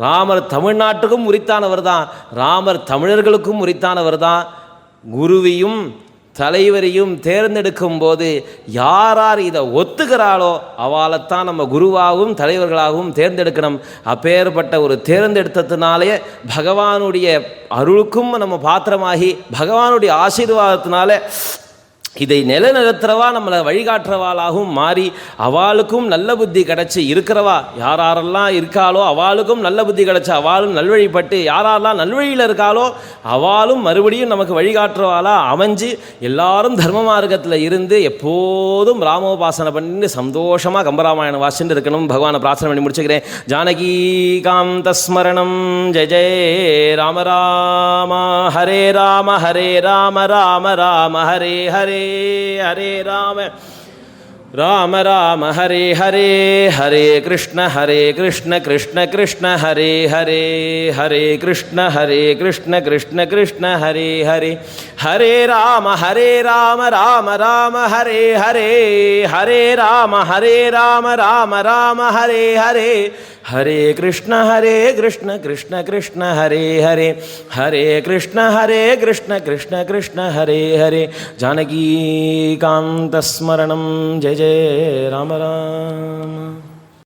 ராமர் தமிழ்நாட்டுக்கும் உரித்தானவர் தான், ராமர் தமிழர்களுக்கும் உரித்தானவர் தான். குருவையும் தலைவரையும் தேர்ந்தெடுக்கும் போது யார் இதை ஒத்துக்கிறாளோ அவளைத்தான் நம்ம குருவாகவும் தலைவர்களாகவும் தேர்ந்தெடுக்கணும். அப்பேற்பட்ட ஒரு தேர்ந்தெடுத்ததுனாலே பகவானுடைய அருளுக்கும் நம்ம பாத்திரமாகி பகவானுடைய ஆசீர்வாதத்தினால இதை நிலநிறுத்துறவா நம்மளை வழிகாட்டுறவாளாகவும் மாறி அவளுக்கும் நல்ல புத்தி கிடச்சி இருக்கிறவா யாரெல்லாம் இருக்காளோ அவளுக்கும் நல்ல புத்தி கிடச்சி அவளும் நல்வழிப்பட்டு யாரெல்லாம் நல்வழியில் இருக்காளோ அவளும் மறுபடியும் நமக்கு வழிகாட்டுறவாளாக அமைஞ்சு எல்லாரும் தர்ம மார்க்கத்தில் இருந்து எப்போதும் ராமோபாசனை பண்ணி சந்தோஷமாக கம்பராமாயணம் வாசிட்டு இருக்கணும். பகவானை பிரார்த்தனை பண்ணி முடிச்சுக்கிறேன். ஜானகி காந்த ஸ்மரணம். ஜெய ஜெய ராம ராம ஹரே ராம ஹரே ராம ராம ராம ஹரே ஹரே ஹரே ராம ராம ராம ஹரே ஹரே ஹரே கிருஷ்ண கிருஷ்ண கிருஷ்ண ஹரே ஹரே ஹரே கிருஷ்ண கிருஷ்ண கிருஷ்ண ஹரே ஹரே ஹரே ராம ராம ராம ஹரே ஹரே ஹரே ராம ராம ராம ஹரே ஹரே ஹரே கிருஷ்ண கிருஷ்ண கிருஷ்ண ஹரே ஹரே ஹரே கிருஷ்ண கிருஷ்ண ஹரே ஹரே. ஜானகி காந்த ஸ்மரணம். ஜெய ஜெய ராம ராம.